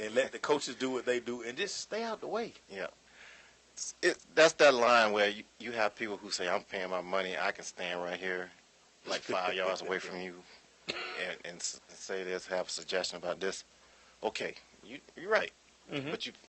and let the coaches do what they do and just stay out the way?
Yeah. That's that line where you have people who say, I'm paying my money, I can stand right here like 5 yards away from you and say this, have a suggestion about this. Okay, you're right.
Mm-hmm.
But you